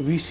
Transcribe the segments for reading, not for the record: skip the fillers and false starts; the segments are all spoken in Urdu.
VC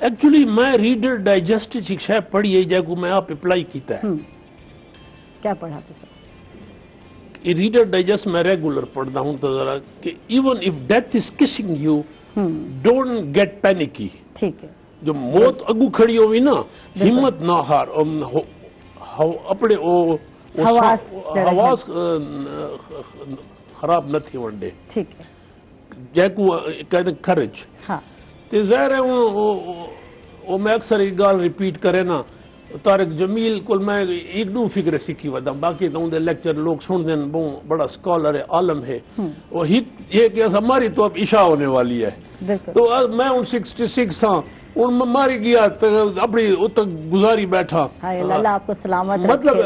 ایکچولی میں ریڈر ڈائجسٹ شکشا پڑھی ہے جائے کو میں آپ اپلائی کیتا ہے کیا پڑھا تھا؟ ریڈر ڈائجسٹ میں ریگولر پڑھتا ہوں تو ذرا کہ even if death is kissing you don't get panicky. ٹھیک ہے. جو موت اگو کھڑی ہوئی نا ہمت نہ ہار اپنے حواس خراب نہ تھی ونڈے. ٹھیک ہے. جے کو کہتے ہیں کھرج. ہاں تے ظاہر ہے وہ میں اکثر ایک گال ریپیٹ کرے نا طارق جمیل کو میں ایک دو فکر سیکھی ودا باقی تو اندر لیکچر لوگ سن دیں بڑا سکالر ہے عالم ہے وہ یہ کہ ہماری تو اب عشاء ہونے والی ہے تو میں ان 66 ہاں ان ماری گیا اپنی تک گزاری بیٹھا. اللہ آپ کو سلامت مطلب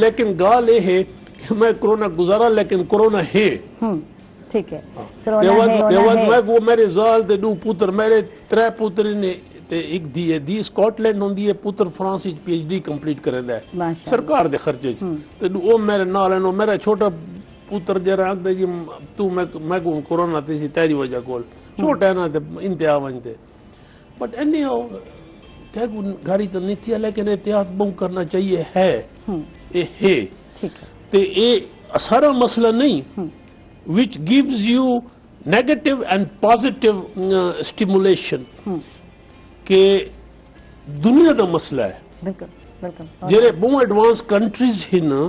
لیکن گال یہ ہے کہ میں کرونا گزارا لیکن کرونا ہے. ٹھیک ہے. وہ میرے زال تے دو پوتر میرے 3 پوتر نے ایک دی سکاٹ لینڈ ہوندی ہے پوتر France P H D complete کریندا ہے سرکار دے خرچے تے وہ میرے نال ہے میرا چھوٹا پوتر جرا آکھدا جی تو میں کو کورونا تے سی تیری وجہ کول چھوٹا ہے نا تے انتہا ونتے بٹ اینی ہاؤ کہ گھری تو نہیں تھی لیکن احتیاط بہت کرنا چاہیے ہے یہ ہے تے یہ سارا مسئلہ نہیں which gives you negative and positive stimulation کہ دنیا دا مسئلہ ہے. بالکل بالکل. جڑے بہت ایڈوانس کنٹریز ہی نا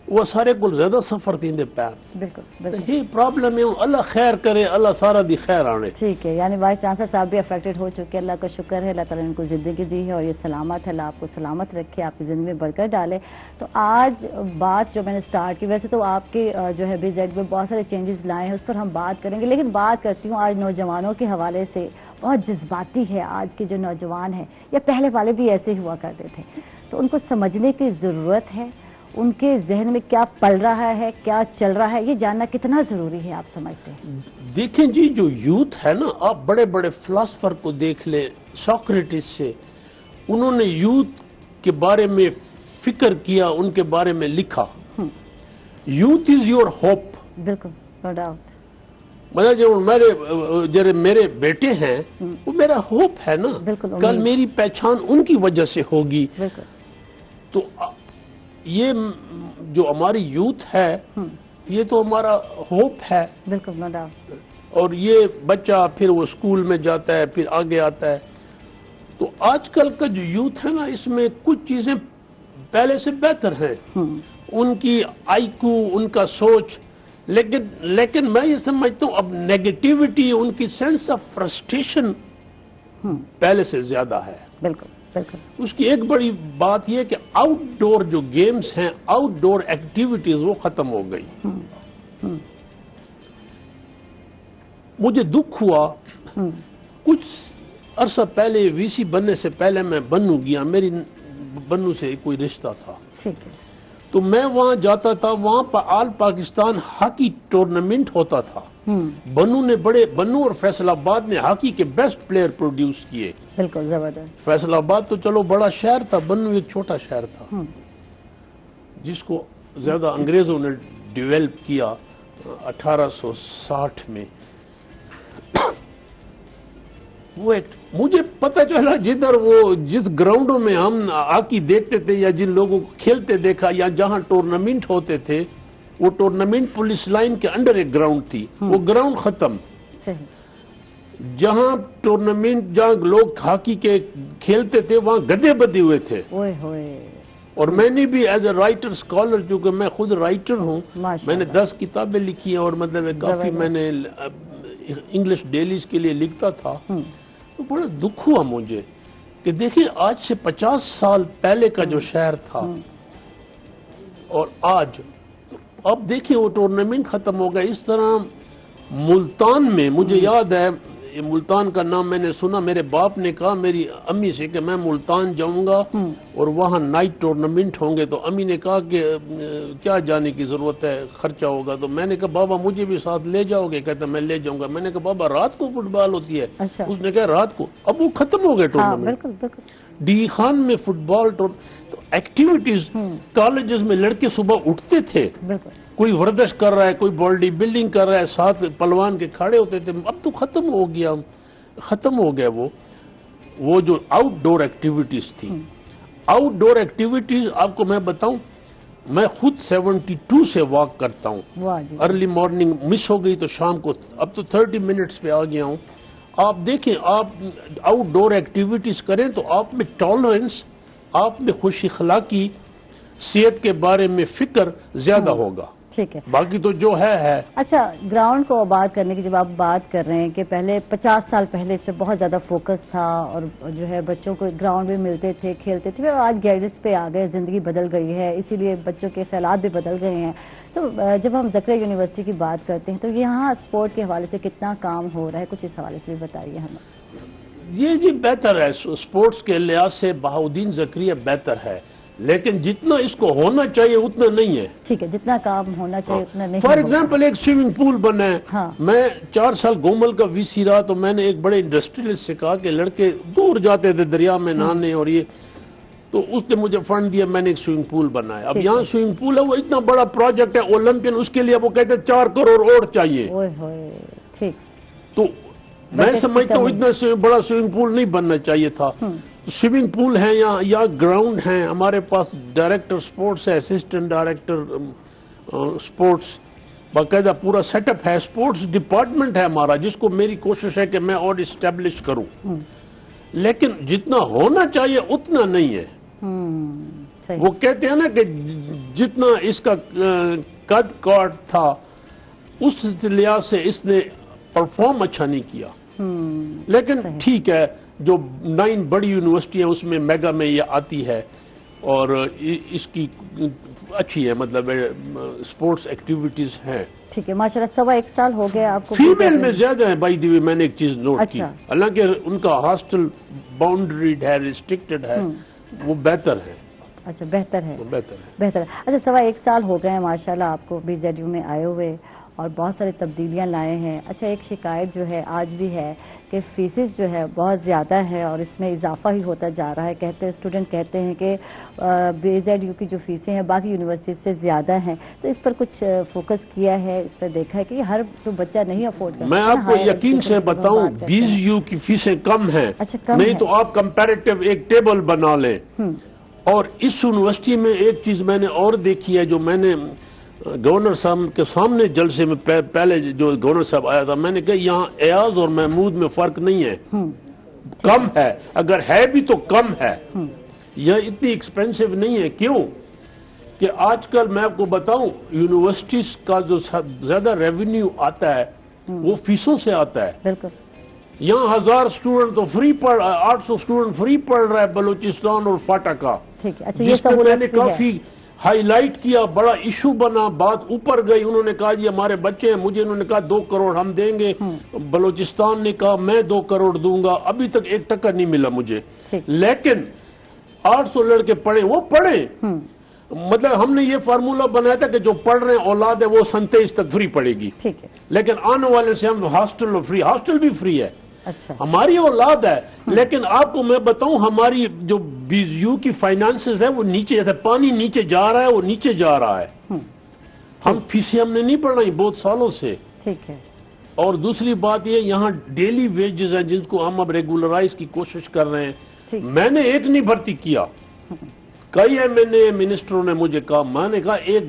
وہ سارے کو زیادہ سفر دیندے پیر. بالکل بالکل. یہ پرابلم ہے اللہ خیر کرے اللہ سارا دی خیر آنے. ٹھیک ہے. یعنی وائس چانسلر صاحب بھی افیکٹڈ ہو چکے اللہ کا شکر ہے اللہ تعالیٰ نے ان کو زندگی دی ہے اور یہ سلامت ہے. اللہ آپ کو سلامت رکھے آپ کی زندگی میں برکت ڈالے. تو آج بات جو میں نے سٹارٹ کی ویسے تو آپ کے جو ہے BZ میں بہت سارے چینجز لائے ہیں اس پر ہم بات کریں گے لیکن بات کرتی ہوں آج نوجوانوں کے حوالے سے. بہت جذباتی ہے آج کے جو نوجوان ہیں یا پہلے والے بھی ایسے ہوا کرتے تھے تو ان کو سمجھنے کی ضرورت ہے. ان کے ذہن میں کیا پل رہا ہے کیا چل رہا ہے یہ جاننا کتنا ضروری ہے آپ سمجھتے ہیں؟ دیکھیں جی جو یوتھ ہے نا آپ بڑے بڑے فلاسفر کو دیکھ لیں سوکریٹس سے انہوں نے یوتھ کے بارے میں فکر کیا ان کے بارے میں لکھا. Youth is your hope. بالکل نو ڈاؤٹ. مطلب جو میرے بیٹے ہیں وہ میرا ہوپ ہے نا کل میری پہچان ان کی وجہ سے ہوگی. تو یہ جو ہماری یوتھ ہے یہ تو ہمارا ہوپ ہے. بالکل نو ڈاؤٹ. اور یہ بچہ پھر وہ اسکول میں جاتا ہے پھر آگے آتا ہے تو آج کل کا جو یوتھ ہے نا اس میں کچھ چیزیں پہلے سے بہتر ہیں ان کی آئی کیو ان کا سوچ لیکن میں یہ سمجھتا ہوں اب نیگیٹیوٹی ان کی سینس آف فرسٹریشن پہلے سے زیادہ ہے. بالکل بالکل. اس کی ایک بڑی بات یہ کہ آؤٹ ڈور جو گیمز ہیں آؤٹ ڈور ایکٹیویٹیز وہ ختم ہو گئی. مجھے دکھ ہوا کچھ عرصہ پہلے VC بننے سے پہلے میں بنو گیا میری بنو سے کوئی رشتہ تھا تو میں وہاں جاتا تھا وہاں پر آل پاکستان ہاکی ٹورنامنٹ ہوتا تھا. بنو اور فیصل آباد نے ہاکی کے بیسٹ پلیئر پروڈیوس کیے. بالکل زبردست. فیصل آباد تو چلو بڑا شہر تھا بنو ایک چھوٹا شہر تھا جس کو زیادہ انگریزوں نے ڈیویلپ کیا 1860 میں. وہ مجھے پتہ چلا جدھر وہ جس گراؤنڈوں میں ہم ہاکی دیکھتے تھے یا جن لوگوں کو کھیلتے دیکھا یا جہاں ٹورنامنٹ ہوتے تھے وہ ٹورنامنٹ پولیس لائن کے انڈر ایک گراؤنڈ تھی وہ گراؤنڈ ختم. جہاں ٹورنامنٹ جہاں لوگ ہاکی کے کھیلتے تھے وہاں گدھے بدے ہوئے تھے. اور میں نے بھی ایز اے رائٹر اسکالر چونکہ میں خود رائٹر ہوں میں نے 10 کتابیں لکھی ہیں اور مطلب کافی میں نے انگلش ڈیلیز کے لیے لکھتا تھا. تو بڑا دکھ ہوا مجھے کہ دیکھیں آج سے 50 سال پہلے کا جو شہر تھا اور آج اب دیکھیں وہ ٹورنامنٹ ختم ہو گیا. اس طرح ملتان میں مجھے یاد ہے ملتان کا نام میں نے سنا میرے باپ نے کہا میری امی سے کہ میں ملتان جاؤں گا اور وہاں نائٹ ٹورنامنٹ ہوں گے تو امی نے کہا کہ کیا جانے کی ضرورت ہے خرچہ ہوگا تو میں نے کہا بابا مجھے بھی ساتھ لے جاؤ گے کہتا میں لے جاؤں گا. میں نے کہا بابا رات کو فٹ بال ہوتی ہے اس نے کہا رات کو اب وہ ختم ہو گئے ٹورنامنٹ. ڈی خان میں فٹ بال تو ایکٹیویٹیز کالجز میں لڑکے صبح اٹھتے تھے کوئی ورزش کر رہا ہے کوئی باڈی بلڈنگ کر رہا ہے ساتھ پلوان کے کھڑے ہوتے تھے. اب تو ختم ہو گیا وہ. وہ جو آؤٹ ڈور ایکٹیویٹیز تھی، آؤٹ ڈور ایکٹیویٹیز آپ کو میں بتاؤں، میں خود 72 سے واک کرتا ہوں، ارلی مارننگ مس ہو گئی تو شام کو، اب تو 30 منٹس پہ آ گیا ہوں۔ آپ دیکھیں، آپ آؤٹ ڈور ایکٹیویٹیز کریں تو آپ میں ٹالرنس، آپ میں خوش اخلاقی، صحت کے بارے میں فکر زیادہ ہوگا۔ ٹھیک ہے، باقی تو جو ہے۔ اچھا، گراؤنڈ کو آباد کرنے کی جب آپ بات کر رہے ہیں کہ پہلے 50 سال پہلے اس سے بہت زیادہ فوکس تھا اور جو ہے بچوں کو گراؤنڈ میں ملتے تھے، کھیلتے تھے، اور آج گیجٹس پہ آ گئے، زندگی بدل گئی ہے، اسی لیے بچوں کے خیالات بھی بدل گئے ہیں۔ تو جب ہم زکریا یونیورسٹی کی بات کرتے ہیں تو یہاں اسپورٹ کے حوالے سے کتنا کام ہو رہا ہے، کچھ اس حوالے سے بھی بتائیے ہمیں۔ جی بہتر ہے، اسپورٹس کے لحاظ سے بہاؤدین زکریا بہتر ہے، لیکن جتنا اس کو ہونا چاہیے اتنا نہیں ہے۔ ٹھیک ہے، جتنا کام ہونا چاہیے اتنا نہیں۔ فار ایگزامپل ایک سوئمنگ پول بنا ہے، میں 4 سال گومل کا وی سی رہا تو میں نے ایک بڑے انڈسٹریلسٹ سے کہا کہ لڑکے دور جاتے تھے دریا میں نہانے اور یہ، تو اس نے مجھے فنڈ دیا، میں نے ایک سوئمنگ پول بنایا۔ اب یہاں سوئمنگ پول ہے، وہ اتنا بڑا پروجیکٹ ہے اولمپین، اس کے لیے وہ کہتے ہیں 4 کروڑ اور چاہیے۔ ٹھیک، تو میں سمجھتا ہوں اتنا بڑا سوئمنگ پول نہیں بننا چاہیے تھا۔ سوئمنگ پول ہیں یا گراؤنڈ ہیں، ہمارے پاس ڈائریکٹر سپورٹس ہے، اسسٹنٹ ڈائریکٹر سپورٹس، باقاعدہ پورا سیٹ اپ ہے، سپورٹس ڈپارٹمنٹ ہے ہمارا، جس کو میری کوشش ہے کہ میں اور اسٹیبلش کروں، لیکن جتنا ہونا چاہیے اتنا نہیں ہے۔ وہ کہتے ہیں نا کہ جتنا اس کا قد کاٹ تھا اس لحاظ سے اس نے پرفارم اچھا نہیں کیا، لیکن ٹھیک ہے، جو 9 بڑی یونیورسٹی ہیں اس میں میگا میں یہ آتی ہے اور اس کی اچھی ہے، مطلب سپورٹس ایکٹیویٹیز ہیں۔ ٹھیک ہے، ماشاءاللہ 1.25 سال ہو گئے آپ کو۔ فیمیل میں زیادہ ہے، بائی دی وے میں نے ایک چیز نوٹ کی، حالانکہ ان کا ہاسٹل باؤنڈریڈ ہے، ریسٹرکٹڈ ہے، وہ بہتر ہے۔ اچھا، بہتر ہے، بہتر ہے، بہتر ہے۔ اچھا، 1.25 سال ہو گئے ہیں ماشاءاللہ آپ کو BZU میں آئے ہوئے اور بہت ساری تبدیلیاں لائے ہیں۔ اچھا، ایک شکایت جو ہے آج بھی ہے کہ فیسز جو ہے بہت زیادہ ہے اور اس میں اضافہ ہی ہوتا جا رہا ہے، اسٹوڈنٹ کہتے ہیں کہ BZU کی جو فیسیں ہیں باقی یونیورسٹی سے زیادہ ہیں، تو اس پر کچھ فوکس کیا ہے، اس پر دیکھا ہے کہ ہر جو بچہ نہیں افورڈ کرتا۔ میں آپ کو یقین سے بتاؤں BZU کی فیسیں کم ہیں، نہیں تو آپ کمپیریٹیو ایک ٹیبل بنا لیں۔ اور اس یونیورسٹی میں ایک چیز میں نے اور دیکھی ہے، جو میں نے گورنر صاحب کے سامنے جلسے میں پہلے جو گورنر صاحب آیا تھا، میں نے کہا یہاں ایاز اور محمود میں فرق نہیں ہے، کم ہے، اگر ہے بھی تو کم ہے، یہ اتنی ایکسپینسو نہیں ہے۔ کیوں کہ آج کل میں آپ کو بتاؤں یونیورسٹیز کا جو زیادہ ریونیو آتا ہے وہ فیسوں سے آتا ہے۔ بالکل، یہاں 1000 اسٹوڈنٹ تو فری 800 اسٹوڈنٹ فری پڑھ رہا ہے بلوچستان اور فاٹا کا، جس میں میں نے کافی ہائی لائٹ کیا، بڑا ایشو بنا، بات اوپر گئی، انہوں نے کہا جی ہمارے بچے ہیں، مجھے انہوں نے کہا 2 کروڑ ہم دیں گے، بلوچستان نے کہا میں 2 کروڑ دوں گا، ابھی تک 1 ٹکا نہیں ملا مجھے، لیکن 800 لڑکے پڑھیں، وہ پڑھیں، مطلب ہم نے یہ فارمولہ بنایا تھا کہ جو پڑھ رہے ہیں اولاد ہے وہ 27 تک فری پڑے گی، لیکن آنے والے سے ہم ہاسٹل بھی فری ہے، ہماری اولاد ہے، لیکن آپ کو میں بتاؤں ہماری جو BZU کی فائنانسز ہے وہ نیچے، جیسے پانی نیچے جا رہا ہے وہ نیچے جا رہا ہے، ہم فیسیں ہم نے نہیں پڑھائی بہت سالوں سے۔ اور دوسری بات یہ یہاں ڈیلی ویجز ہیں جن کو ہم اب ریگولرائز کی کوشش کر رہے ہیں، میں نے ایک نہیں بھرتی کیا، کئی منسٹروں نے مجھے کہا، میں نے کہا ایک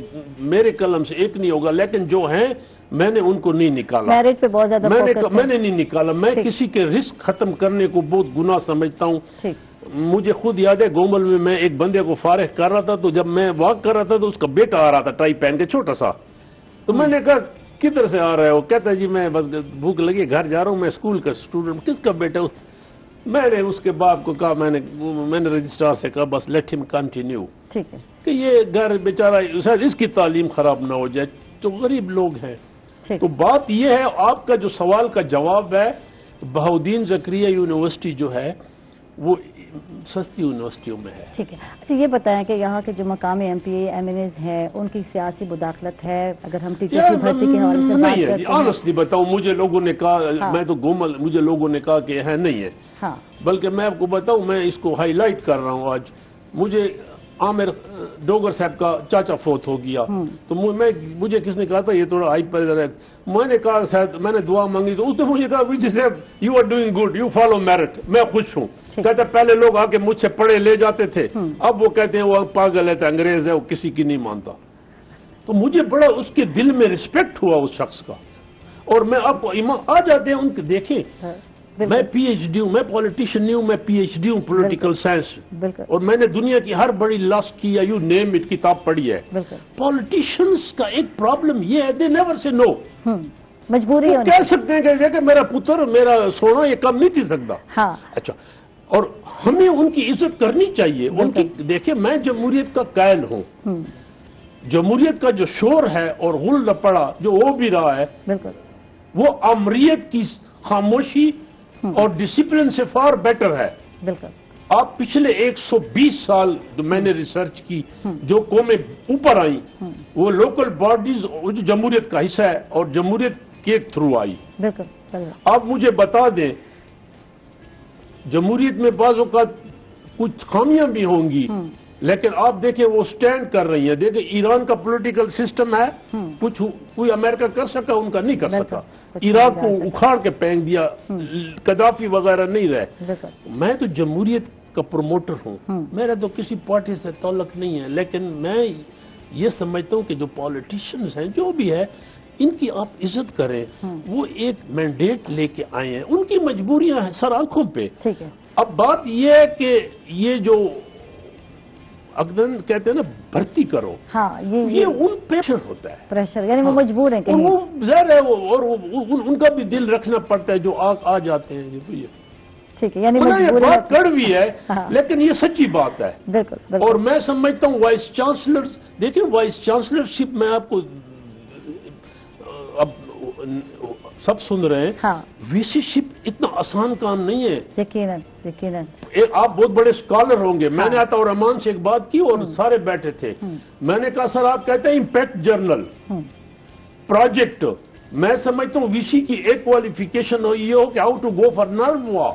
میرے قلم سے ایک نہیں ہوگا، لیکن جو ہیں میں نے ان کو نہیں نکالا، میں نے نہیں نکالا، میں کسی کے رسک ختم کرنے کو بہت گناہ سمجھتا ہوں۔ مجھے خود یاد ہے گومل میں میں ایک بندے کو فارغ کر رہا تھا، تو جب میں واک کر رہا تھا تو اس کا بیٹا آ رہا تھا ٹائی پہن کے چھوٹا سا، تو میں نے کہا کدھر سے آ رہے ہو؟ کہتا ہے جی میں بس بھوک لگی گھر جا رہا ہوں، میں اسکول کا اسٹوڈنٹ۔ کس کا بیٹا؟ میں نے اس کے باپ کو کہا، میں نے رجسٹرار سے کہا بس لیٹ ہم کنٹینیو، کہ یہ گھر بیچارہ شاید اس کی تعلیم خراب نہ ہو جائے، تو غریب لوگ ہیں۔ تو بات یہ ہے، آپ کا جو سوال کا جواب ہے، بہاؤدین زکریا یونیورسٹی جو ہے وہ سستی یونیورسٹیوں میں ہے۔ ٹھیک ہے، اچھا یہ بتائیں کہ یہاں کے جو مقامی MPA MNAs ہیں ان کی سیاسی مداخلت ہے؟ اگر ہم ٹیچر کی بھرتی کے حوالے سے بات کرتے ہیں، آنیسٹلی بتاؤں مجھے لوگوں نے کہا، میں تو گومل، مجھے لوگوں نے کہا کہ ہے نہیں ہے، بلکہ میں آپ کو بتاؤں میں اس کو ہائی لائٹ کر رہا ہوں آج، مجھے عامر ڈوگر صاحب کا چاچا فوت ہو گیا تو مجھے کس نے کہا تھا یہ تھوڑا ہائی پر ہے، میں نے کہا شاید میں نے دعا مانگی تو اس نے مجھے کہا وجی صاحب you are doing good, you follow merit, میں خوش ہوں. کہتے پہلے لوگ آ کے مجھ سے پڑھے لے جاتے تھے، اب وہ کہتے ہیں وہ پاگل ہے، انگریز ہے، وہ کسی کی نہیں مانتا. تو مجھے بڑا اس کے دل میں رسپیکٹ ہوا اس شخص کا. اور میں آپ کو آ جاتے ہیں ان کے دیکھیں، میں پی ایچ ڈی ہوں، میں پولیٹیشین نہیں ہوں، میں پی ایچ ڈی ہوں پولیٹیکل سائنس، اور میں نے دنیا کی ہر بڑی لاس کی یا یو نیم اٹ کتاب پڑھی ہے. پولیٹیشینس کا ایک پرابلم یہ ہے، دے نیور سے نو. مجبوری کہہ سکتے ہیں کہ میرا پتر میرا سونا یہ کم نہیں پی سکتا. اچھا، اور ہمیں ان کی عزت کرنی چاہیے. ان کی دیکھیں، میں جمہوریت کا قائل ہوں. جمہوریت کا جو شور ہے اور غل پڑا جو ہو بھی رہا ہے، وہ امریت کی خاموشی اور ڈسپلن سے فار بیٹر ہے. آپ پچھلے 120 سال جو میں نے ریسرچ کی، جو قومیں اوپر آئیں وہ لوکل باڈیز جمہوریت کا حصہ ہے اور جمہوریت کے تھرو آئی. آپ مجھے بتا دیں، جمہوریت میں بعض اوقات کچھ خامیاں بھی ہوں گی، لیکن آپ دیکھیں وہ سٹینڈ کر رہی ہیں. دیکھیں ایران کا پولیٹیکل سسٹم ہے، کچھ کوئی امریکہ کر سکا، ان کا نہیں کر سکا. عراق کو اکھاڑ کے پھینک دیا، قذافی وغیرہ نہیں رہے. میں تو جمہوریت کا پروموٹر ہوں، میرا تو کسی پارٹی سے تعلق نہیں ہے، لیکن میں یہ سمجھتا ہوں کہ جو پولیٹیشنز ہیں جو بھی ہے ان کی آپ عزت کریں. وہ ایک مینڈیٹ لے کے آئے ہیں، ان کی مجبوریاں ہیں سر آنکھوں پہ. اب بات یہ ہے کہ یہ جو اقدن کہتے ہیں نا بھرتی کرو، یہ ان پریشر ہوتا ہے، پریشر یعنی وہ مجبور ہیں کہیں. وہ ظاہر ہے اور ان کا بھی دل رکھنا پڑتا ہے جو آ جاتے ہیں. ٹھیک ہے، یعنی یہ بات کڑوی ہے لیکن یہ سچی بات ہے. اور میں سمجھتا ہوں وائس چانسلر، دیکھیں وائس چانسلرشپ میں آپ کو اب سب سن رہے ہیں، وی سی شپ اتنا آسان کام نہیں ہے. یقیناً آپ بہت بڑے اسکالر ہوں گے. میں نے عطا الرحمان سے ایک بات کی اور سارے بیٹھے تھے. میں نے کہا سر آپ کہتے ہیں امپیکٹ جرنل پروجیکٹ، میں سمجھتا ہوں وی سی کی ایک کوالیفیکیشن یہ ہو کہ ہاؤ ٹو گو فار نروا.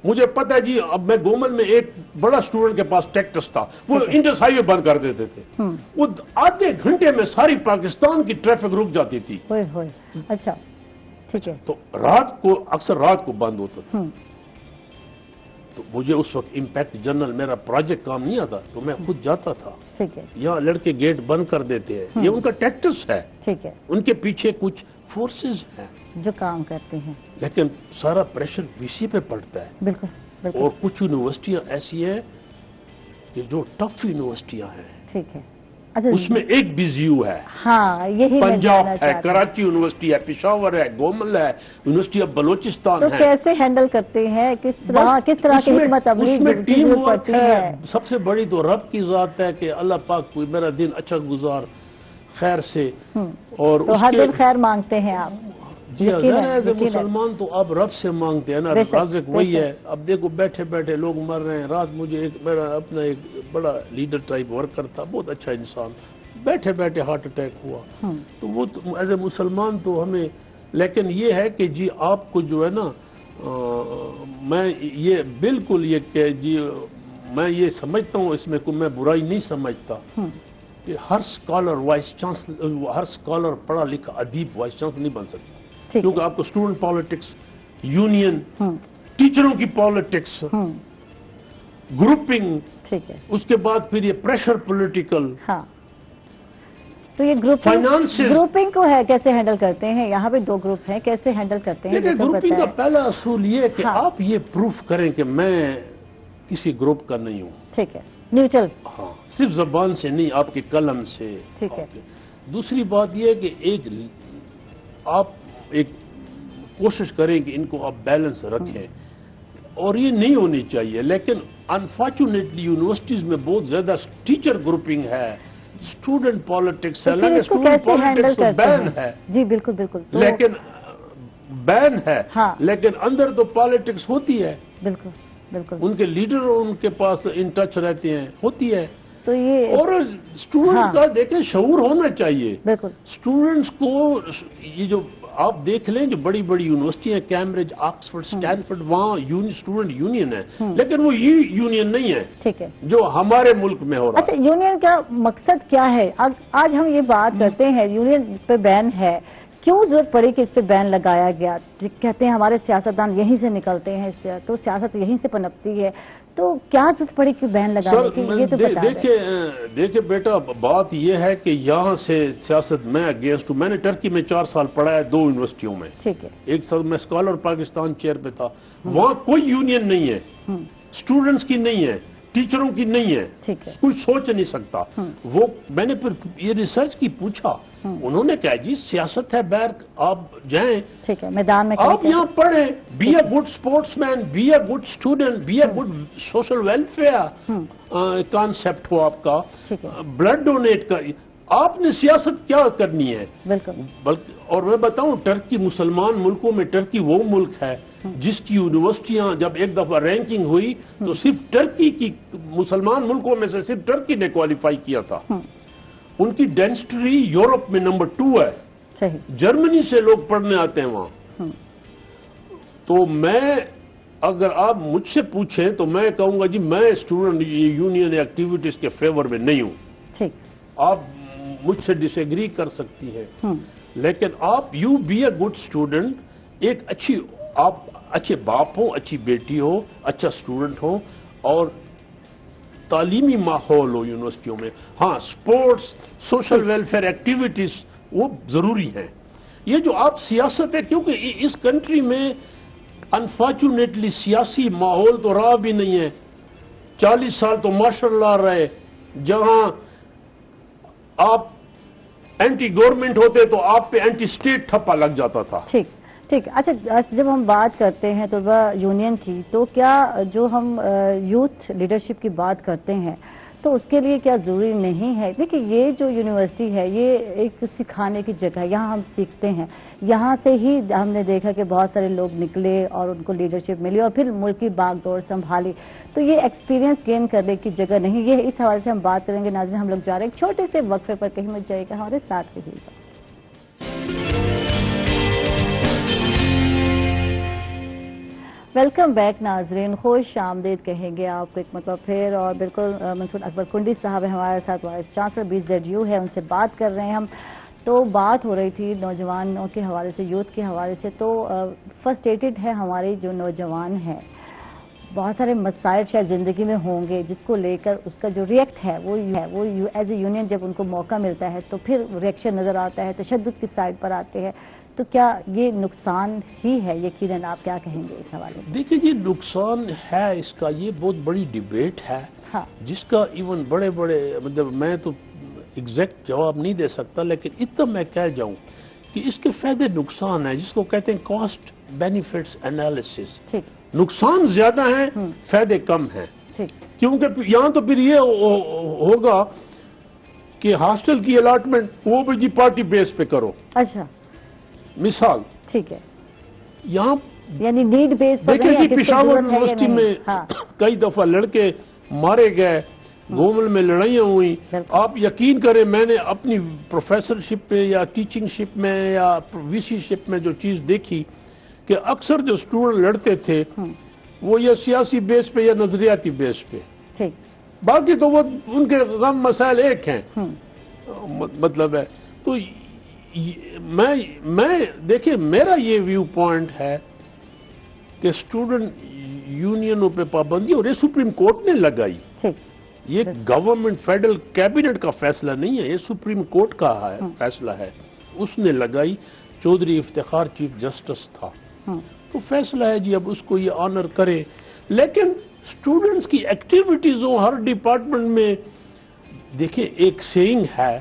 مجھے پتہ ہے جی، اب میں گومل میں ایک بڑا اسٹوڈنٹ کے پاس ٹیکٹس تھا، وہ انڈس ہائی وے بند کر دیتے تھے، وہ آدھے گھنٹے میں ساری پاکستان کی ٹریفک رک جاتی تھی. اچھا ٹھیک ہے. تو رات کو اکثر رات کو بند ہوتا تھا. تو مجھے اس وقت امپیکٹ جرنل میرا پروجیکٹ کام نہیں آتا تو میں خود جاتا تھا. یہاں لڑکے گیٹ بند کر دیتے ہیں، یہ ان کا ٹیکٹس ہے. ان کے پیچھے کچھ فورسز ہیں جو کام کرتے ہیں، لیکن سارا پریشر وی سی پہ پڑتا ہے. بالکل. اور کچھ یونیورسٹیاں ایسی ہیں کہ جو ٹف یونیورسٹیاں ہیں. ٹھیک ہے. اس میں ایک بھی زیو ہے. یہی پنجاب ہے، کراچی یونیورسٹی ہے، پشاور ہے، گومل ہے، یونیورسٹی آف بلوچستان ہے. تو کیسے ہینڈل کرتے ہیں، کس طرح کی حکمت عملی اس میں ٹیم ورک ہے. سب سے بڑی تو رب کی ذات ہے کہ اللہ پاک کوئی میرا دن اچھا گزار خیر سے. اور تو ہر دن خیر مانگتے ہیں آپ؟ جی ایز اے مسلمان تو آپ رب سے مانگتے ہیں نا، رازق وہی ہے. اب دیکھو بیٹھے بیٹھے لوگ مر رہے ہیں. رات مجھے میرا اپنا ایک بڑا لیڈر ٹائپ ورکر تھا، بہت اچھا انسان، بیٹھے بیٹھے ہارٹ اٹیک ہوا. تو وہ ایز اے مسلمان تو ہمیں، لیکن یہ ہے کہ جی آپ کو جو ہے نا، میں یہ بالکل یہ کہ جی میں یہ سمجھتا ہوں، اس میں کوئی میں برائی نہیں سمجھتا کہ ہر اسکالر وائس چانسلر، ہر اسکالر پڑھا لکھا ادیب وائس چانسلر نہیں بن سکتا. کیونکہ آپ کو اسٹوڈنٹ پالیٹکس، یونین، ٹیچروں کی پالیٹکس، گروپنگ، اس کے بعد پھر یہ پریشر پولیٹیکل. تو یہ گروپنگ کو ہے کیسے ہینڈل کرتے ہیں؟ یہاں پہ 2 گروپ ہیں، کیسے ہینڈل کرتے ہیں؟ گروپنگ کا پہلا اصول یہ ہے کہ آپ یہ پروف کریں کہ میں کسی گروپ کا نہیں ہوں. ٹھیک ہے، نیوٹرل. صرف زبان سے نہیں، آپ کے قلم سے. ٹھیک ہے. دوسری بات یہ ہے کہ آپ ایک کوشش کریں کہ ان کو آپ بیلنس رکھیں، اور یہ نہیں ہونی چاہیے. لیکن انفارچونیٹلی یونیورسٹیز میں بہت زیادہ ٹیچر گروپنگ ہے، اسٹوڈنٹ پالیٹکس ہے. اسٹوڈنٹ پالیٹکس تو بین ہے. جی بالکل بالکل. لیکن بین ہے، لیکن اندر تو پالیٹکس ہوتی ہے. بالکل بالکل. ان کے لیڈر ان کے پاس ان ٹچ رہتے ہیں، ہوتی ہے. تو یہ اور اسٹوڈنٹ کا دیکھیں شعور ہونا چاہیے. بالکل اسٹوڈنٹس کو یہ جو آپ دیکھ لیں جو بڑی بڑی یونیورسٹی ہیں، کیمبرج، آکسفورڈ، اسٹینفورڈ، وہاں اسٹوڈنٹ یونین ہے، لیکن وہ یہ یونین نہیں ہے ٹھیک ہے جو ہمارے ملک میں ہو رہا ہے. اچھا یونین کا مقصد کیا ہے؟ آج ہم یہ بات کرتے ہیں یونین پہ بین ہے، کیوں ضرورت پڑی کہ اس پہ بین لگایا گیا؟ کہتے ہیں ہمارے سیاستدان یہیں سے نکلتے ہیں، تو سیاست یہیں سے پنپتی ہے، تو کیا ضرورت پڑی کہ بین لگانے کی؟ یہ تو بتا دیں. دیکھیں بیٹا، بات یہ ہے کہ یہاں سے سیاست میں اگینسٹ ہوں. میں نے ٹرکی میں 4 سال پڑھا ہے 2 یونیورسٹیوں میں. ٹھیک ہے. ایک سال میں اسکالر پاکستان چیئر پہ تھا. وہاں کوئی یونین نہیں ہے، اسٹوڈنٹس کی نہیں ہے، ٹیچروں کی نہیں ہے. ٹھیک ہے. کوئی سوچ نہیں سکتا. وہ میں نے پھر یہ ریسرچ کی پوچھا، انہوں نے کہا جی سیاست ہے باہر، آپ جائیں، ٹھیک ہے، میدان میں آپ یہاں پڑھیں، be a good sportsman, be a good student, be a good social welfare concept ہو آپ کا، بلڈ ڈونیٹ کر. آپ نے سیاست کیا کرنی ہے؟ بلکہ اور میں بتاؤں، ٹرکی مسلمان ملکوں میں ٹرکی وہ ملک ہے جس کی یونیورسٹیاں جب ایک دفعہ رینکنگ ہوئی تو صرف ٹرکی کی، مسلمان ملکوں میں سے صرف ٹرکی نے کوالیفائی کیا تھا. ان کی ڈینسٹی یورپ میں نمبر 2 ہے. جرمنی سے لوگ پڑھنے آتے ہیں وہاں. تو میں اگر آپ مجھ سے پوچھیں تو میں کہوں گا جی میں اسٹوڈنٹ یونین ایکٹیویٹیز کے فیور میں نہیں ہوں. آپ مجھ سے ڈس ایگری کر سکتی ہیں، لیکن آپ you be a good student, ایک آپ اچھے باپ ہو، اچھی بیٹی ہو، اچھا اسٹوڈنٹ ہو، اور تعلیمی ماحول ہو یونیورسٹیوں میں. ہاں سپورٹس، سوشل ویلفیئر ایکٹیویٹیز وہ ضروری ہیں. یہ جو آپ سیاست ہے، کیونکہ اس کنٹری میں انفارچونیٹلی سیاسی ماحول تو رہا بھی نہیں ہے. 40 سال تو ماشاء اللہ رہے جہاں آپ اینٹی گورنمنٹ ہوتے تو آپ پہ اینٹی اسٹیٹ ٹھپا لگ جاتا تھا. ٹھیک. اچھا جب ہم بات کرتے ہیں طلبہ یونین کی، تو کیا جو ہم یوتھ لیڈرشپ کی بات کرتے ہیں تو اس کے لیے کیا ضروری نہیں ہے؟ دیکھیں یہ جو یونیورسٹی ہے یہ ایک سکھانے کی جگہ ہے، یہاں ہم سیکھتے ہیں. یہاں سے ہی ہم نے دیکھا کہ بہت سارے لوگ نکلے اور ان کو لیڈرشپ ملی اور پھر ملک کی باغ دوڑ سنبھالی. تو یہ ایکسپیرینس گین کرنے کی جگہ نہیں. یہ اس حوالے سے ہم بات کریں گے. ناظرین ہم لوگ جا رہے ہیں ایک چھوٹے سے وقفے پر، کہیں مت جائے گا، ہمارے ساتھ رہیے گا. ویلکم بیک ناظرین، خوش آمدید کہیں گے آپ کو ایک مرتبہ پھر. اور بالکل منصور اکبر کنڈی صاحب ہیں ہمارے ساتھ، وائس چانسلر BZU ہے، ان سے بات کر رہے ہیں ہم. تو بات ہو رہی تھی نوجوانوں کے حوالے سے، یوتھ کے حوالے سے. تو فرسٹریٹڈ ہے ہمارے جو نوجوان ہیں، بہت سارے مسائل شاید زندگی میں ہوں گے جس کو لے کر اس کا جو ریئیکٹ ہے وہ ایز اے یونین جب ان کو موقع ملتا ہے تو پھر ریئیکشن نظر آتا ہے، تشدد کی سائڈ پر آتے ہیں. تو کیا یہ نقصان ہی ہے؟ یقیناً آپ کیا کہیں گے اس حوالے سے؟ دیکھیں جی نقصان ہے اس کا، یہ بہت بڑی ڈیبیٹ ہے جس کا ایون بڑے مطلب میں تو ایگزیکٹ جواب نہیں دے سکتا، لیکن اتنا میں کہہ جاؤں کہ اس کے فائدے نقصان ہیں جس کو کہتے ہیں کاسٹ بینیفٹس انالیسس. نقصان زیادہ ہیں، فائدے کم ہیں. کیونکہ یہاں تو پھر یہ ہوگا کہ ہاسٹل کی الاٹمنٹ وہ بھی جی پارٹی بیس پہ کرو. اچھا مثال ٹھیک ہے، یہاں یعنی نیڈ بیس پر. دیکھیں جی پشاور یونیورسٹی میں کئی دفعہ لڑکے مارے گئے، گومل میں لڑائیاں ہوئی. آپ یقین کریں میں نے اپنی پروفیسرشپ پہ یا ٹیچنگ شپ میں یا VC شپ میں جو چیز دیکھی کہ اکثر جو اسٹوڈنٹ لڑتے تھے وہ یا سیاسی بیس پہ یا نظریاتی بیس پہ، باقی تو وہ ان کے غم مسائل ایک ہیں مطلب ہے. تو میں دیکھیں میرا یہ ویو پوائنٹ ہے کہ اسٹوڈنٹ یونینوں پہ پابندی، اور یہ سپریم کورٹ نے لگائی. یہ گورنمنٹ فیڈرل کیبنٹ کا فیصلہ نہیں ہے، یہ سپریم کورٹ کا فیصلہ ہے. اس نے لگائی، چودھری افتخار چیف جسٹس تھا. تو فیصلہ ہے جی اب اس کو یہ آنر کرے. لیکن اسٹوڈنٹس کی ایکٹیویٹیز ہوں ہر ڈپارٹمنٹ میں. دیکھیں ایک سیئنگ ہے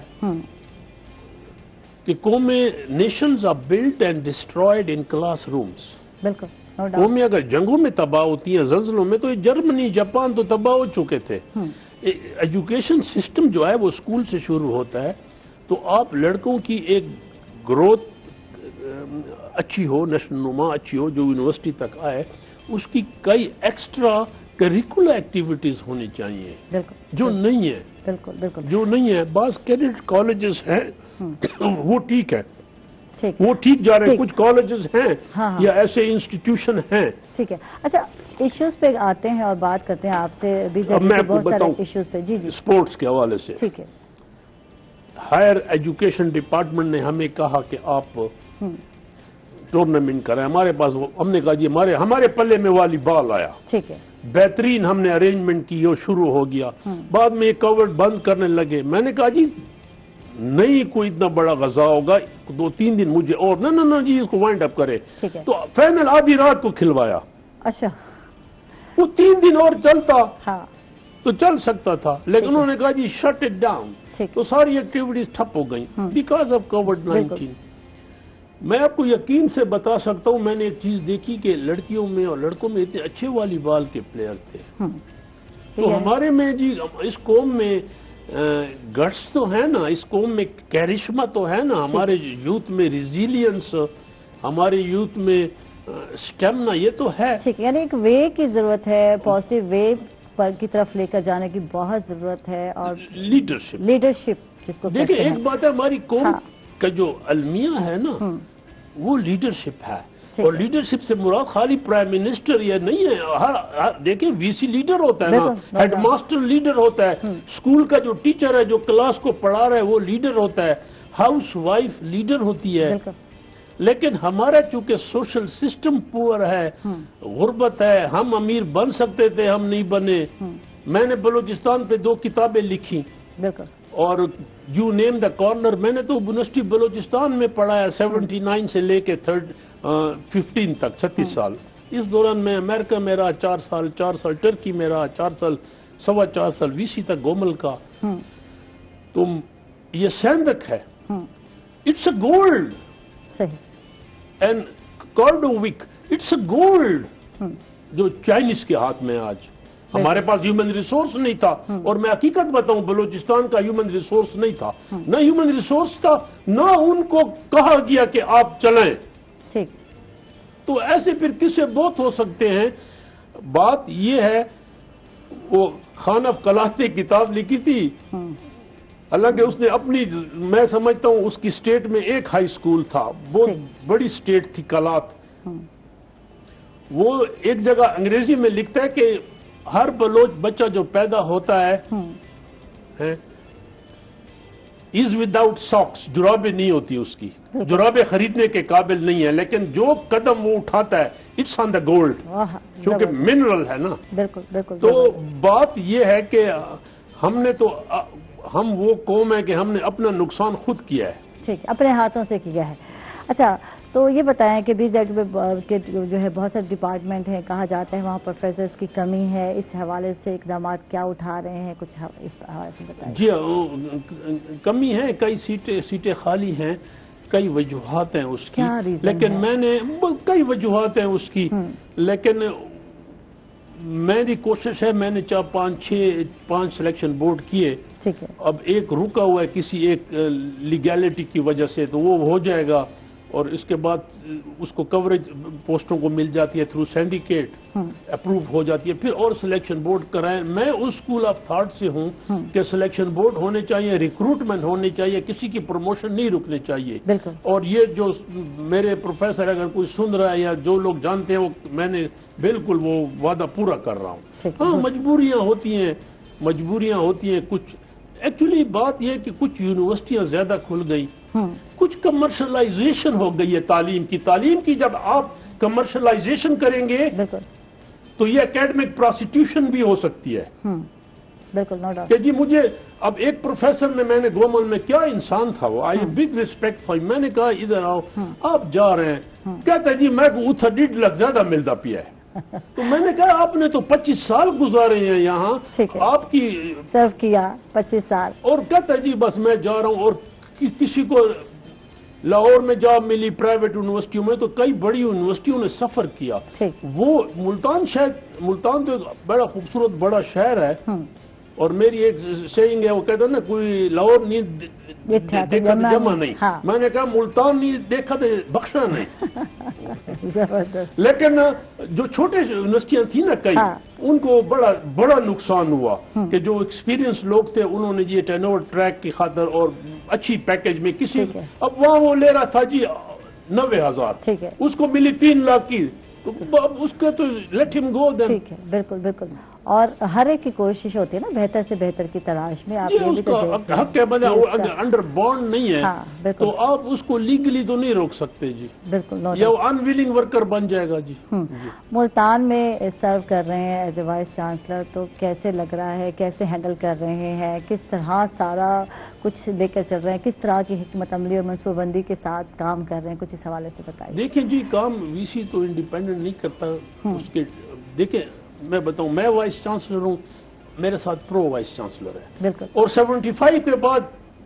کہ قومیں nations are built and destroyed in classrooms. بالکل. قومیں اگر جنگوں میں تباہ ہوتی ہیں، زلزلوں میں، تو یہ جرمنی جاپان تو تباہ ہو چکے تھے. ایجوکیشن سسٹم جو ہے وہ اسکول سے شروع ہوتا ہے. تو آپ لڑکوں کی ایک گروتھ اچھی ہو، نشو نما اچھی ہو، جو یونیورسٹی تک آئے، اس کی کئی ایکسٹرا کریکولر ایکٹیویٹیز ہونی چاہیے جو نہیں ہے. بالکل بالکل جو نہیں ہے. بعض کیڈٹ کالجز ہیں وہ ٹھیک ہے, ٹھیک وہ ٹھیک جا رہے ہیں. کچھ کالجز ہیں ہاں یا ایسے انسٹیٹیوشن ہیں. ٹھیک ہے. اچھا ایشوز پہ آتے ہیں اور بات کرتے ہیں آپ سے بھی اب میں آپ کو بہت سارے بتاؤں ایشوز پہ. جی جی اسپورٹس کے حوالے سے ٹھیک ہے. ہائر ایجوکیشن ڈپارٹمنٹ نے ہمیں کہا کہ آپ ٹورنامنٹ کریں. ہمارے پاس ہم نے کہا جی ہمارے پلے میں والی بال آیا, ٹھیک ہے. بہترین ہم نے ارینجمنٹ کی, وہ شروع ہو گیا. بعد میں یہ کورڈ بند کرنے لگے. میں نے کہا جی نہیں کوئی اتنا بڑا غزہ ہوگا, 2-3 دن مجھے اور نہ جی اس کو وائنڈ اپ کرے. تو فائنل آدھی رات کو کھلوایا. اچھا وہ 3 دن اور چلتا ہاں تو چل سکتا تھا, لیکن انہوں نے کہا جی شٹ اٹ ڈاؤن. تو ساری ایکٹیویٹیز ٹھپ ہو گئیں بیکاز آف کووڈ-19. میں آپ کو یقین سے بتا سکتا ہوں, میں نے ایک چیز دیکھی کہ لڑکیوں میں اور لڑکوں میں اتنے اچھے والی بال کے پلیئر تھے. تو ہمارے میں جی اس قوم میں گٹس تو ہے نا, اس قوم میں کیرشما تو ہے نا, ہمارے یوتھ میں ریزیلینس, ہمارے یوتھ میں سٹیمنا, یہ تو ہے. ٹھیک, یعنی ایک وے کی ضرورت ہے, پازیٹیو وے پر کی طرف لے کر جانے کی بہت ضرورت ہے. اور لیڈرشپ جس کو دیکھیں, ایک بات ہے ہماری قوم کا جو المیہ ہے نا وہ لیڈرشپ ہے. اور لیڈرشپ سے مراد خالی پرائم منسٹر یہ نہیں ہے. دیکھیں وی سی لیڈر ہوتا ہے نا, ہیڈ ماسٹر لیڈر ہوتا ہے, اسکول کا جو ٹیچر ہے جو کلاس کو پڑھا رہا ہے وہ لیڈر ہوتا ہے, ہاؤس وائف لیڈر ہوتی ہے. لیکن ہمارا چونکہ سوشل سسٹم پور ہے, غربت ہے, ہم امیر بن سکتے تھے, ہم نہیں بنے. میں نے بلوچستان پہ 2 کتابیں لکھی اور یو نیم دا کارنر. میں نے تو یونیورسٹی بلوچستان میں پڑھا ہے 79 سے لے کے 15 تک, 36 سال. اس دوران میں امریکہ میں رہا 4 سال, 4 سال ٹرکی میں رہا, 4 سال 4.25 سال وی سی تک گومل کا. تو یہ سیندک ہے, اٹس اے گولڈ. اینڈ کارڈووک اٹس اے گولڈ جو چائنیز کے ہاتھ میں آج. ہمارے پاس ہیومن ریسورس نہیں تھا, اور میں حقیقت بتاؤں بلوچستان کا ہیومن ریسورس نہیں تھا, نہ ہیومن ریسورس تھا, نہ ان کو کہا گیا کہ آپ چلیں. تو ایسے پھر کسے بہت ہو سکتے ہیں. بات یہ ہے, وہ خان آف کلاتے کتاب لکھی تھی, حالانکہ اس نے اپنی, میں سمجھتا ہوں اس کی سٹیٹ میں ایک ہائی سکول تھا, بہت بڑی سٹیٹ تھی کلات. وہ ایک جگہ انگریزی میں لکھتا ہے کہ ہر بلوچ بچہ جو پیدا ہوتا ہے از وداؤٹ ساکس, جرابیں نہیں ہوتی اس کی, جرابیں خریدنے کے قابل نہیں ہے, لیکن جو قدم وہ اٹھاتا ہے اٹس آن دا گولڈ, کیونکہ منرل ہے نا. تو بات یہ ہے کہ ہم وہ قوم ہے کہ ہم نے اپنا نقصان خود کیا ہے. ٹھیک, اپنے ہاتھوں سے کیا ہے. اچھا تو یہ بتائیں کہ BZED کے جو ہے بہت سارے ڈپارٹمنٹ ہیں, کہا جاتا ہے وہاں پروفیسرز کی کمی ہے, اس حوالے سے اقدامات کیا اٹھا رہے ہیں, کچھ اس حوالے سے بتائیں. جی کمی ہے, کئی سیٹیں خالی ہیں, کئی وجوہات ہیں اس کی, لیکن میں نے کئی وجوہات ہیں اس کی, لیکن میری کوشش ہے, میں نے 5 سلیکشن بورڈ کیے. اب ایک رکا ہوا ہے کسی ایک لیگیلٹی کی وجہ سے, تو وہ ہو جائے گا, اور اس کے بعد اس کو کوریج پوسٹوں کو مل جاتی ہے تھرو سینڈیکیٹ, اپروو ہو جاتی ہے, پھر اور سلیکشن بورڈ کرائیں. میں اس اسکول آف تھاٹ سے ہوں کہ سلیکشن بورڈ ہونے چاہیے, ریکروٹمنٹ ہونی چاہیے, کسی کی پروموشن نہیں رکنے چاہیے. اور یہ جو میرے پروفیسر اگر کوئی سن رہا ہے یا جو لوگ جانتے ہیں, وہ میں نے بالکل وہ وعدہ پورا کر رہا ہوں. ہاں مجبوریاں ہوتی ہیں کچھ. ایکچولی بات یہ ہے کہ کچھ یونیورسٹیاں زیادہ کھل گئی, کچھ کمرشلائزیشن ہو گئی ہے تعلیم کی. جب آپ کمرشلائزیشن کریں گے تو یہ اکیڈمک پراسٹیٹیوشن بھی ہو سکتی ہے. کہ جی مجھے اب ایک پروفیسر نے, میں نے گومل میں, کیا انسان تھا وہ, آئی بگ ریسپیکٹ فار, میں نے کہا ادھر آؤ, آپ جا رہے ہیں, کہتا ہے جی میں کو اتھا 1.5 لاکھ زیادہ ملتا پیا ہے. تو میں نے کہا آپ نے تو 25 سال گزارے ہیں یہاں, آپ کی سرو کیا 25 سال, اور کہتا ہے جی بس میں جا رہا ہوں. اور کسی کو لاہور میں جاب ملی پرائیویٹ یونیورسٹیوں میں, تو کئی بڑی یونیورسٹیوں نے سفر کیا. وہ ملتان تو ایک بڑا خوبصورت بڑا شہر ہے, اور میری ایک سیئنگ ہے، وہ کہتا ہے نا کوئی لاہور نہیں دیکھا تو جمع نہیں، میں نے کہا ملتان نہیں دیکھا تو بخشا نہیں۔ لیکن جو چھوٹے یونیورسٹیاں تھیں نا کئی، ان کو بڑا نقصان ہوا کہ جو ایکسپیرینس لوگ تھے انہوں نے یہ ٹرن اوور ٹریک کی خاطر اور اچھی پیکج میں کسی، اب وہاں وہ لے رہا تھا جی 90,000، اس کو ملی 3 لاکھ کی، اس کا تو لیٹ ہم گو دین۔ ٹھیک ہے، بالکل بالکل، اور ہر ایک کی کوشش ہوتی ہے نا بہتر سے بہتر کی تلاش میں، آپ جی اس کا حق ہے، بنا اگر انڈر بانڈ نہیں ہے تو آپ اس کو لیگلی تو نہیں روک سکتے جی، بالکل، یا وہ ان ویلنگ ورکر بن جائے گا جی۔ ملتان میں سرو کر رہے ہیں ایز اے وائس چانسلر، تو کیسے لگ رہا ہے، کیسے ہینڈل کر رہے ہیں، کس طرح سارا کچھ لے کر چل رہے ہیں، کس طرح کی حکمت عملی اور منصوبہ بندی کے ساتھ کام کر رہے ہیں، کچھ اس حوالے سے بتائیے۔ دیکھیں جی، کام وی سی تو انڈیپینڈنٹ نہیں کرتا اس کے، دیکھیں میں بتاؤں، میں وائس چانسلر ہوں، میرے ساتھ پرو وائس چانسلر ہے، بالکل، اور 75 کے بعد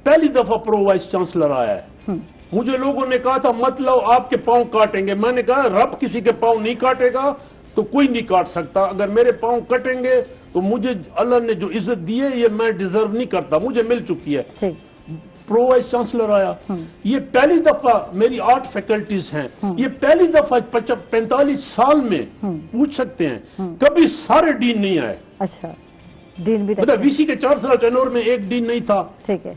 پہلی دفعہ پرو وائس چانسلر آیا ہے۔ مجھے لوگوں نے کہا تھا مت لو آپ کے پاؤں کاٹیں گے، میں نے کہا رب کسی کے پاؤں نہیں کاٹے گا تو کوئی نہیں کاٹ سکتا، اگر میرے پاؤں کٹیں گے تو مجھے اللہ نے جو عزت دی ہے یہ میں ڈیزرو نہیں کرتا، مجھے مل چکی ہے۔ پرو وائس چانسلر آیا، یہ پہلی دفعہ، میری 8 فیکلٹیز ہیں، یہ پہلی دفعہ 45 سال میں پوچھ سکتے ہیں، کبھی سارے ڈین نہیں آئے۔ اچھا، ڈین بھی مطلب وی سی کے 4 سال ٹینور میں ایک ڈین نہیں تھا، ٹھیک ہے،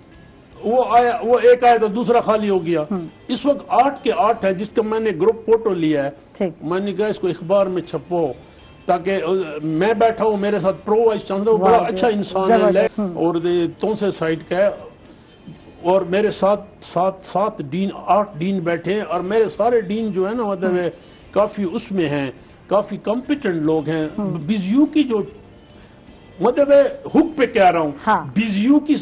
وہ آیا، وہ ایک آیا تو دوسرا خالی ہو گیا۔ اس وقت 8 کے 8 ہے، جس کا میں نے گروپ فوٹو لیا ہے، میں نے کہا اس کو اخبار میں چھپو تاکہ میں بیٹھا ہوں، میرے ساتھ پرو وائس چانسلر بڑا اچھا انسان ہے اور تونسے سائٹ کا ہے، اور میرے ساتھ 7 ڈین 8 ڈین بیٹھے ہیں، اور میرے سارے ڈین جو ہے نا مطلب کافی اس میں ہیں، کافی کمپیٹنٹ لوگ ہیں۔ بیزیو کی جو مطلب حک پہ کہہ رہا ہوں، بیزیو کی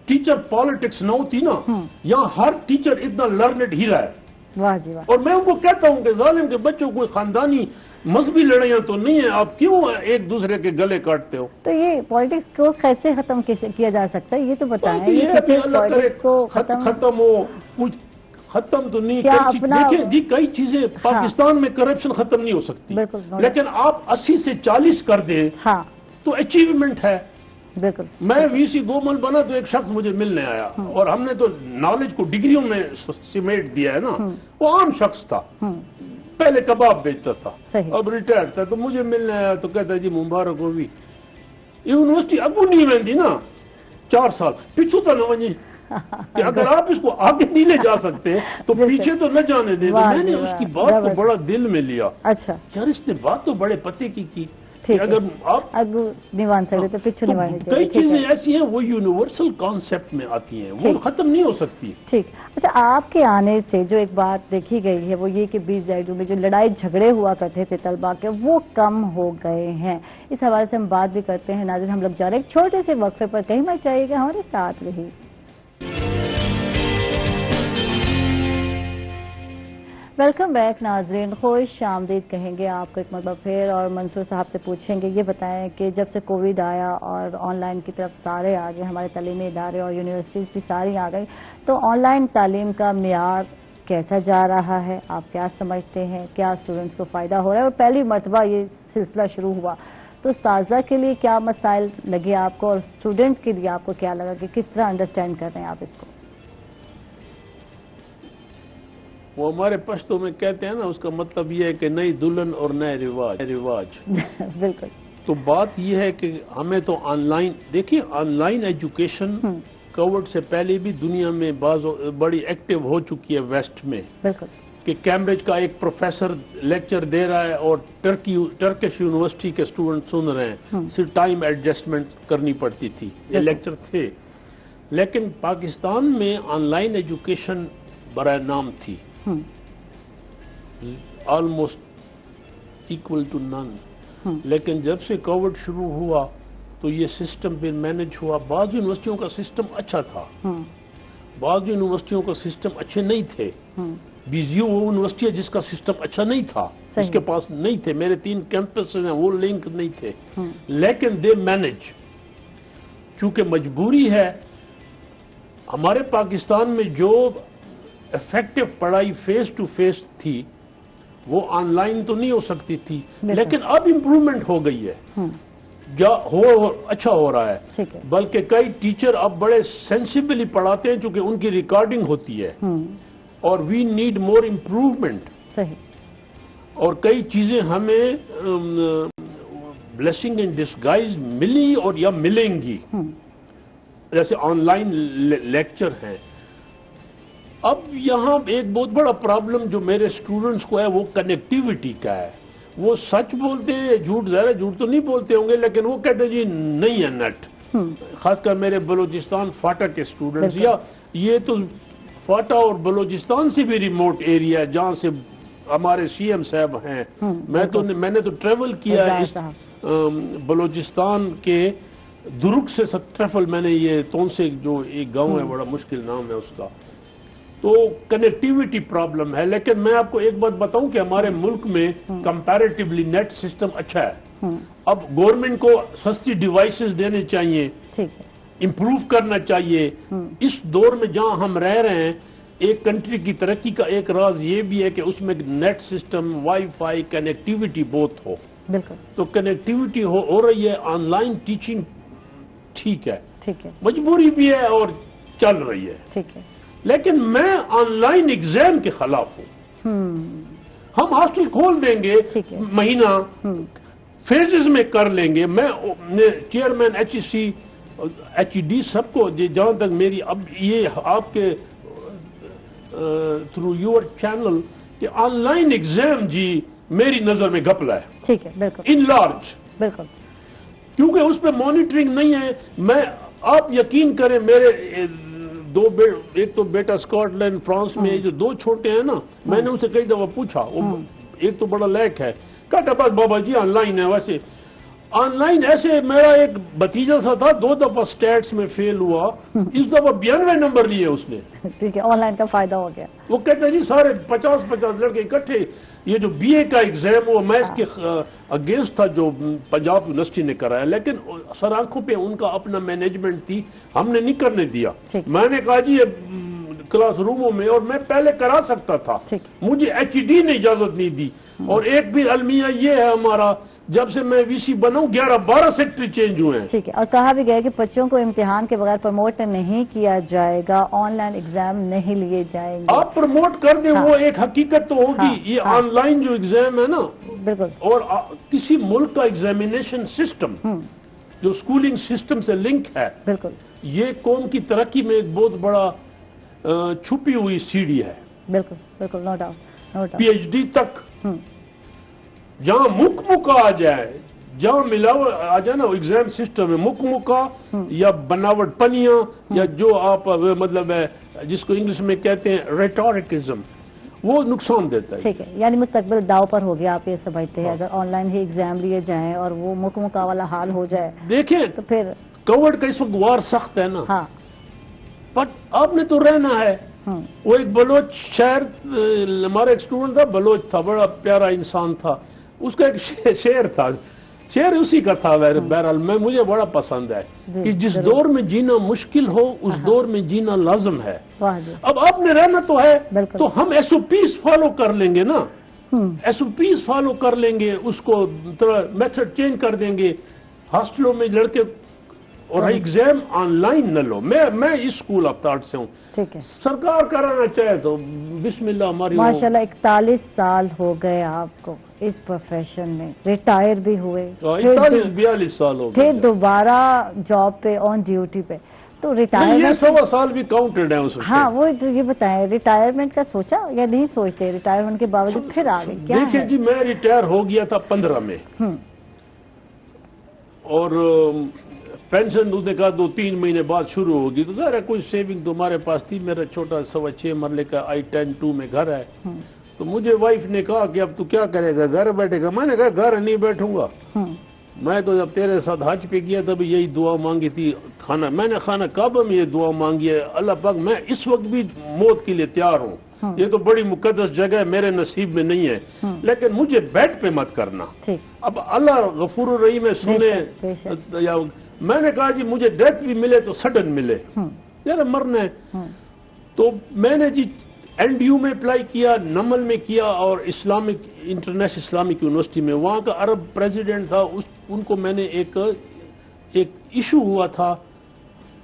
ٹیچر پالیٹکس نہ ہوتی نا، یہاں ہر ٹیچر اتنا لرنڈ ہی رہا ہے۔ واہ جی واہ، اور میں ان کو کہتا ہوں کہ ظالم کے بچوں کوئی خاندانی مذہبی لڑائیاں تو نہیں ہیں، آپ کیوں ایک دوسرے کے گلے کاٹتے ہو؟ تو یہ پالیٹکس کو کیسے ختم کیا جا سکتا ہے، یہ تو بتائیں۔ یہ کہ اللہ کرے ختم ہو، کچھ ختم تو نہیں، دیکھیں جی کئی چیزیں پاکستان میں کرپشن ختم نہیں ہو سکتی، لیکن آپ 80 سے 40 کر دیں تو اچیومنٹ ہے۔ بالکل، میں وی سی گومل بنا تو ایک شخص مجھے ملنے آیا، اور ہم نے تو نالج کو ڈگریوں میں سمیٹ دیا ہے نا، وہ عام شخص تھا، پہلے کباب بیچتا تھا، اب ریٹائرڈ تھا، تو مجھے ملنے آیا تو کہتا ہے جی مبارک ہو بھی یونیورسٹی اگو نہیں ویندی نا 4 سال پیچھو تو نہ ونجے، کہ اگر آپ اس کو آگے نہیں لے جا سکتے تو پیچھے تو نہ جانے دیں۔ میں نے اس کی بات کو بڑا دل میں لیا، اچھا یار اس نے بات تو بڑے پتے کی، اگر آپ اگو نہیں مان سکتے تو پیچھے نہیں ماننے چاہیے۔ کئی چیزیں ایسی ہیں وہ یونیورسل کانسیپٹ میں آتی ہیں، وہ ختم نہیں ہو سکتی۔ ٹھیک، اچھا آپ کے آنے سے جو ایک بات دیکھی گئی ہے وہ یہ کہ 20 زائدوں میں جو لڑائی جھگڑے ہوا کرتے تھے طلباء کے، وہ کم ہو گئے ہیں، اس حوالے سے ہم بات بھی کرتے ہیں۔ ناظرین ہم لوگ جا رہے ہیں ایک چھوٹے سے وقفے پر، کہیں مت جائیے گا، ہمارے ساتھ رہی۔ ویلکم بیک ناظرین، خوش آمدید کہیں گے آپ کو ایک مرتبہ پھر، اور منصور صاحب سے پوچھیں گے یہ بتائیں کہ جب سے کووڈ آیا اور آن لائن کی طرف سارے آ گئے، ہمارے تعلیمی ادارے اور یونیورسٹیز بھی ساری آ گئی، تو آن لائن تعلیم کا معیار کیسا جا رہا ہے، آپ کیا سمجھتے ہیں، کیا اسٹوڈنٹس کو فائدہ ہو رہا ہے، اور پہلی مرتبہ یہ سلسلہ شروع ہوا تو اساتذہ کے لیے کیا مسائل لگے آپ کو، اور اسٹوڈنٹس کے لیے آپ کو کیا لگا کہ کس طرح انڈرسٹینڈ کر رہے ہیں آپ اس کو؟ وہ ہمارے پشتوں میں کہتے ہیں نا، اس کا مطلب یہ ہے کہ نئی دلہن اور نئے رواج۔ بالکل، تو بات یہ ہے کہ ہمیں تو آن لائن، دیکھیے آن لائن ایجوکیشن کووڈ سے پہلے بھی دنیا میں بڑی ایکٹیو ہو چکی ہے ویسٹ میں، بالکل، کہ کیمبرج کا ایک پروفیسر لیکچر دے رہا ہے اور ٹرکش یونیورسٹی کے اسٹوڈنٹ سن رہے ہیں، صرف ٹائم ایڈجسٹمنٹ کرنی پڑتی تھی، یہ لیکچر تھے۔ لیکن پاکستان میں آن لائن ایجوکیشن برائے نام تھی، آلموسٹ ایکول ٹو نن، لیکن جب سے کووڈ شروع ہوا تو یہ سسٹم بھی مینج ہوا۔ بعض یونیورسٹیوں کا سسٹم اچھا تھا، بعض یونیورسٹیوں کا سسٹم اچھے نہیں تھے۔ بیزیو وہ یونیورسٹی ہے جس کا سسٹم اچھا نہیں تھا، اس کے پاس نہیں تھے، میرے 3 کیمپس ہیں وہ لنک نہیں تھے، لیکن دے مینج، چونکہ مجبوری ہے۔ ہمارے پاکستان میں جو افیکٹو پڑھائی فیس ٹو فیس تھی وہ آن لائن تو نہیں ہو سکتی تھی، لیکن اب امپروومنٹ ہو گئی ہے۔ اچھا ہو رہا ہے، بلکہ کئی ٹیچر اب بڑے سینسیبلی پڑھاتے ہیں چونکہ ان کی ریکارڈنگ ہوتی ہے، اور وی نیڈ مور امپروومنٹ، اور کئی چیزیں ہمیں بلیسنگ ان ڈسگائز ملی اور یا ملیں گی، جیسے آن لائن لیکچر ہیں۔ اب یہاں ایک بہت بڑا پرابلم جو میرے اسٹوڈنٹس کو ہے وہ کنیکٹیوٹی کا ہے۔ وہ سچ بولتے ہیں، جھوٹ ظاہر جھوٹ تو نہیں بولتے ہوں گے، لیکن وہ کہتے ہیں جی نہیں ہے نیٹ، خاص کر میرے بلوچستان فاٹا کے اسٹوڈنٹس، یا یہ تو فاٹا اور بلوچستان سے بھی ریموٹ ایریا ہے جہاں سے ہمارے سی ایم صاحب ہیں۔ میں نے تو ٹریول کیا ہے بلوچستان کے درگ سے ٹریول، میں نے یہ تون سے جو ایک گاؤں ہے، بڑا مشکل نام ہے اس کا، تو کنیکٹیوٹی پرابلم ہے۔ لیکن میں آپ کو ایک بات بتاؤں کہ ہمارے ملک میں کمپیریٹیولی نیٹ سسٹم اچھا ہے۔ اب گورنمنٹ کو سستی ڈیوائسز دینے چاہیے، امپروو کرنا چاہیے۔ اس دور میں جہاں ہم رہ رہے ہیں، ایک کنٹری کی ترقی کا ایک راز یہ بھی ہے کہ اس میں net system, wifi, connectivity بہت ہو۔ تو کنیکٹیوٹی ہو رہی ہے، آن لائن ٹیچنگ ٹھیک ہے، مجبوری بھی ہے اور چل رہی ہے، لیکن میں آن لائن ایگزام کے خلاف ہوں۔ ہم ہاسٹل کھول دیں گے، مہینہ فیزز میں کر لیں گے۔ میں چیئرمین ایچ ڈی سب کو، جہاں تک میری اب یہ آپ کے تھرو یور چینل کہ آن لائن ایگزام جی میری نظر میں گپلا ہے، ان لارج، کیونکہ اس پہ مانیٹرنگ نہیں ہے۔ میں آپ یقین کریں، میرے ایک تو بیٹا اسکاٹ لینڈ فرانس میں، جو دو چھوٹے ہیں نا، میں نے ان سے کئی دفعہ پوچھا، ایک تو بڑا لیک ہے، کہتا بس بابا جی آن لائن ہے۔ ویسے آن لائن ایسے میرا ایک بھتیجا سا تھا، 2 دفعہ اسٹیٹس میں فیل ہوا، اس دفعہ 92 نمبر لیے اس نے۔ ٹھیک ہے، آن لائن کا فائدہ ہو گیا۔ وہ کہتے ہیں جی سارے 50 لڑکے اکٹھے، یہ جو بی اے کا ایگزام ہوا، میں اس کے اگینسٹ تھا جو پنجاب یونیورسٹی نے کرایا، لیکن سر آنکھوں پہ ان کا اپنا مینجمنٹ تھی، ہم نے نہیں کرنے دیا۔ میں نے کہا جی کلاس روموں میں، اور میں پہلے کرا سکتا تھا، مجھے ایچ ڈی نے اجازت نہیں دی۔ اور ایک بھی المیہ یہ ہے ہمارا، جب سے میں وی سی بناؤں 11-12 سیکٹری چینج ہوئے ہیں۔ ٹھیک ہے، اور کہا بھی گیا کہ بچوں کو امتحان کے بغیر پروموٹ نہیں کیا جائے گا، آن لائن ایگزام نہیں لیے جائیں گے۔ آپ پروموٹ کر دیں، وہ ایک حقیقت تو ہوگی۔ یہ آن لائن جو ایگزام ہے نا، بالکل، اور کسی ملک کا ایگزامینیشن سسٹم جو اسکولنگ سسٹم سے لنک ہے، بالکل، یہ قوم کی ترقی میں ایک بہت بڑا چھپی ہوئی سیڑھی ہے۔ بالکل بالکل، no doubt, P H D تک جہاں مکہ آ جائے، جہاں ملاوٹ آ جائے نا ایگزام سسٹم میں، مکہ یا بناوٹ پنیاں، یا جو آپ مطلب ہے جس کو انگلش میں کہتے ہیں ریٹورکزم، وہ نقصان دیتا ہے۔ ٹھیک ہے، یعنی مستقبل داؤ پر ہو گیا، آپ یہ سمجھتے ہیں اگر آن لائن ہی ایگزام لیے جائیں اور وہ مکہ والا حال ہو جائے؟ دیکھیں تو پھر کووڈ کا اس وقت وار سخت ہے نا، ہاں، بٹ آپ نے تو رہنا ہے۔ وہ ایک بلوچ شہر، ہمارا ایک اسٹوڈنٹ تھا، بلوچ تھا، بڑا پیارا انسان تھا، اس کا ایک شعر تھا، شعر اسی کا تھا، بہرحال مجھے بڑا پسند ہے کہ جس دور میں جینا مشکل ہو اس دور میں جینا لازم ہے۔ اب آپ نے رہنا تو ہے، تو ہم ایس او پیز فالو کر لیں گے نا، ایس او پیز فالو کر لیں گے، اس کو میتھڈ چینج کر دیں گے، ہاسٹلوں میں لڑکے، اور ایگزام آن لائن نہ لو۔ میں اس اسکول آف تھاٹ سے ہوں، ٹھیک ہے، سرکار کرانا چاہے تو بسم اللہ ہماری۔ ماشاءاللہ 41 سال ہو گئے آپ کو اس پروفیشن میں، ریٹائر بھی ہوئے، 41-42 سال ہو گئے، پھر دوبارہ جاب پہ آن ڈیوٹی پہ، تو ریٹائرمنٹ یہ 1.25 سال بھی کاؤنٹڈ ہیں اس میں۔ ہاں، وہ یہ بتائیں ریٹائرمنٹ کا سوچا یا نہیں سوچتے؟ ریٹائرمنٹ کے باوجود پھر آگے کیا ہے؟ دیکھیں جی، میں ریٹائر ہو گیا تھا 15 میں، اور پینشن اس نے کہا 2-3 مہینے بعد شروع ہوگی، تو ظاہر ہے کوئی سیونگ تو ہمارے پاس تھی۔ میرا چھوٹا 6.25 مرلے کا I-10-2 میں گھر ہے، تو مجھے وائف نے کہا کہ اب تو کیا کرے گا، گھر بیٹھے گا؟ میں نے کہا گھر نہیں بیٹھوں گا، میں تو جب تیرے ساتھ حج پہ گیا تب یہی دعا مانگی تھی، میں نے خانہ کعبہ میں یہ دعا مانگی ہے، اللہ پاک میں اس وقت بھی موت کے لیے تیار ہوں، یہ تو بڑی مقدس جگہ ہے، میرے نصیب میں نہیں ہے، لیکن مجھے بیڈ پہ مت کرنا۔ اب اللہ غفور الرحیم ہے، سنے یا میں نے کہا جی مجھے ڈیتھ بھی ملے تو سڈن ملے، یار مرنا ہے۔ تو میں نے جی NDU میں اپلائی کیا، نمل میں کیا اور انٹرنیشنل اسلامک یونیورسٹی میں، وہاں کا عرب پریزیڈنٹ تھا، ان کو میں نے ایک ایشو ہوا تھا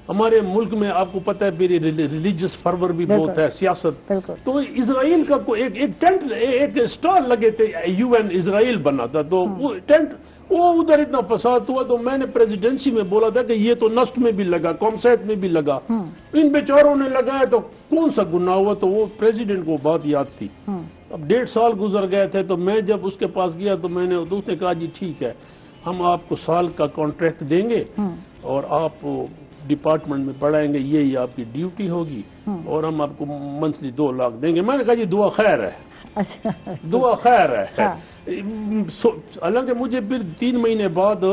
ہمارے ملک میں، آپ کو پتہ ہے میری ریلیجس فرور بھی بہت ہے، سیاست، تو اسرائیل کا ایک ٹینٹ، ایک اسٹال لگے تھے، UN اسرائیل بنا تھا، تو وہ ٹینٹ، وہ ادھر اتنا فساد ہوا، تو میں نے پریزیڈنسی میں بولا تھا کہ یہ تو نسٹ میں بھی لگا، کامسیٹ میں بھی لگا، ان بیچاروں نے لگایا تو کون سا گناہ ہوا؟ تو وہ پریزیڈنٹ کو بات یاد تھی۔ اب 1.5 سال گزر گئے تھے، تو میں جب اس کے پاس گیا تو میں نے اس نے کہا جی ٹھیک ہے، ہم آپ کو سال کا کانٹریکٹ دیں گے اور آپ ڈپارٹمنٹ میں پڑھائیں گے، یہی آپ کی ڈیوٹی ہوگی، اور ہم آپ کو منتھلی 2 لاکھ دیں گے۔ میں نے کہا جی دعا خیر ہے، دعا خیر ہے۔ حالانکہ مجھے پھر 3 مہینے بعد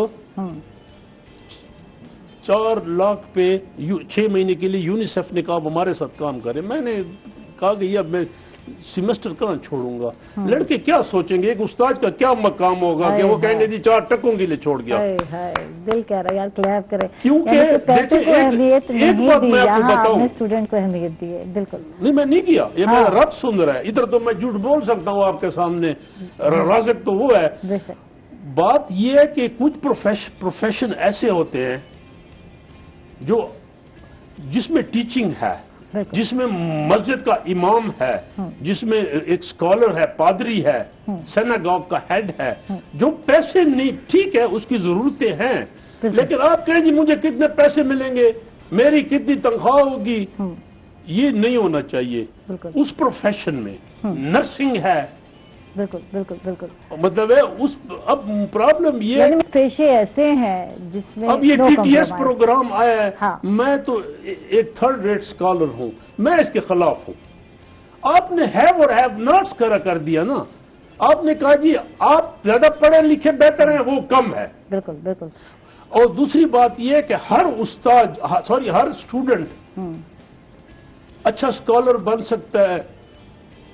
4 لاکھ پہ 6 مہینے کے لیے یونیسیف نے کہا ہمارے ساتھ کام کرے۔ میں نے کہا کہ یہ اب میں سیمسٹر کہاں چھوڑوں گا؟ لڑکے کیا سوچیں گے؟ ایک استاد کا کیا مقام ہوگا کہ وہ کہیں گے جی 4 ٹکوں کے لیے چھوڑ گیا؟ دل کہہ رہا ہے یار کلیپ کرے، کیونکہ اہمیت ایک بات میں آپ کو بتاؤں، اسٹوڈنٹ کو اہمیت دی ہے، بالکل نہیں میں نہیں کیا، یہ میرا رب سن رہا ہے، ادھر تو میں جھوٹ بول سکتا ہوں آپ کے سامنے، رازق تو وہ ہے۔ بات یہ ہے کہ کچھ پروفیشن ایسے ہوتے ہیں جو جس میں ٹیچنگ ہے، جس میں مسجد کا امام ہے، جس میں ایک سکولر ہے، پادری ہے، سیناگوگ کا ہیڈ ہے، جو پیسے نہیں، ٹھیک ہے اس کی ضرورتیں ہیں، لیکن آپ کہیں جی مجھے کتنے پیسے ملیں گے، میری کتنی تنخواہ ہوگی، یہ نہیں ہونا چاہیے اس پروفیشن میں۔ نرسنگ ہے، بالکل بالکل بالکل، مطلب ہے اب پرابلم یہ ہے پیشے ایسے ہیں جس میں اب یہ TTS پروگرام آیا ہے، میں تو ایک 3rd ریٹ اسکالر ہوں، میں اس کے خلاف ہوں۔ آپ نے ہیو اور ہیو ناٹس کر دیا نا، آپ نے کہا جی آپ زیادہ پڑھے لکھے بہتر ہیں، وہ کم ہے۔ بالکل بالکل۔ اور دوسری بات یہ ہے کہ ہر اسٹوڈنٹ اچھا اسکالر بن سکتا ہے،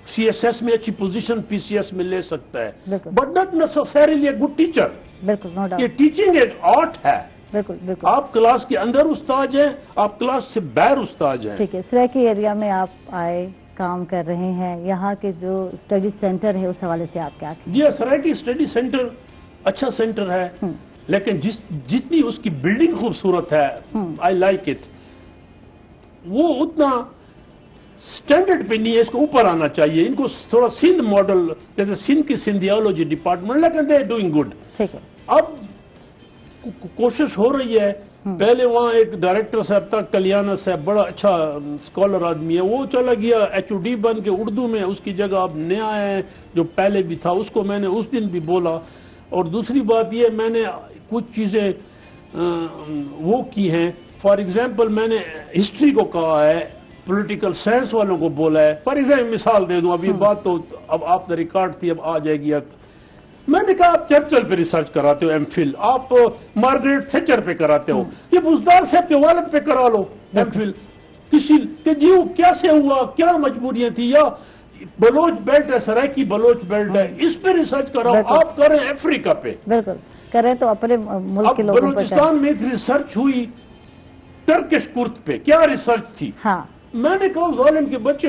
CSS میں اچھی پوزیشن PCS میں لے سکتا ہے، but not necessarily a good teacher. بالکل، یہ ٹیچنگ ایک آرٹ ہے۔ بالکل بالکل، آپ کلاس کے اندر استاد ہیں، آپ کلاس سے باہر استاد ہیں۔ ٹھیک ہے، سریکی ایریا میں آپ آئے، کام کر رہے ہیں، یہاں کے جو اسٹڈی سینٹر ہے اس حوالے سے آپ کیا کہیں؟ جی سریکی اسٹڈی سینٹر اچھا سینٹر ہے، لیکن جتنی اس کی بلڈنگ خوبصورت ہے، آئی لائک اٹ، وہ اتنا سٹینڈرڈ پہ نہیں ہے، اس کو اوپر آنا چاہیے۔ ان کو تھوڑا سندھ ماڈل، جیسے سندھ کی سندھیالوجی ڈپارٹمنٹ، لیکن دے ڈوئنگ گڈ۔ اب کوشش ہو رہی ہے، پہلے وہاں ایک ڈائریکٹر صاحب تھا، کلیانہ صاحب، بڑا اچھا اسکالر آدمی ہے، وہ چلا گیا HOD بن کے اردو میں، اس کی جگہ اب نیا ہے جو پہلے بھی تھا، اس کو میں نے اس دن بھی بولا۔ اور دوسری بات یہ میں نے کچھ چیزیں وہ کی ہیں، فار ایگزامپل میں نے ہسٹری کو کہا ہے، پولیٹیکل سائنس والوں کو بولا ہے۔ فار ایگزامپل مثال دے دوں، اب یہ بات تو اب آپ نے ریکارڈ تھی، اب آ جائے گی۔ میں نے کہا آپ چرچل پہ ریسرچ کراتے ہو MPhil، آپ مارگریٹ تھیچر پہ کراتے ہو، یہ بزدار صاحب کے والد پہ کرا لو MPhil، کسی کہ جی وہ کیسے ہوا، کیا مجبوریاں تھی، یا بلوچ بیلٹ ہے، سرائکی بلوچ بیلٹ ہے، اس پہ ریسرچ کراؤ۔ آپ کریں افریقہ پہ، بالکل کریں تو اپنے ملک کے لوگوں پر۔ بلوچستان میں ایک ریسرچ ہوئی ٹرکش کرد پہ، کیا ریسرچ تھی؟ میں نے کہا ظالم کے بچے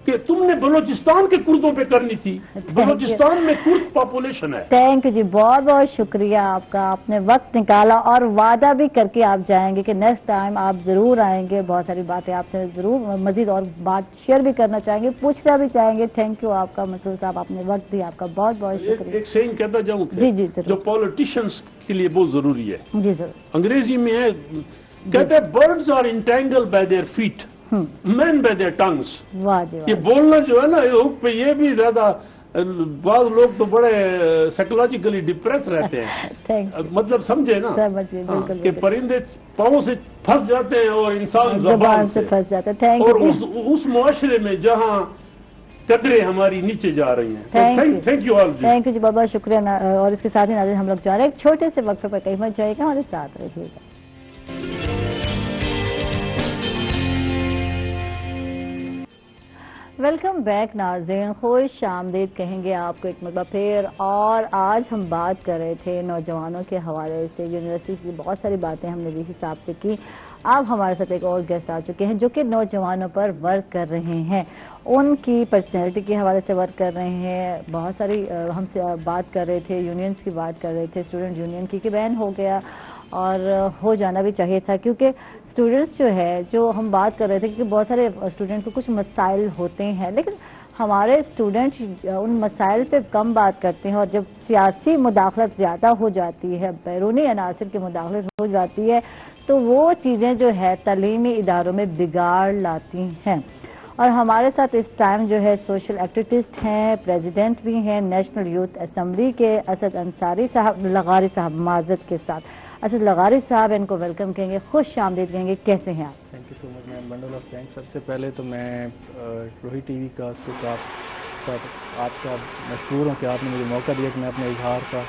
کہ تم نے بلوچستان کے کردوں پہ کرنی تھی، بلوچستان میں کرد پاپولیشن ہے۔ تھینک یو جی، بہت بہت شکریہ آپ کا، آپ نے وقت نکالا اور وعدہ بھی کر کے آپ جائیں گے کہ نیکسٹ ٹائم آپ ضرور آئیں گے، بہت ساری باتیں آپ سے ضرور مزید اور بات شیئر بھی کرنا چاہیں گے، پوچھنا بھی چاہیں گے۔ تھینک یو آپ کا مسعود صاحب، آپ نے وقت دیا، آپ کا بہت بہت شکریہ۔ ایک سینگ کہتا جاؤں جی جی جو پولیٹیشینس کے لیے بہت ضروری ہے، جی ضرور، انگریزی میں ہے، کہتے ہیں birds are entangled by their feet, men by their tongues. یہ بولنا جو ہے نا پہ یہ بھی زیادہ، بعض لوگ تو بڑے سائیکولوجیکلی ڈپریس رہتے ہیں، مطلب سمجھے نا کہ پرندے پاؤں سے پھنس جاتے ہیں اور انسان زبان سے پھنس جاتے ہیں، اور اس معاشرے میں جہاں قدریں ہماری نیچے جا رہی ہیں۔ تھینک یو آل جی، تھینک یو جی، بہت بہت شکریہ۔ اور اس کے ساتھ ہی ناظرین ہم لوگ جا رہے ہیں ایک چھوٹے سے وقفے پر، کہیں مت جائے گا، ہمارے ساتھ رہیے گا۔ ویلکم بیک ناظرین، خوش آمدید کہیں گے آپ کو ایک مرتبہ پھر۔ اور آج ہم بات کر رہے تھے نوجوانوں کے حوالے سے، یونیورسٹی کی بہت ساری باتیں ہم نے بھی حساب سے کی، آپ ہمارے ساتھ ایک اور گیسٹ آ چکے ہیں جو کہ نوجوانوں پر ورک کر رہے ہیں، ان کی پرسنالٹی کے حوالے سے ورک کر رہے ہیں. بہت ساری ہم سے بات کر رہے تھے، یونینز کی بات کر رہے تھے، اسٹوڈنٹ یونین کی کہ بین ہو گیا اور ہو جانا بھی چاہیے تھا، کیونکہ اسٹوڈنٹس جو ہے، جو ہم بات کر رہے تھے کہ بہت سارے اسٹوڈنٹ کو کچھ مسائل ہوتے ہیں، لیکن ہمارے اسٹوڈنٹ ان مسائل پہ کم بات کرتے ہیں، اور جب سیاسی مداخلت زیادہ ہو جاتی ہے، بیرونی عناصر کی مداخلت ہو جاتی ہے، تو وہ چیزیں جو ہے تعلیمی اداروں میں بگاڑ لاتی ہیں. اور ہمارے ساتھ اس ٹائم جو ہے سوشل ایکٹیوسٹ ہیں، پریزیڈنٹ بھی ہیں نیشنل یوتھ اسمبلی کے، اسد انصاری صاحب، لغاری صاحب معذرت کے ساتھ. اسد لغاری صاحب ان کو ویلکم کہیں گے، خوش آمدید کہیں گے. کیسے ہیں آپ؟ Thank you so much ma'am, bundle of thanks. سب سے پہلے تو میں روہی ٹی وی کا آپ کا مشہور ہوں کہ آپ نے مجھے موقع دیا کہ میں اپنے اظہار کا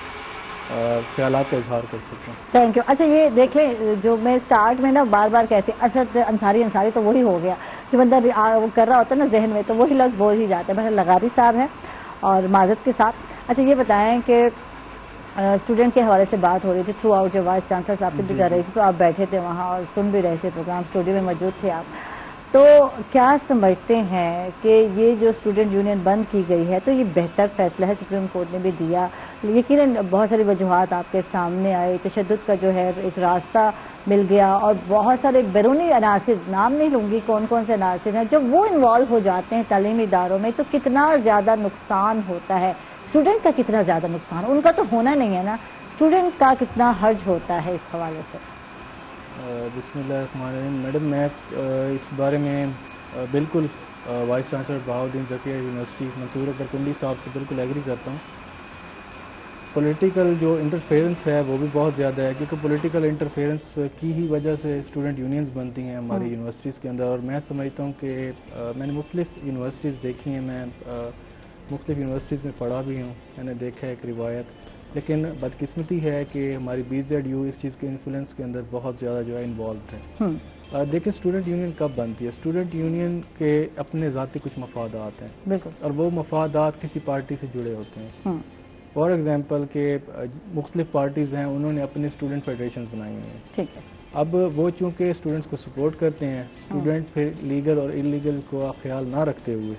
خیالات کا اظہار کر سکتا ہوں. Thank you. اچھا یہ دیکھیں، جو میں اسٹارٹ میں نا بار بار کہتی اسد انصاری تو وہی ہو گیا جو بندہ وہ کر رہا ہوتا ہے نا ذہن میں، تو وہی لفظ بول ہی جاتا ہے. بہرحال لغاری صاحب ہیں اور معذرت کے ساتھ. اچھا یہ بتائیں کہ اسٹوڈنٹ کے حوالے سے بات ہو رہی تھی، تھرو آؤٹ جو وائس چانسلر صاحب سے بھی کر رہی تھی، تو آپ بیٹھے تھے وہاں اور سن بھی رہے تھے پروگرام، اسٹوڈیو میں موجود تھے آپ. تو کیا سمجھتے ہیں کہ یہ جو اسٹوڈنٹ یونین بند کی گئی ہے تو یہ بہتر فیصلہ ہے؟ سپریم کورٹ نے بھی دیا، یقیناً بہت ساری وجوہات آپ کے سامنے آئے، تشدد کا جو ہے ایک راستہ مل گیا، اور بہت سارے بیرونی عناصر، نام نہیں لوں گی کون کون سے عناصر ہیں، جب وہ انوالو ہو جاتے ہیں تعلیمی اداروں میں تو کتنا زیادہ نقصان ہوتا ہے. اسٹوڈنٹ کا کتنا زیادہ نقصان، ان کا تو ہونا نہیں ہے نا، اسٹوڈنٹ کا کتنا حرج ہوتا ہے اس حوالے سے؟ بسم اللہ الرحمن الرحیم. میڈم میں اس بارے میں بالکل vice chancellor Bahauddin Zakariya university Mansoor Akbar Kundi صاحب سے بالکل ایگری کرتا ہوں. پولیٹیکل جو انٹرفیئرنس ہے وہ بھی بہت زیادہ ہے، کیونکہ پولیٹیکل انٹرفیئرنس کی ہی وجہ سے اسٹوڈنٹ یونینز بنتی ہیں ہماری یونیورسٹیز کے اندر. اور میں سمجھتا ہوں کہ میں نے مختلف یونیورسٹیز دیکھی ہیں، میں مختلف یونیورسٹیز میں پڑھا بھی ہوں، میں نے دیکھا ہے ایک روایت. لیکن بدقسمتی ہے کہ ہماری BZU اس چیز کے انفلوئنس کے اندر بہت زیادہ جو ہے انوالوڈ ہے. دیکھیں اسٹوڈنٹ یونین کب بنتی ہے؟ اسٹوڈنٹ یونین کے اپنے ذاتی کچھ مفادات ہیں بالکل، اور وہ مفادات کسی پارٹی سے جڑے ہوتے ہیں. فار ایگزامپل کہ مختلف پارٹیز ہیں، انہوں نے اپنے اسٹوڈنٹ فیڈریشنز بنائی ہوئی ہیں. ٹھیک ہے. اب وہ چونکہ اسٹوڈنٹس کو سپورٹ کرتے ہیں، اسٹوڈنٹ پھر لیگل اور انلیگل کو خیال نہ رکھتے ہوئے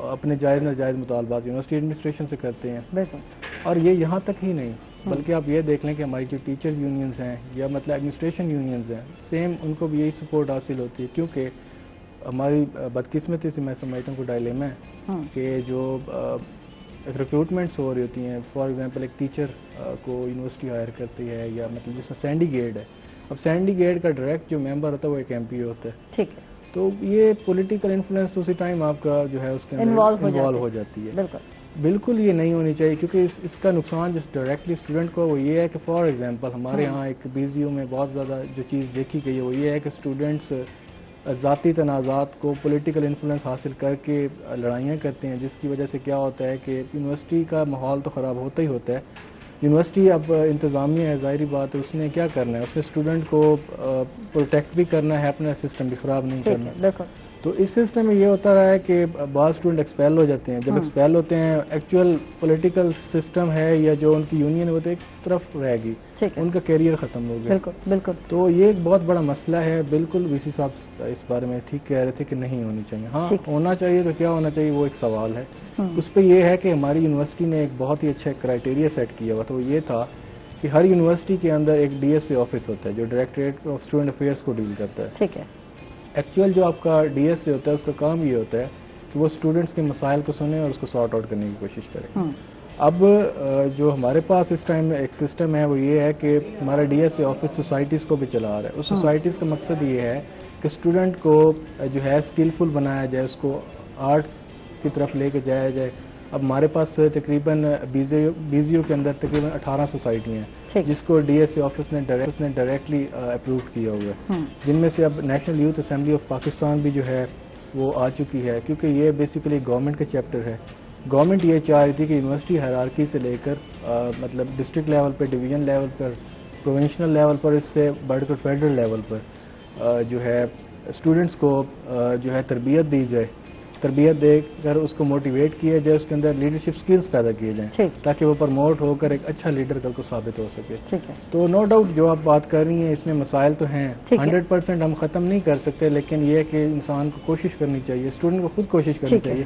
اپنے جائز ناجائز مطالبات یونیورسٹی ایڈمنسٹریشن سے کرتے ہیں. بالکل. اور یہ یہاں تک ہی نہیں، بلکہ آپ یہ دیکھ لیں کہ ہماری جو ٹیچر یونینز ہیں یا مطلب ایڈمنسٹریشن یونینز ہیں، سیم ان کو بھی یہی سپورٹ حاصل ہوتی ہے. کیونکہ ہماری بدقسمتی سے میں سمجھتا ہوں کہ ڈائلیما ہے کہ جو ریکروٹمنٹس ہو رہی ہوتی ہیں، فار ایگزامپل ایک ٹیچر کو یونیورسٹی ہائر کرتی ہے، یا مطلب جس میں سینڈی گیٹ ہے، اب سینڈی گیٹ کا ڈائریکٹ جو ممبر ہوتا ہے وہ ایک MP ہوتا ہے. ٹھیک ہے. تو یہ پولیٹیکل انفلوئنس اسی ٹائم آپ کا جو ہے اس کے اندر انوالو ہو جاتی ہے. بالکل یہ نہیں ہونی چاہیے، کیونکہ اس کا نقصان جس ڈائریکٹلی اسٹوڈنٹ کو وہ یہ ہے کہ فار ایگزامپل ہمارے ہاں ایک BZU میں بہت زیادہ جو چیز دیکھی گئی ہے وہ یہ ہے کہ اسٹوڈنٹس ذاتی تنازعات کو پولیٹیکل انفلوئنس حاصل کر کے لڑائیاں کرتے ہیں، جس کی وجہ سے کیا ہوتا ہے کہ یونیورسٹی کا ماحول تو خراب ہوتا ہی ہوتا ہے. یونیورسٹی اب انتظامیہ ہے، ظاہری بات ہے، اس نے کیا کرنا ہے، اس نے اسٹوڈنٹ کو پروٹیکٹ بھی کرنا ہے، اپنا سسٹم بھی خراب نہیں کرنا. تو اس سلسلے میں یہ ہوتا رہا ہے کہ بعض اسٹوڈنٹ ایکسپیل ہو جاتے ہیں. جب ایکسپیل ہوتے ہیں، ایکچوئل پولیٹیکل سسٹم ہے یا جو ان کی یونین ہے وہ تو ایک طرف رہ گی، ان کا کیریئر ختم ہو گیا. بالکل. تو یہ ایک بہت بڑا مسئلہ ہے. بالکل VC صاحب اس بارے میں ٹھیک کہہ رہے تھے کہ نہیں ہونی چاہیے. ہاں ہونا چاہیے، تو کیا ہونا چاہیے وہ ایک سوال ہے. اس پہ یہ ہے کہ ہماری یونیورسٹی نے ایک بہت ہی اچھا کرائٹیریا سیٹ کیا ہوا تھا. وہ یہ تھا کہ ہر یونیورسٹی کے اندر ایک DSA آفس ہوتا ہے جو ڈائریکٹریٹ آف اسٹوڈنٹ افیئرس کو ڈیل کرتا ہے. ٹھیک ہے. ایکچوئل جو آپ کا DSA ہوتا ہے اس کا کام یہ ہوتا ہے کہ وہ اسٹوڈنٹس کے مسائل کو سنیں اور اس کو سارٹ آؤٹ کرنے کی کوشش کریں. اب جو ہمارے پاس اس ٹائم ایک سسٹم ہے وہ یہ ہے کہ ہمارا DSA آفس سوسائٹیز کو بھی چلا رہا ہے. اس سوسائٹیز کا مقصد یہ ہے کہ اسٹوڈنٹ کو جو ہے اسکلفل بنایا جائے، اس کو آرٹس کی طرف لے کے جایا جائے. اب ہمارے پاس تقریباً BZU کے اندر تقریباً 18 سوسائٹیاں ہیں جس کو DSA آفس نے ڈائریکٹلی اپروو کیا ہوا ہے، جن میں سے اب national youth assembly of Pakistan بھی جو ہے وہ آ چکی ہے، کیونکہ یہ بیسیکلی گورنمنٹ کا چیپٹر ہے. گورنمنٹ یہ چاہ رہی تھی کہ یونیورسٹی ہائرارکی سے لے کر مطلب ڈسٹرکٹ لیول پہ، ڈویژن لیول پر، پروونشنل لیول پر، اس سے بڑھ کر فیڈرل لیول پر جو ہے اسٹوڈنٹس کو جو ہے تربیت دی جائے تربیت دے کر اس کو موٹیویٹ کیا جائے, اس کے اندر لیڈرشپ سکلز پیدا کیے جائیں تاکہ وہ پروموٹ ہو کر ایک اچھا لیڈر کل کو ثابت ہو سکے. تو نو ڈاؤٹ جو آپ بات کر رہی ہیں اس میں مسائل تو ہیں, 100% ہم ختم نہیں کر سکتے, لیکن یہ کہ انسان کو کوشش کرنی چاہیے, اسٹوڈنٹ کو خود کوشش کرنی چاہیے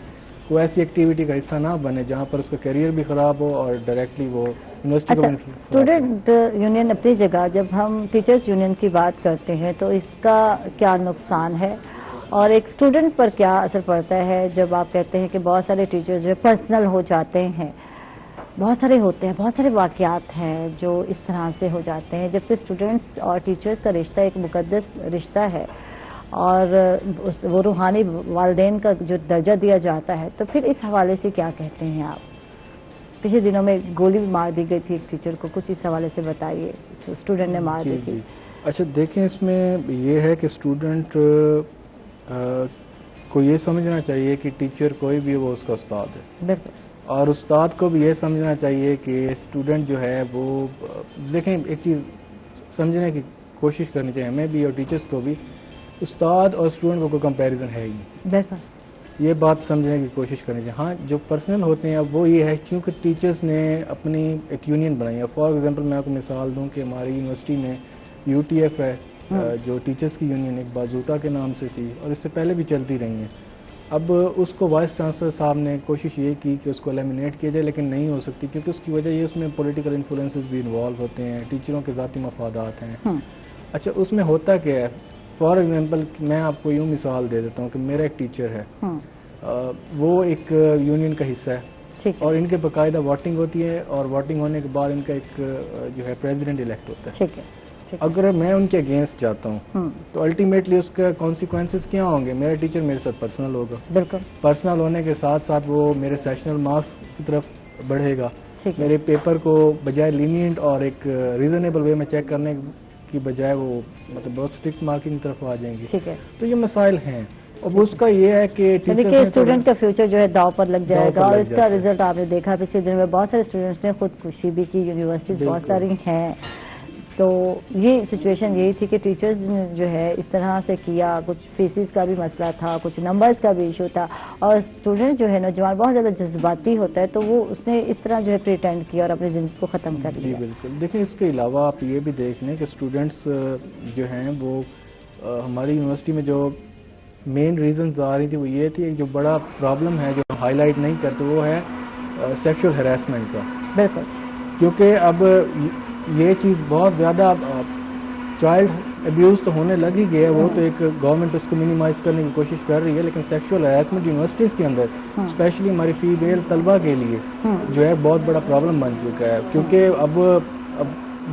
وہ ایسی ایکٹیویٹی کا حصہ نہ بنے جہاں پر اس کا کیریئر بھی خراب ہو اور ڈائریکٹلی وہ یونیورسٹی کو. اسٹوڈنٹ یونین اپنی جگہ, جب ہم ٹیچرز یونین کی بات کرتے ہیں تو اس کا کیا نقصان ہے اور ایک اسٹوڈنٹ پر کیا اثر پڑتا ہے جب آپ کہتے ہیں کہ بہت سارے ٹیچرز جو پرسنل ہو جاتے ہیں, بہت سارے ہوتے ہیں, بہت سارے واقعات ہیں جو اس طرح سے ہو جاتے ہیں, جبکہ اسٹوڈنٹس اور ٹیچرز کا رشتہ ایک مقدس رشتہ ہے اور وہ روحانی والدین کا جو درجہ دیا جاتا ہے, تو پھر اس حوالے سے کیا کہتے ہیں آپ؟ پچھلے دنوں میں گولی بھی مار دی گئی تھی ایک ٹیچر کو, کچھ اس حوالے سے بتائیے, اسٹوڈنٹ نے مار دی تھی. اچھا دیکھیں, اس میں یہ ہے کہ اسٹوڈنٹ کو یہ سمجھنا چاہیے کہ ٹیچر کوئی بھی وہ اس کا استاد ہے, بالکل, اور استاد کو بھی یہ سمجھنا چاہیے کہ اسٹوڈنٹ جو ہے وہ, دیکھیں ایک چیز سمجھنے کی کوشش کرنی چاہیے ہمیں بھی اور ٹیچرز کو بھی, استاد اور اسٹوڈنٹ کو کوئی کمپیریزن ہے ہی نہیں, بالکل, یہ بات سمجھنے کی کوشش کرنی چاہیے. ہاں جو پرسنل ہوتے ہیں اب وہ یہ ہے کیونکہ ٹیچرز نے اپنی ایک یونین بنائی ہے. فار ایگزامپل میں آپ کو مثال دوں کہ ہماری یونیورسٹی میں UTF ہے جو ٹیچرز کی یونین ایک بازوٹا کے نام سے تھی اور اس سے پہلے بھی چلتی رہی ہیں. اب اس کو وائس چانسلر صاحب نے کوشش یہ کی کہ اس کو ایلیمینیٹ کیا جائے, لیکن نہیں ہو سکتی کیونکہ اس کی وجہ یہ اس میں پولیٹیکل انفلوئنسز بھی انوالو ہوتے ہیں, ٹیچروں کے ذاتی مفادات ہیں. اچھا اس میں ہوتا کیا ہے, فار ایگزامپل میں آپ کو یوں مثال دے دیتا ہوں کہ میرا ایک ٹیچر ہے, وہ ایک یونین کا حصہ ہے اور ان کے باقاعدہ ووٹنگ ہوتی ہے اور ووٹنگ ہونے کے بعد ان کا ایک جو ہے پریزیڈنٹ الیکٹ ہوتا ہے. اگر میں ان کے اگینسٹ جاتا ہوں تو الٹیمیٹلی اس کا کانسیکوینسز کیا ہوں گے, میرا ٹیچر میرے ساتھ پرسنل ہوگا, بالکل پرسنل ہونے کے ساتھ ساتھ وہ میرے سیشنل مارکس کی طرف بڑھے گا, میرے پیپر کو بجائے لینینٹ اور ایک ریزنیبل وے میں چیک کرنے کی بجائے وہ مطلب بہت اسٹرکٹ مارکنگ کی طرف آ جائیں گی. تو یہ مسائل ہیں. اب اس کا یہ ہے کہ اسٹوڈنٹ کا فیوچر جو ہے داؤ پر لگ جائے گا, اور اس کا رزلٹ آپ نے دیکھا پچھلے دن میں بہت سارے اسٹوڈنٹس نے خودکشی بھی کی, یونیورسٹیز بہت ساری ہیں. تو یہ سچویشن یہی تھی کہ ٹیچرز نے جو ہے اس طرح سے کیا, کچھ فیسز کا بھی مسئلہ تھا, کچھ نمبرز کا بھی ایشو تھا, اور اسٹوڈنٹ جو ہے نوجوان بہت زیادہ جذباتی ہوتا ہے, تو وہ اس نے اس طرح جو ہے پریٹینڈ کیا اور اپنی زندگی کو ختم کر لیا. بالکل. دیکھیں اس کے علاوہ آپ یہ بھی دیکھ لیں کہ اسٹوڈنٹس جو ہیں وہ ہماری یونیورسٹی میں جو مین ریزنز آ رہی تھی وہ یہ تھی, جو بڑا پرابلم ہے جو ہائی لائٹ نہیں کرتے وہ ہے سیکشول ہراسمنٹ کا. بالکل, کیونکہ اب یہ چیز بہت زیادہ چائلڈ ابیوز تو ہونے لگ ہی گیا ہے, وہ تو ایک گورنمنٹ اس کو منیمائز کرنے کی کوشش کر رہی ہے, لیکن سیکشول ہراسمنٹ یونیورسٹیز کے اندر اسپیشلی ہماری فیمیل طلبہ کے لیے جو ہے بہت بڑا پرابلم بن چکا ہے. کیونکہ اب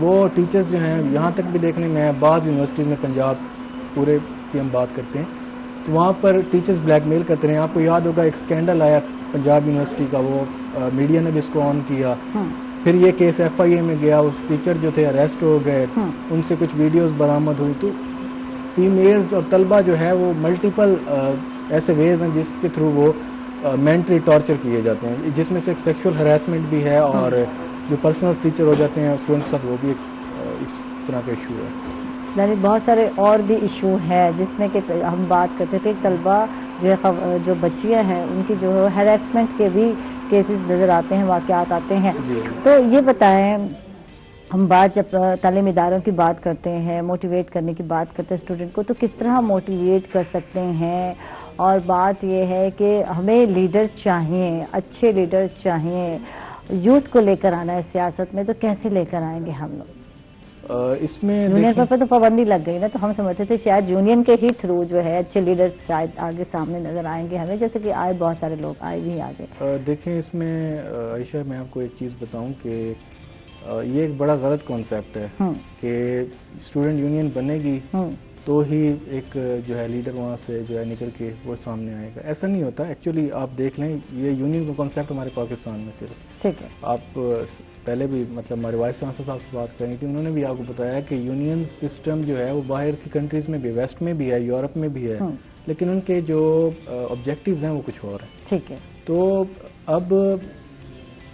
وہ ٹیچرز جو ہیں یہاں تک بھی دیکھنے میں بعض یونیورسٹیز میں پنجاب پورے کی ہم بات کرتے ہیں تو وہاں پر ٹیچرز بلیک میل کرتے ہیں. آپ کو یاد ہوگا ایک اسکینڈل آیا پنجاب یونیورسٹی کا, وہ میڈیا نے بھی اس کو آن کیا, پھر یہ کیس FIA میں گیا, اس ٹیچر جو تھے اریسٹ ہو گئے, ان سے کچھ ویڈیوز برآمد ہوئی. تو فیمیلز اور طلبہ جو ہے وہ ملٹیپل ایسے ویز ہیں جس کے تھرو وہ مینٹلی ٹارچر کیے جاتے ہیں, جس میں سے ایک سیکشول ہراسمنٹ بھی ہے, اور جو پرسنل ٹیچر ہو جاتے ہیں اسٹوڈنٹ کے ساتھ وہ بھی ایک اس طرح کا ایشو ہے. یعنی بہت سارے اور بھی ایشو ہیں جس میں کہ ہم بات کرتے تھے, طلبہ جو بچیاں ہیں ان کی جو ہراسمنٹ کے بھی کیسز نظر آتے ہیں, واقعات آتے ہیں. تو یہ بتائیں, ہم بات جب تعلیمی اداروں کی بات کرتے ہیں, موٹیویٹ کرنے کی بات کرتے ہیں اسٹوڈنٹ کو, تو کس طرح موٹیویٹ کر سکتے ہیں؟ اور بات یہ ہے کہ ہمیں لیڈر چاہیے, اچھے لیڈر چاہیے, یوتھ کو لے کر آنا ہے سیاست میں, تو کیسے لے کر آئیں گے ہم لوگ؟ اس میں یونین پر تو پابندی لگ گئی نا, تو ہم سمجھتے تھے شاید یونین کے ہی تھرو جو ہے اچھے لیڈر شاید آگے سامنے نظر آئیں گے ہمیں, جیسے کہ آئے بہت سارے لوگ آئے بھی آگے. دیکھیں اس میں عائشہ میں آپ کو ایک چیز بتاؤں کہ یہ ایک بڑا غلط کانسیپٹ ہے کہ اسٹوڈنٹ یونین بنے گی تو ہی ایک جو ہے لیڈر وہاں سے جو ہے نکل کے وہ سامنے آئے گا. ایسا نہیں ہوتا. ایکچولی آپ دیکھ لیں یہ یونین کا کانسیپٹ ہمارے پاکستان میں صرف, ٹھیک ہے, آپ پہلے بھی مطلب ہمارے وائس چانسلر صاحب سے بات کرنی تھی, انہوں نے بھی آپ کو بتایا کہ یونین سسٹم جو ہے وہ باہر کی کنٹریز میں بھی, ویسٹ میں بھی ہے, یورپ میں بھی ہے, لیکن ان کے جو آبجیکٹیوز ہیں وہ کچھ اور ہیں. ٹھیک ہے. تو اب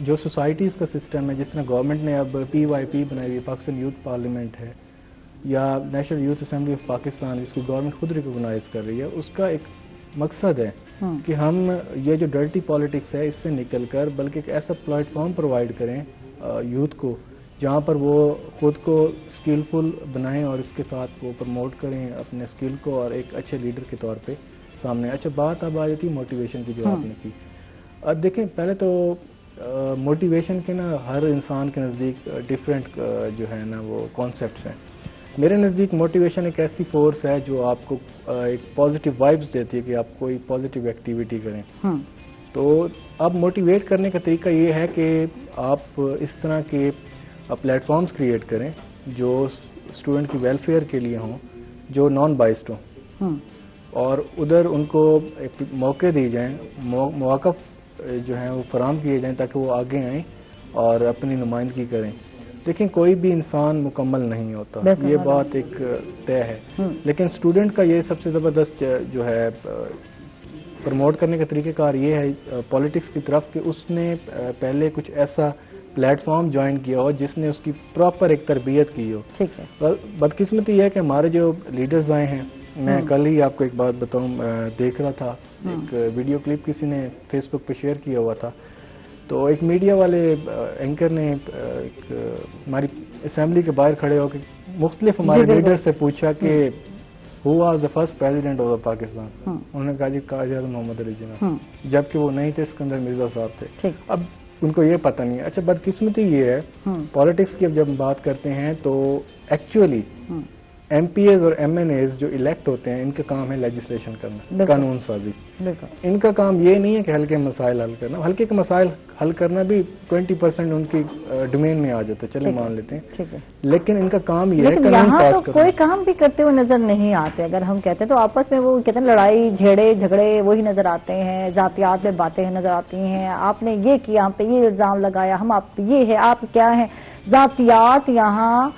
جو سوسائٹیز کا سسٹم ہے, جس طرح گورنمنٹ نے اب PYP بنائی ہوئی, پاکستان یوتھ پارلیمنٹ ہے, یا national youth assembly of Pakistan جس کو گورنمنٹ خود ریکگنائز کر رہی ہے, اس کا ایک مقصد ہے کہ ہم یہ جو ڈرٹی پالیٹکس ہے اس سے نکل کر بلکہ ایک ایسا پلیٹ فارم پرووائڈ کریں یوتھ کو جہاں پر وہ خود کو اسکلفل بنائیں اور اس کے ساتھ وہ پروموٹ کریں اپنے اسکل کو اور ایک اچھے لیڈر کے طور پہ سامنے. اچھا بات اب آ جاتی ہے موٹیویشن کی جو آپ نے کی. اب دیکھیں پہلے تو موٹیویشن کے نا ہر انسان کے نزدیک ڈفرینٹ جو ہے نا وہ کانسیپٹس ہیں. میرے نزدیک موٹیویشن ایک ایسی فورس ہے جو آپ کو ایک پازیٹیو وائبس دیتی ہے کہ آپ کوئی پازیٹیو ایکٹیویٹی کریں. تو اب موٹیویٹ کرنے کا طریقہ یہ ہے کہ آپ اس طرح کے پلیٹ فارمز کریٹ کریں جو اسٹوڈنٹ کی ویلفیئر کے لیے ہوں, جو نان بائسڈ ہوں, اور ادھر ان کو ایک موقع دی جائیں, مواقع جو ہیں وہ فراہم کیے جائیں تاکہ وہ آگے آئیں اور اپنی نمائندگی کریں. دیکھیں کوئی بھی انسان مکمل نہیں ہوتا, یہ بات ایک طے ہے, لیکن اسٹوڈنٹ کا یہ سب سے زبردست جو ہے پروموٹ کرنے کا طریقہ کار یہ ہے پالیٹکس کی طرف کہ اس نے پہلے کچھ ایسا پلیٹ فارم جوائن کیا ہو جس نے اس کی پراپر ایک تربیت کی ہو. بدقسمتی یہ ہے کہ ہمارے جو لیڈرز آئے ہیں, میں کل ہی آپ کو ایک بات بتاؤں, دیکھ رہا تھا ایک ویڈیو کلپ کسی نے فیس بک پہ شیئر کیا ہوا تھا. تو ایک میڈیا والے اینکر نے ہماری اسمبلی کے باہر کھڑے ہو کے مختلف ہمارے لیڈر سے پوچھا کہ who was the first president of Pakistan. انہوں نے کہا جی قائد اعظم محمد علی جناح, جبکہ وہ نہیں تھے, اسکندر مرزا صاحب تھے. اب ان کو یہ پتہ نہیں ہے. اچھا بدقسمتی یہ ہے پالیٹکس کی اب جب ہم بات کرتے ہیں تو ایکچولی ایم پی ایز اور ایم این ایز جو الیکٹ ہوتے ہیں ان کا کام ہے لیجسلیشن کرنا, قانون سازی. ان کا کام یہ نہیں ہے کہ ہلکے مسائل حل کرنا. ہلکے کے مسائل حل کرنا بھی 20% ان کی ڈومین میں آ جاتا ہے, چلے مان لیتے ہیں, لیکن ان کا کام یہ ہے قانون پاس کرنا. کوئی کام بھی کرتے ہوئے نظر نہیں آتے. اگر ہم کہتے ہیں تو آپس میں وہ کہتے ہیں لڑائی جھگڑے وہی نظر آتے ہیں, ذاتیات میں باتیں نظر آتی ہیں. آپ نے یہ کیا, ہم پہ یہ الزام لگایا, ہم آپ یہ ہے, آپ کیا ہیں, ذاتیات یہاں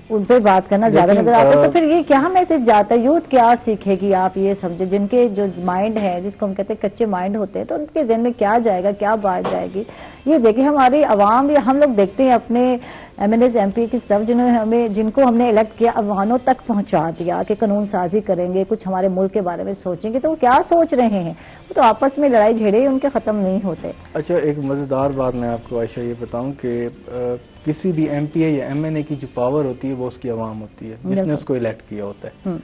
ان پہ بات کرنا زیادہ نظر آتا ہے. تو پھر یہ کیا میسج جاتا ہے, یوتھ کیا سیکھے گی؟ آپ یہ سمجھے جن کے جو مائنڈ ہے, جس کو ہم کہتے ہیں کچے مائنڈ ہوتے ہیں, تو ان کے ذہن میں کیا جائے گا, کیا بات جائے گی؟ یہ دیکھیں ہماری عوام, یا ہم لوگ دیکھتے ہیں اپنے M N As M P کی سب جن کو ہم نے الیکٹ کیا عواموں تک پہنچا دیا کہ قانون سازی کریں گے, کچھ ہمارے ملک کے بارے میں سوچیں گے, تو وہ کیا سوچ رہے ہیں؟ وہ تو آپس میں لڑائی جھگڑے ان کے ختم نہیں ہوتے. اچھا ایک مزیدار بات میں آپ کو عائشہ یہ بتاؤں کہ کسی بھی ایم پی اے یا ایم این اے کی جو پاور ہوتی ہے وہ اس کی عوام ہوتی ہے جس نے اس کو الیکٹ کیا ہوتا ہے.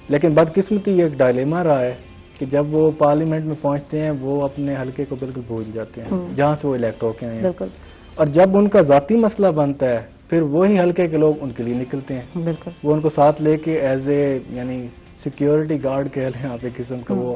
لیکن بدقسمتی یہ ایک ڈائلیما رہا ہے کہ جب وہ پارلیمنٹ میں پہنچتے ہیں وہ اپنے حلقے کو بالکل بھول جاتے ہیں جہاں سے وہ الیکٹ ہو کے آئے ہیں, اور جب ان کا ذاتی مسئلہ بنتا ہے پھر وہی حلقے کے لوگ ان کے لیے نکلتے ہیں. وہ ان کو ساتھ لے کے ایز اے یعنی سیکیورٹی گارڈ کہہ لیں آپ ایک قسم کا, وہ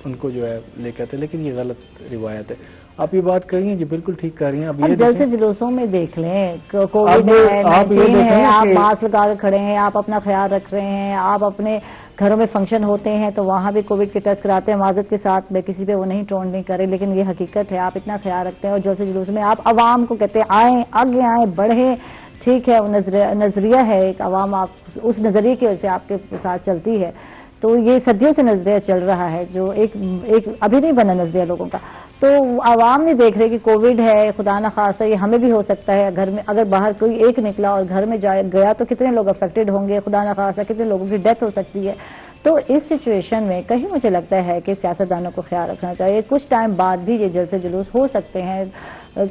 ان کو جو ہے لے کے آتے ہیں. لیکن یہ غلط روایت ہے. آپ یہ بات کر رہی ہیں جی بالکل ٹھیک کر رہی ہیں. اب یہ جلسے جلوسوں میں دیکھ لیں, کووڈ ہے, آپ ماسک لگا کے کھڑے ہیں, آپ اپنا خیال رکھ رہے ہیں, آپ اپنے گھروں میں فنکشن ہوتے ہیں تو وہاں بھی کووڈ کے ٹیسٹ کراتے ہیں. معذرت کے ساتھ میں کسی پہ وہ نہیں ٹرونڈ نہیں کرے, لیکن یہ حقیقت ہے. آپ اتنا خیال رکھتے ہیں اور جلسے جلوس میں آپ عوام کو کہتے ہیں آئیں, آگے آئیں, بڑھیں. ٹھیک ہے, وہ نظریہ ہے ایک, عوام آپ اس نظریے کی وجہ سے آپ کے ساتھ چلتی ہے. تو یہ صدیوں سے نظریہ چل رہا ہے جو ایک ابھی نہیں بنا نظریہ لوگوں کا. تو عوام نہیں دیکھ رہے کہ کووڈ ہے, خدا نخواستہ یہ ہمیں بھی ہو سکتا ہے. گھر میں اگر باہر کوئی ایک نکلا اور گھر میں گیا تو کتنے لوگ افیکٹڈ ہوں گے, خدا نخواستہ کتنے لوگوں کی ڈیتھ ہو سکتی ہے. تو اس سچویشن میں کہیں مجھے لگتا ہے کہ سیاستدانوں کو خیال رکھنا چاہیے. کچھ ٹائم بعد بھی یہ جلسے جلوس ہو سکتے ہیں,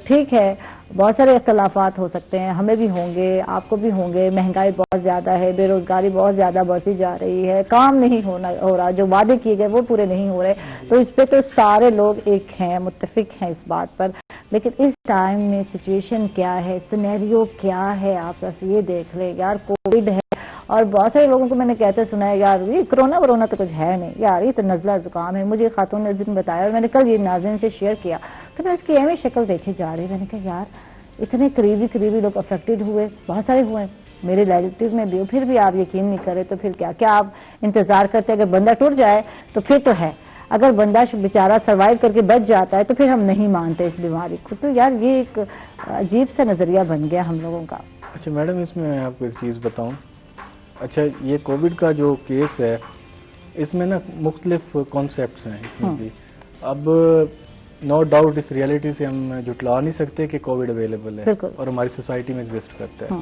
ٹھیک ہے, بہت سارے اختلافات ہو سکتے ہیں, ہمیں بھی ہوں گے, آپ کو بھی ہوں گے. مہنگائی بہت زیادہ ہے, بے روزگاری بہت زیادہ بڑھتی جا رہی ہے, کام نہیں ہو رہا, جو وعدے کیے گئے وہ پورے نہیں ہو رہے. تو اس پہ تو سارے لوگ ایک ہیں, متفق ہیں اس بات پر. لیکن اس ٹائم میں سچویشن کیا ہے, سینیریو کیا ہے, آپ بس یہ دیکھ لیں یار. کووڈ ہے اور بہت سارے لوگوں کو میں نے کہتے سنا ہے یار یہ کرونا تو کچھ ہے نہیں یار, یہ تو نزلہ زکام ہے. مجھے خاتون نے اس دن بتایا اور میں نے کل یہ ناظرین سے شیئر کیا, تو میں اس کی اہمی شکل دیکھی جا رہی. میں نے کہا یار اتنے قریبی لوگ افیکٹڈ ہوئے, بہت سارے ہوئے میرے ریلیٹیو میں بھی, پھر بھی آپ یقین نہیں کرے تو پھر کیا آپ انتظار کرتے؟ اگر بندہ ٹوٹ جائے تو پھر تو ہے, اگر بندہ بیچارہ سروائیو کر کے بچ جاتا ہے تو پھر ہم نہیں مانتے اس بیماری کو. تو یار یہ ایک عجیب سا نظریہ بن گیا ہم لوگوں کا. اچھا میڈم, اس میں آپ کو ایک چیز بتاؤں. اچھا یہ کووڈ کا جو کیس ہے اس میں نا مختلف کانسیپٹس ہیں اس میں بھی. اب نو ڈاؤٹ اس ریئلٹی سے ہم جھٹلا نہیں سکتے کہ کووڈ اویلیبل ہے اور ہماری سوسائٹی میں ایگزسٹ کرتا ہے.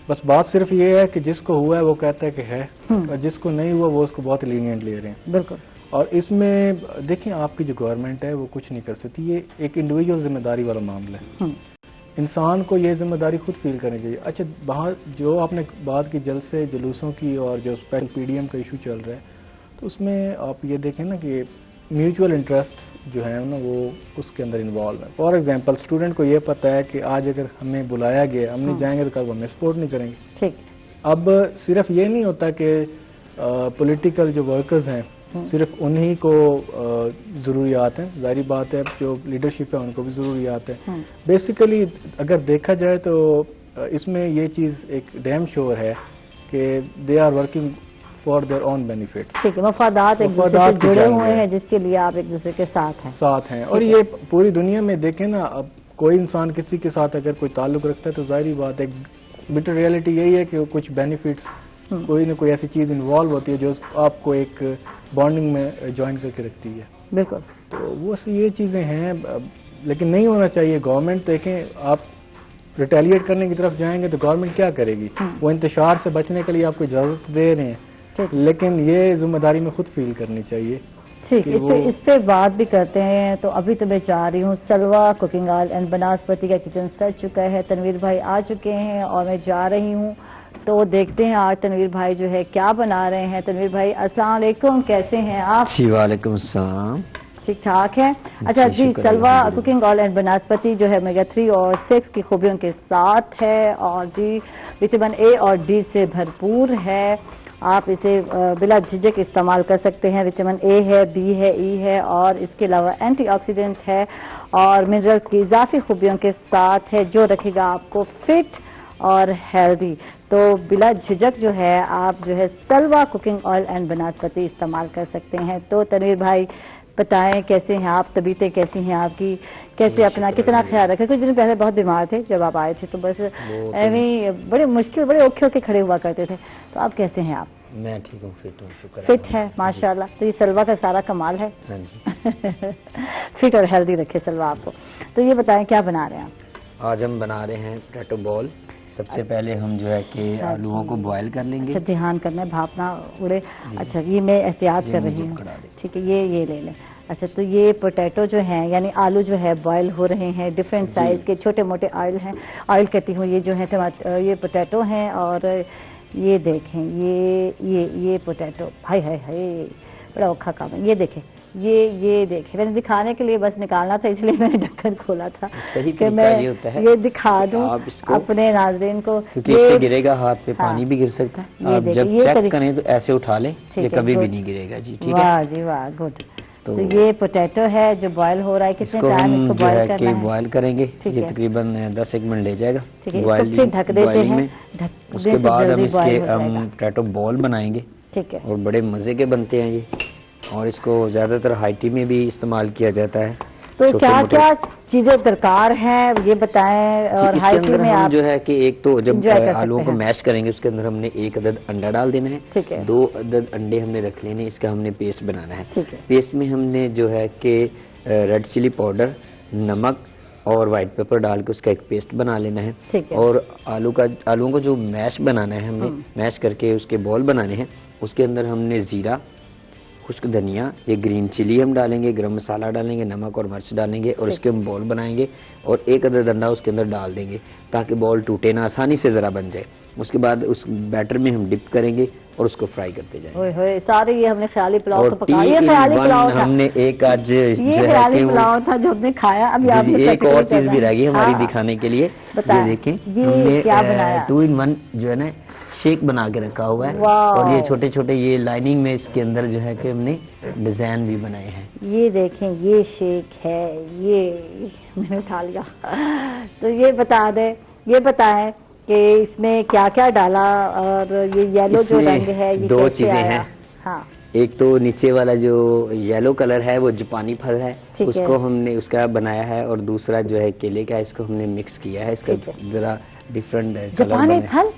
بس بات صرف یہ ہے کہ جس کو ہوا ہے وہ کہتا ہے کہ ہے, اور جس کو نہیں ہوا وہ اس کو بہت لینینٹ لے رہے ہیں. بالکل. اور اس میں دیکھیں آپ کی جو گورنمنٹ ہے وہ کچھ نہیں کر سکتی، یہ ایک انڈیویجول ذمہ داری والا معاملہ ہے. انسان کو یہ ذمہ داری خود فیل کرنی چاہیے. اچھا باہر جو آپ نے بات کی جلسے جلوسوں کی اور جو اسپیشل پی ڈی ایم کا ایشو چل رہا ہے، تو اس میں آپ یہ دیکھیں نا کہ میوچول انٹرسٹ جو ہے نا وہ اس کے اندر انوالو ہے. فار ایگزامپل اسٹوڈنٹ کو یہ پتہ ہے کہ آج اگر ہمیں بلایا گیا، ہم نہیں جائیں گے تو کل ہمیں سپورٹ نہیں کریں گے. ٹھیک. اب صرف یہ نہیں ہوتا کہ پولیٹیکل جو ورکرز ہیں صرف انہی کو ضروریات ہیں، ظاہری بات ہے جو لیڈرشپ ہے ان کو بھی ضروریات ہیں. بیسیکلی اگر دیکھا جائے تو اس میں یہ چیز ایک ڈیم شور ہے کہ they are working for their own benefit. ٹھیک ہے، مفادات ایک دوسرے سے جڑے ہوئے ہیں جس کے لیے آپ ایک دوسرے کے ساتھ ہیں. اور یہ پوری دنیا میں دیکھیں نا، اب کوئی انسان کسی کے ساتھ اگر کوئی تعلق رکھتا ہے تو ظاہری بات ہے بٹر ریئلٹی یہی ہے کہ کچھ بینیفٹس کوئی نہ کوئی ایسی چیز انوالو ہوتی ہے جو آپ کو ایک بانڈنگ میں جوائن کر کے رکھتی ہے. بالکل. تو وہ یہ چیزیں ہیں، لیکن نہیں ہونا چاہیے. گورنمنٹ دیکھیں، آپ ریٹیلیٹ کرنے کی طرف جائیں گے تو گورنمنٹ کیا کرے گی؟ وہ انتشار سے بچنے کے لیے آپ کو اجازت دے رہے ہیں، لیکن یہ ذمہ داری میں خود فیل کرنی چاہیے. ٹھیک، اس پہ بات بھی کرتے ہیں. تو ابھی تو میں چاہ رہی ہوں، سلوا کوکنگ آئل اینڈ بناسپتی کا کچن سج چکا ہے، تنویر بھائی آ چکے ہیں اور میں جا رہی ہوں. تو دیکھتے ہیں آج تنویر بھائی جو ہے کیا بنا رہے ہیں. تنویر بھائی السلام علیکم، کیسے ہیں آپ؟ جی وعلیکم السلام. ٹھیک ٹھاک ہے. اچھا جی، سلوا کوکنگ آئل اینڈ بناسپتی جو ہے اومیگا 3 اور 6 کی خوبیوں کے ساتھ ہے، اور جی وٹامن اے اور ڈی سے بھرپور ہے. آپ اسے بلا جھجک استعمال کر سکتے ہیں. وٹامن اے ہے، بی ہے، ای ہے، اور اس کے علاوہ اینٹی آکسیڈنٹ ہے اور منرل کی اضافی خوبیوں کے ساتھ ہے جو رکھے گا آپ کو فٹ اور ہیلدی. تو بلا جھجک جو ہے آپ جو ہے سلوا کوکنگ آئل اینڈ بناسپتی استعمال کر سکتے ہیں. تو تنویر بھائی بتائیں کیسے ہیں آپ، طبیعتیں کیسی ہیں آپ کی، کیسے اپنا کتنا خیال رکھیں؟ کچھ دن پہلے بہت بیمار تھے جب آپ آئے تھے، تو بس ایویں بڑے مشکل، بڑے اوکھے اوکھے کھڑے ہوا کرتے تھے. تو آپ کیسے ہیں؟ آپ؟ میں ٹھیک ہوں، فٹ ہوں، شکر. فٹ ہے ماشاءاللہ. تو یہ سلوا کا سارا کمال ہے. ہاں جی. فٹ اور ہیلدی رکھے سلوا آپ کو. تو یہ بتائیں کیا بنا رہے ہیں آپ؟ آج ہم بنا رہے ہیں پوٹیٹو بال. سب سے پہلے ہم جو ہے کہ آلووں کو بوائل کر لیں گے. اچھا، دھیان کرنا ہے بھاپنا اڑے. اچھا یہ میں احتیاط کر رہی ہوں. ٹھیک ہے، یہ لے لیں. اچھا تو یہ پوٹیٹو جو ہیں یعنی آلو جو ہے بوائل ہو رہے ہیں، ڈفرینٹ سائز کے چھوٹے موٹے آئل ہیں، آئل کہتی ہوں، یہ جو ہے یہ پوٹیٹو ہیں. اور یہ دیکھیں یہ پوٹیٹو، ہائی ہائی ہائی بڑا اوکھا کام ہے. یہ دیکھیں، یہ دیکھیں، میں نے دکھانے کے لیے بس نکالنا تھا، اس لیے میں نے ڈھکن کھولا تھا کہ میں یہ دکھا دوں اپنے ناظرین کو. کیونکہ اس سے گرے گا ہاتھ پہ، پانی بھی گر سکتا ہے. آپ جب چیک کریں تو ایسے اٹھا لیں، یہ کبھی بھی نہیں گرے گا. جی ٹھیک ہے. واہ جی واہ، گڈ. تو یہ پوٹیٹو ہے جو بوائل ہو رہا ہے. کتنے ٹائم اس کو بوائل کرنا ہے؟ بوائل کریں گے، یہ تقریباً 10-1 منٹ لے جائے گا. پھر ڈھک دیتے ہیں. اس کے بعد ہم اس کے پوٹیٹو بال بنائیں گے. ٹھیک ہے. اور بڑے مزے کے بنتے ہیں یہ، اور اس کو زیادہ تر ہائی ٹی میں بھی استعمال کیا جاتا ہے. تو کیا کیا چیزیں درکار ہیں یہ بتائیں. اور اس کے اندر ہم جو ہے کہ ایک تو جب آلووں کو میش کریں گے اس کے اندر ہم نے 1 عدد انڈا ڈال دینا ہے. 2 عدد انڈے ہم نے رکھ لینے. اس کا ہم نے پیسٹ بنانا ہے. پیسٹ میں ہم نے جو ہے کہ ریڈ چلی پاؤڈر، نمک اور وائٹ پیپر ڈال کے اس کا ایک پیسٹ بنا لینا ہے. اور آلووں کو جو میش بنانا ہے ہم نے میش کر کے اس کے بال بنانے ہیں. اس کے اندر ہم نے زیرہ، خشک دھنیا، یہ گرین چلی ہم ڈالیں گے، گرم مسالہ ڈالیں گے، نمک اور مرچ ڈالیں گے اور اس کے ہم بال بنائیں گے اور 1 عدد انڈا اس کے اندر ڈال دیں گے تاکہ بال ٹوٹے نہ، آسانی سے ذرا بن جائے. اس کے بعد اس بیٹر میں ہم ڈپ کریں گے اور اس کو فرائی کرتے جائیں گے. سارے یہ ہم نے خیالی پلاؤ تو پکایا. یہ خیالی پلاؤ تھا، ہم نے ایک آج یہ خیالی پلاؤ تھا جو ہم نے کھایا. ابھی آپ ایک اور چیز بھی رہ گئی ہماری دکھانے کے لیے. یہ دیکھیں ہم نے 2 in 1 جو ہے نا شیک بنا کے رکھا ہوا ہے. اور یہ چھوٹے چھوٹے یہ لائننگ میں اس کے اندر جو ہے کہ ہم نے ڈیزائن بھی بنائے ہیں. یہ دیکھیں یہ شیک ہے، یہ میں نے اٹھا لیا. تو یہ بتا دیں، یہ بتائیں کہ اس میں کیا کیا ڈالا. اور یہ یلو جو رنگ ہے یہ 2 چیزیں ہیں. ہاں، ایک تو نیچے والا جو یلو کلر ہے وہ جاپانی پھل ہے، اس کو ہم نے اس کا بنایا ہے. اور دوسرا جو ہے کیلے کا، اس کو ہم نے مکس کیا ہے. اس کا ذرا ڈفرنٹ جاپانی پھل.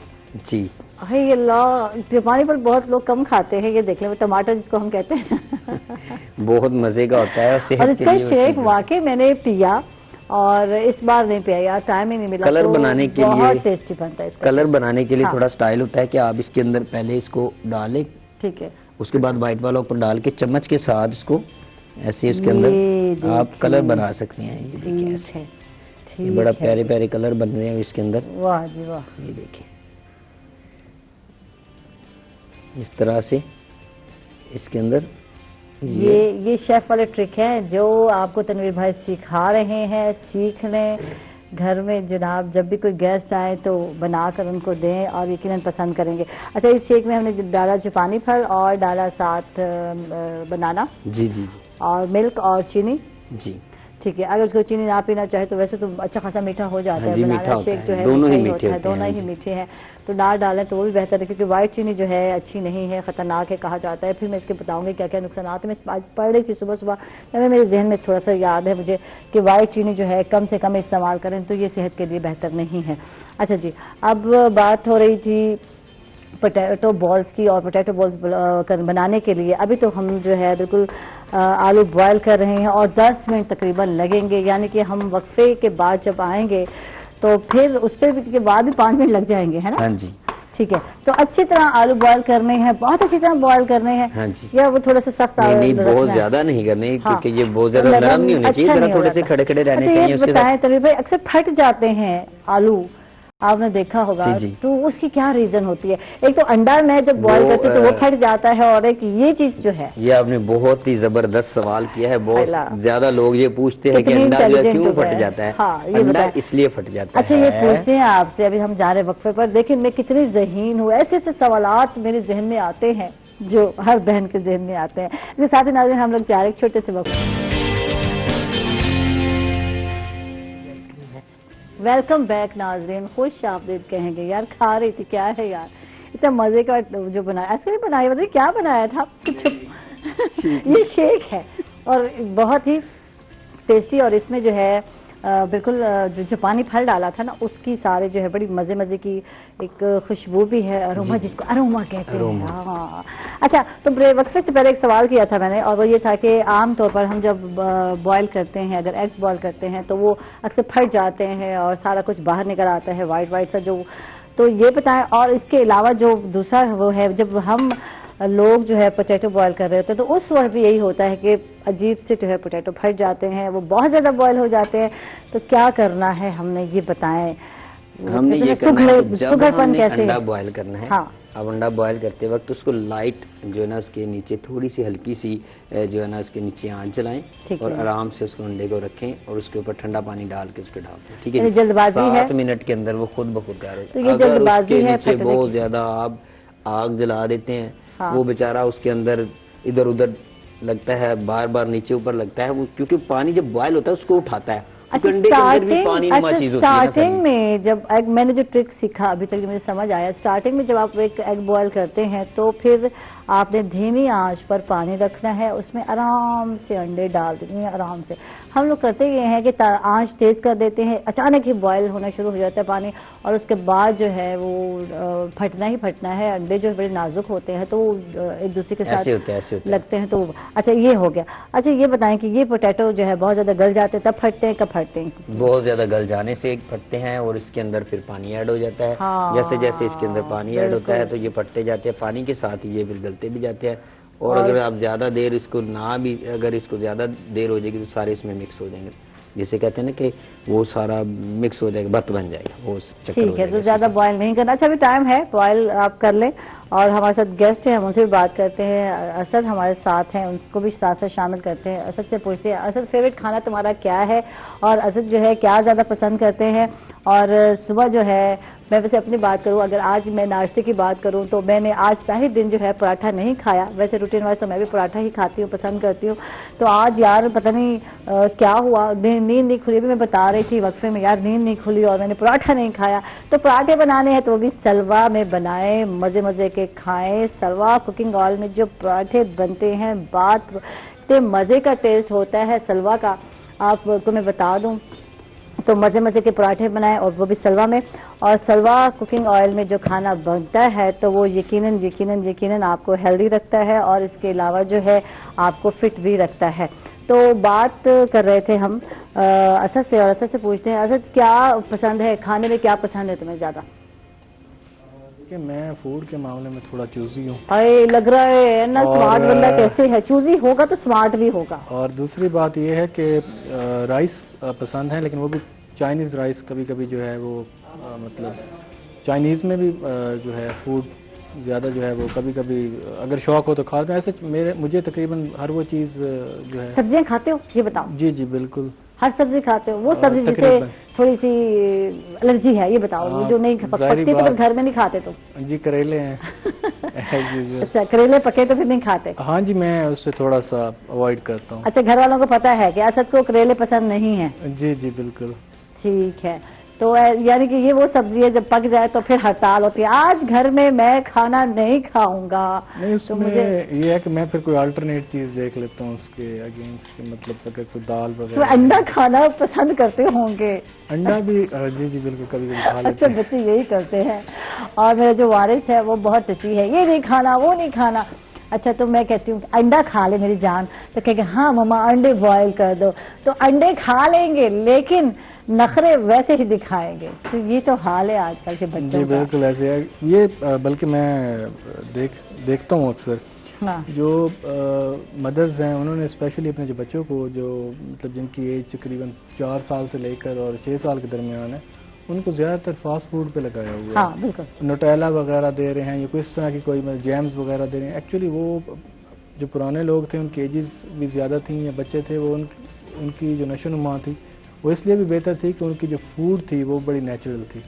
جی اللہ، جاپانی پھل بہت لوگ کم کھاتے ہیں. یہ دیکھ لیں، ٹماٹر جس کو ہم کہتے ہیں بہت مزے کا ہوتا ہے. اور اس کا شیک واقعی میں نے پیا اور اس بار نہیں پیا یار، ٹائم ہی نہیں ملا. کلر بنانے کے لیے بہت ٹیسٹی بنتا ہے. کلر بنانے کے لیے تھوڑا سٹائل ہوتا ہے کہ آپ اس کے اندر پہلے اس کو ڈالیں. ٹھیک ہے. اس کے بعد وائٹ والا اوپر ڈال کے چمچ کے ساتھ اس کو ایسے اس کے اندر آپ کلر بنا سکتے ہیں. یہ دیکھیں ایسے یہ بڑا پیارے پیارے کلر بن رہے ہیں اس کے اندر. واہ جی واہ. یہ دیکھیں اس طرح سے اس کے اندر یہ شیف والے ٹرک ہیں جو آپ کو تنویر بھائی سکھا رہے ہیں. سیکھ لیں گھر میں جناب, جب بھی کوئی گیسٹ آئے تو بنا کر ان کو دیں اور یقیناً پسند کریں گے. اچھا اس شیک میں ہم نے ڈالا جاپانی پھل اور ڈالا ساتھ بنانا جی جی اور ملک اور چینی. جی ٹھیک ہے. اگر کوئی چینی نہ پینا چاہے تو ویسے تو اچھا خاصا میٹھا ہو جاتا ہے. بنانا شیک جو ہے دونوں ہی میٹھے ہیں تو نہ ڈالیں تو وہ بھی بہتر ہے, کیونکہ وائٹ چینی جو ہے اچھی نہیں ہے, خطرناک ہے کہا جاتا ہے. پھر میں اس کے بتاؤں گی کیا کیا نقصانات ہیں. میں پڑھ رہی تھی صبح میرے ذہن میں تھوڑا سا یاد ہے مجھے کہ وائٹ چینی جو ہے کم سے کم استعمال کریں تو یہ صحت کے لیے بہتر نہیں ہے. اچھا جی, اب بات ہو رہی تھی پوٹیٹو بالز کی, اور پوٹیٹو بالز بنانے کے لیے ابھی تو ہم جو ہے بالکل آلو بوائل کر رہے ہیں اور 10 منٹ تقریباً لگیں گے, یعنی کہ ہم وقفے کے بعد جب آئیں گے تو پھر اس پہ کے بعد بھی 5 منٹ لگ جائیں گے, ہے نا؟ ہاں جی ٹھیک ہے. تو اچھی طرح آلو بوائل کرنے ہیں, بہت اچھی طرح بوائل کرنے ہیں. ہاں جی. یا وہ تھوڑا سا سخت نہیں بہت زیادہ نہیں کرنے, کیونکہ یہ بہت زیادہ نرم نہیں ہونے چاہیے, ذرا تھوڑے سے کھڑے کھڑے رہنے چاہیے. بتائیں تنویر بھائی, اکثر پھٹ جاتے ہیں آلو, آپ نے دیکھا ہوگا, تو اس کی کیا ریزن ہوتی ہے؟ ایک تو انڈا میں جب بوائل کرتے تو وہ پھٹ جاتا ہے, اور ایک یہ چیز جو ہے. یہ آپ نے بہت ہی زبردست سوال کیا ہے. بہت زیادہ لوگ یہ پوچھتے ہیں کہ انڈا جو ہے کیوں پھٹ جاتا ہے. انڈا اس لیے پھٹ جاتا ہے. اچھا یہ پوچھتے ہیں آپ سے, ابھی ہم جا رہے ہیں وقفے پر, دیکھیں میں کتنی ذہین ہوں, ایسے ایسے سوالات میرے ذہن میں آتے ہیں جو ہر بہن کے ذہن میں آتے ہیں. اس کے ساتھ ہی ناظرین ہم لوگ جا رہے ہیں چھوٹے سے وقفے. ویلکم بیک ناظرین, خوش آمدید کہیں گے. یار کھا رہی تھی, کیا ہے یار اتنا مزے کا جو بنایا, ایسے ہی بنایا, بتائیے کیا بنایا تھا. یہ شیک ہے اور بہت ہی ٹیسٹی, اور اس میں جو ہے بالکل جو جاپانی پھل ڈالا تھا نا اس کی سارے جو ہے بڑی مزے مزے کی ایک خوشبو بھی ہے, اروما جس کو اروما کہتے ہیں. ہاں اچھا, تو وقفے سے پہلے ایک سوال کیا تھا میں نے, اور وہ یہ تھا کہ عام طور پر ہم جب بوائل کرتے ہیں, اگر ایگز بوائل کرتے ہیں تو وہ اکثر پھٹ جاتے ہیں اور سارا کچھ باہر نکل آتا ہے وائٹ وائٹ سا جو. تو یہ بتائیں, اور اس کے علاوہ جو دوسرا وہ ہے, جب ہم لوگ جو ہے پوٹیٹو بوائل کر رہے ہوتے ہیں تو اس وقت بھی یہی ہوتا ہے کہ عجیب سے جو ہے پوٹیٹو پھٹ جاتے ہیں, وہ بہت زیادہ بوائل ہو جاتے ہیں. تو کیا کرنا ہے ہم نے, یہ بتائیں. ہم نے یہ کرنا ہے جب ہم نے انڈا بوائل کرنا ہے, اب انڈا بوائل کرتے وقت اس کو لائٹ جو ہے نا اس کے نیچے تھوڑی سی ہلکی سی جو ہے نا اس کے نیچے آنچ جلائیں اور آرام سے اس کو انڈے کو رکھیں اور اس کے اوپر ٹھنڈا پانی ڈال کے اس پہ ڈال دیں. ٹھیک ہے, جلد بازی ہے 7 منٹ کے اندر وہ خود بخود تیار ہو جائے. اگر اس کے نیچے بہت زیادہ آپ آگ جلا دیتے ہیں, وہ بیچارہ اس کے اندر ادھر ادھر لگتا ہے, بار بار نیچے اوپر لگتا ہے, وہ کیونکہ پانی جب بوائل ہوتا ہے اس کو اٹھاتا ہے. اسٹارٹنگ میں جب ایگ, میں نے جو ٹرک سیکھا ابھی تک مجھے سمجھ آیا, اسٹارٹنگ میں جب آپ ایک ایگ بوائل کرتے ہیں تو پھر آپ نے دھیمی آنچ پر پانی رکھنا ہے, اس میں آرام سے انڈے ڈال دیتے ہیں آرام سے. ہم لوگ کرتے یہ ہیں کہ آنچ تیز کر دیتے ہیں, اچانک ہی بوائل ہونا شروع ہو جاتا ہے پانی, اور اس کے بعد جو ہے وہ پھٹنا ہی پھٹنا ہے. انڈے جو بڑے نازک ہوتے ہیں تو وہ ایک دوسرے کے ساتھ لگتے ہیں تو. اچھا یہ ہو گیا. اچھا یہ بتائیں کہ یہ پوٹیٹو جو ہے بہت زیادہ گل جاتے ہیں تب پھٹتے ہیں, کب پھٹتے ہیں؟ بہت زیادہ گل جانے سے پھٹتے ہیں, اور اس کے اندر پھر پانی ایڈ ہو جاتا ہے. جیسے جیسے اس کے اندر پانی ایڈ ہوتا ہے تو یہ پھٹتے جاتے ہیں, پانی کے ساتھ یہ پھر گلتے بھی جاتے ہیں. اور اگر آپ زیادہ دیر اس کو اگر اس کو زیادہ دیر ہو جائے گی تو سارے اس میں مکس ہو جائیں گے, جسے کہتے ہیں نا کہ وہ سارا مکس ہو جائے گا, بت بن جائے گا, وہ ٹھیک ہے. تو زیادہ بوائل نہیں کرنا. اچھا ابھی ٹائم ہے, بوائل آپ کر لیں. اور ہمارے ساتھ گیسٹ ہیں, ہم ان سے بھی بات کرتے ہیں. اسد ہمارے ساتھ ہیں, ان کو بھی ساتھ شامل کرتے ہیں. اسد سے پوچھتے ہیں, اسد فیوریٹ کھانا تمہارا کیا ہے, اور اسد جو ہے کیا زیادہ پسند کرتے ہیں. اور صبح جو ہے میں ویسے اپنی بات کروں, اگر آج میں ناشتے کی بات کروں تو میں نے آج پہلے دن جو ہے پراٹھا نہیں کھایا. ویسے روٹین وائز تو میں بھی پراٹھا ہی کھاتی ہوں, پسند کرتی ہوں. تو آج یار پتہ نہیں کیا ہوا, نیند نہیں کھلی. بھی میں بتا رہی تھی وقفے میں, یار نیند نہیں کھلی اور میں نے پراٹھا نہیں کھایا. تو پراٹھے بنانے ہیں تو وہ بھی سلوا میں بنائیں, مزے مزے کے کھائیں. سلوا کوکنگ آئل میں جو پراٹھے بنتے ہیں, بات مزے کا ٹیسٹ ہوتا ہے سلوا کا, آپ کو میں بتا دوں. تو مزے مزے کے پراٹھے بنائیں, اور وہ بھی سلوا میں. اور سلوا کوکنگ آئل میں جو کھانا بنتا ہے تو وہ یقیناً آپ کو ہیلدی رکھتا ہے, اور اس کے علاوہ جو ہے آپ کو فٹ بھی رکھتا ہے. تو بات کر رہے تھے ہم اسد سے, اور اسد سے پوچھتے ہیں, اسد کیا پسند ہے کھانے میں, کیا پسند ہے تمہیں زیادہ؟ دیکھیں میں فوڈ کے معاملے میں تھوڑا چوزی ہوں. لگ رہا ہے نا سمارٹ بندہ کیسے ہے, چوزی ہوگا تو سمارٹ بھی ہوگا. اور دوسری بات یہ ہے کہ رائس پسند ہے, لیکن وہ بھی چائنیز رائس کبھی کبھی جو ہے وہ مطلب چائنیز میں بھی جو ہے فوڈ زیادہ جو ہے وہ کبھی کبھی اگر شوق ہو تو کھاتے ہیں. ایسے مجھے تقریباً ہر وہ چیز جو ہے. سبزیاں کھاتے ہو یہ بتاؤ؟ جی جی بالکل, ہر سبزی کھاتے ہو؟ وہ سبزی جسے تھوڑی سی الرجی ہے یہ بتاؤ, جو نہیں پکتی تو گھر میں نہیں کھاتے تو؟ جی کریلے ہیں. اچھا کریلے پکے تو پھر نہیں کھاتے؟ ہاں جی میں اس سے تھوڑا سا اوائڈ کرتا ہوں. اچھا گھر والوں کو پتا ہے کہ اسد کو کریلے پسند نہیں ہیں؟ جی جی بالکل. ٹھیک ہے, تو یعنی کہ یہ وہ سبزی ہے جب پک جائے تو پھر ہڑتال ہوتی ہے, آج گھر میں میں کھانا نہیں کھاؤں گا. نہیں اس میں یہ ہے کہ میں پھر کوئی آلٹرنیٹ چیز دیکھ لیتا ہوں اس کے اگینسٹ, مطلب اگر کوئی دال وغیرہ. انڈا کھانا پسند کرتے ہوں گے؟ انڈا بھی جی جی بالکل کبھی کبھی کھا لیتے ہیں. اچھا بچے یہی کرتے ہیں, اور میرا جو وارث ہے وہ بہت ٹچی ہے, یہ نہیں کھانا وہ نہیں کھانا. اچھا تو میں کہتی ہوں انڈا کھا لے میری جان, تو کہ ہاں مما انڈے بوائل کر دو, تو انڈے کھا لیں گے لیکن نخرے ویسے ہی دکھائیں گے. تو یہ تو حال ہے آج کل کے بچوں کا. جی بالکل ایسے ہے یہ, بلکہ میں دیکھتا ہوں اکثر جو مدرز ہیں انہوں نے اسپیشلی اپنے جو بچوں کو جو مطلب جن کی ایج تقریباً 4 سال سے لے کر اور 6 سال کے درمیان ہے, ان کو زیادہ تر فاسٹ فوڈ پہ لگایا ہوا ہے. ہاں بالکل, نوٹیلا وغیرہ دے رہے ہیں یا کوئی اس طرح کی کوئی جیمز وغیرہ دے رہے ہیں. ایکچولی وہ جو پرانے لوگ تھے ان کی ایجز بھی زیادہ تھیں یا بچے تھے, وہ ان کی جو نشو نما تھی وہ اس لیے بھی بہتر تھی کہ ان کی جو فوڈ تھی وہ بڑی نیچرل تھی,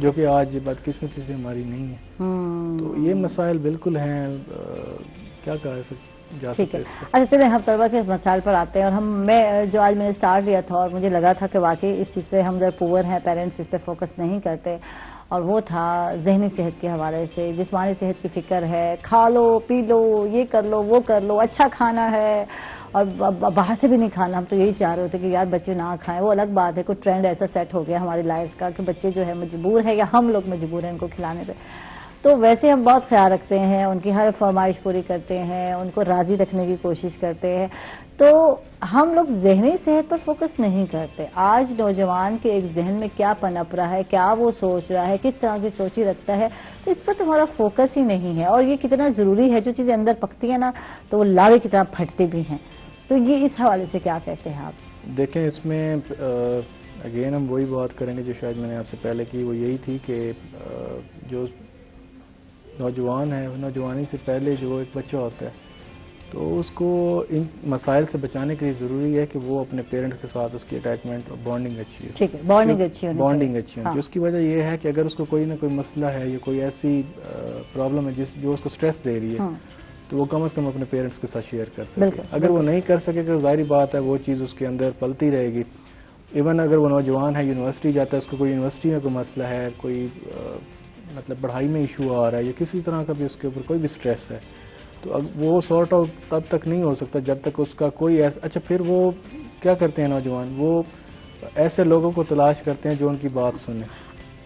جو کہ آج بدقسمتی سے ہماری نہیں ہے. تو یہ مسائل بالکل ہیں, کیا کہا جا سکتا ہے. اچھا چلیں ہم طلبہ کے مسائل پر آتے ہیں, اور جو آج میں نے اسٹارٹ لیا تھا اور مجھے لگا تھا کہ واقعی اس چیز پہ ہم جو پور ہیں پیرنٹس اس پہ فوکس نہیں کرتے, اور وہ تھا ذہنی صحت کے حوالے سے. جسمانی صحت کی فکر ہے, کھا لو پی لو یہ کر لو وہ کر لو, اچھا کھانا ہے اور باہر سے بھی نہیں کھانا. ہم تو یہی چاہ رہے ہوتے کہ یار بچے نہ کھائیں, وہ الگ بات ہے, کوئی ٹرینڈ ایسا سیٹ ہو گیا ہماری لائف کا کہ بچے جو ہے مجبور ہے یا ہم لوگ مجبور ہیں ان کو کھلانے پہ. تو ویسے ہم بہت خیال رکھتے ہیں, ان کی ہر فرمائش پوری کرتے ہیں, ان کو راضی رکھنے کی کوشش کرتے ہیں, تو ہم لوگ ذہنی صحت پر فوکس نہیں کرتے. آج نوجوان کے ایک ذہن میں کیا پنپ رہا ہے, کیا وہ سوچ رہا ہے, کس طرح کی سوچی رکھتا ہے, تو اس پر تمہارا فوکس ہی نہیں ہے. اور یہ کتنا ضروری ہے, جو چیزیں اندر پکتی ہیں نا تو وہ لاوے کی طرح پھٹتی بھی ہیں. تو یہ اس حوالے سے کیا کہتے ہیں آپ؟ دیکھیں اس میں اگین ہم وہی بات کریں گے جو شاید میں نے آپ سے پہلے کی, وہ یہی تھی کہ جو نوجوان ہے, نوجوانی سے پہلے جو ایک بچہ ہوتا ہے تو اس کو ان مسائل سے بچانے کے لیے ضروری ہے کہ وہ اپنے پیرنٹس کے ساتھ اس کی اٹیچمنٹ اور بانڈنگ اچھی ہو. ٹھیک ہے, بانڈنگ اچھی ہونی. جس کی وجہ یہ ہے کہ اگر اس کو کوئی نہ کوئی مسئلہ ہے یا کوئی ایسی پرابلم ہے جو اس کو سٹریس دے رہی ہے, تو وہ کم از کم اپنے پیرنٹس کے ساتھ شیئر کر سکے. اگر وہ نہیں کر سکے تو ظاہری بات ہے وہ چیز اس کے اندر پلتی رہے گی. ایون اگر وہ نوجوان ہے, یونیورسٹی جاتا ہے, اس کو کوئی یونیورسٹی میں کوئی مسئلہ ہے, کوئی مطلب پڑھائی میں ایشو آ رہا ہے یا کسی طرح کا بھی اس کے اوپر کوئی بھی سٹریس ہے, تو وہ سارٹ آؤٹ تب تک نہیں ہو سکتا جب تک اس کا کوئی اچھا پھر وہ کیا کرتے ہیں نوجوان, وہ ایسے لوگوں کو تلاش کرتے ہیں جو ان کی بات سنیں,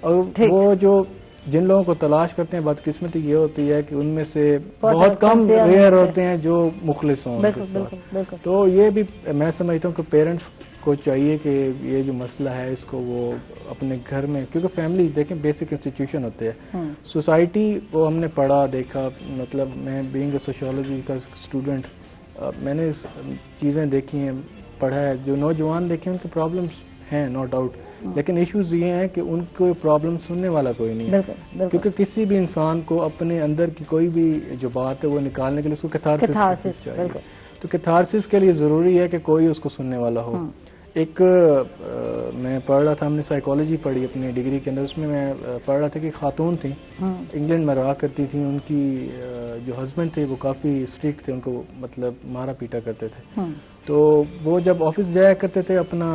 اور وہ جو جن لوگوں کو تلاش کرتے ہیں بدقسمتی یہ ہوتی ہے کہ ان میں سے بہت کم ریئر ہوتے ہیں جو مخلص ہوں. تو یہ بھی میں سمجھتا ہوں کہ پیرنٹس کو چاہیے کہ یہ جو مسئلہ ہے اس کو وہ اپنے گھر میں, کیونکہ فیملی دیکھیں بیسک انسٹیٹیوشن ہوتے ہیں, سوسائٹی وہ ہم نے پڑھا دیکھا, مطلب میں بینگ اے سوشیولوجی کا اسٹوڈنٹ میں نے چیزیں دیکھی ہیں, پڑھا ہے. جو نوجوان دیکھیں ان کے پرابلمس ہیں نو ڈاؤٹ, لیکن ایشوز یہ ہیں کہ ان کو پرابلم سننے والا کوئی نہیں ہے, کیونکہ کسی بھی انسان کو اپنے اندر کی کوئی بھی جو بات ہے وہ نکالنے کے لیے اس کو کیتھارسس چاہیے. تو کیتھارسس کے لیے ضروری ہے کہ کوئی اس کو سننے والا ہو. ایک میں پڑھ رہا تھا, ہم نے سائیکالوجی پڑھی اپنی ڈگری کے اندر, اس میں پڑھ رہا تھا کہ خاتون تھیں انگلینڈ میں رہا کرتی تھیں, ان کی جو ہسبینڈ تھے وہ کافی اسٹرکٹ تھے, ان کو مطلب مارا پیٹا کرتے تھے. تو وہ جب آفس جایا کرتے تھے اپنا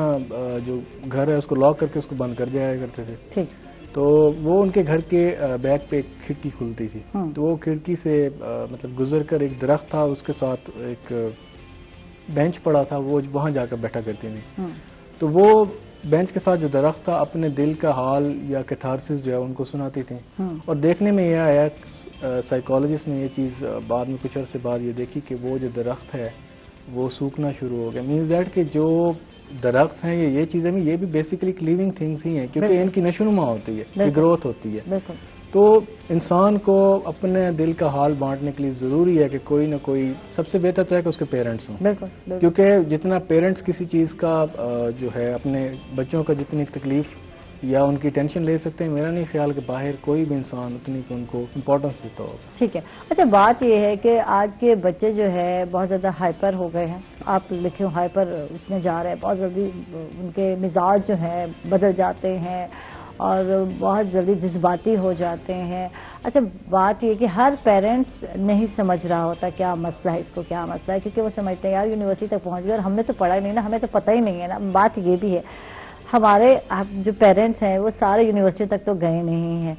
جو گھر ہے اس کو لاک کر کے اس کو بند کر جایا کرتے تھے. تو وہ ان کے گھر کے بیک پہ ایک کھڑکی کھلتی تھی, تو وہ کھڑکی سے مطلب گزر کر ایک درخت تھا, اس کے ساتھ ایک بینچ پڑا تھا, وہ وہاں جا کر بیٹھا کرتی تھی. تو وہ بینچ کے ساتھ جو درخت تھا اپنے دل کا حال یا کیتھارسس جو ہے ان کو سناتی تھیں. اور دیکھنے میں یہ آیا, سائیکالوجسٹ نے یہ چیز بعد میں کچھ عرصے بعد یہ دیکھی کہ وہ جو درخت ہے وہ سوکھنا شروع ہو گیا. مینز دیٹ کہ جو درخت ہیں یہ چیزیں بھی یہ بھی بیسیکلی لیونگ تھنگس ہی ہیں, کیونکہ ان کی نشو نما ہوتی ہے, گروتھ ہوتی ہے. تو انسان کو اپنے دل کا حال بانٹنے کے لیے ضروری ہے کہ کوئی نہ کوئی، سب سے بہتر تو ہے کہ اس کے پیرنٹس ہوں. بالکل. کیونکہ جتنا پیرنٹس کسی چیز کا جو ہے اپنے بچوں کا جتنی تکلیف یا ان کی ٹینشن لے سکتے ہیں، میرا نہیں خیال کہ باہر کوئی بھی انسان اتنی ان کو امپورٹنس دیتا ہوگا. ٹھیک ہے. اچھا، بات یہ ہے کہ آج کے بچے جو ہے بہت زیادہ ہائپر ہو گئے ہیں. آپ لکھے ہو ہائپر اس میں جا رہے ہیں، بہت جلدی ان کے مزاج جو ہیں بدل جاتے ہیں اور بہت جلدی جذباتی ہو جاتے ہیں. اچھا، بات یہ کہ ہر پیرنٹس نہیں سمجھ رہا ہوتا کیا مسئلہ ہے، اس کو کیا مسئلہ ہے، کیونکہ وہ سمجھتے ہیں یار یونیورسٹی تک پہنچ گئے اور ہم نے تو پڑھا ہی نہیں نا، ہمیں تو پتہ ہی نہیں ہے نا. بات یہ بھی ہے، ہمارے جو پیرنٹس ہیں وہ سارے یونیورسٹی تک تو گئے نہیں ہیں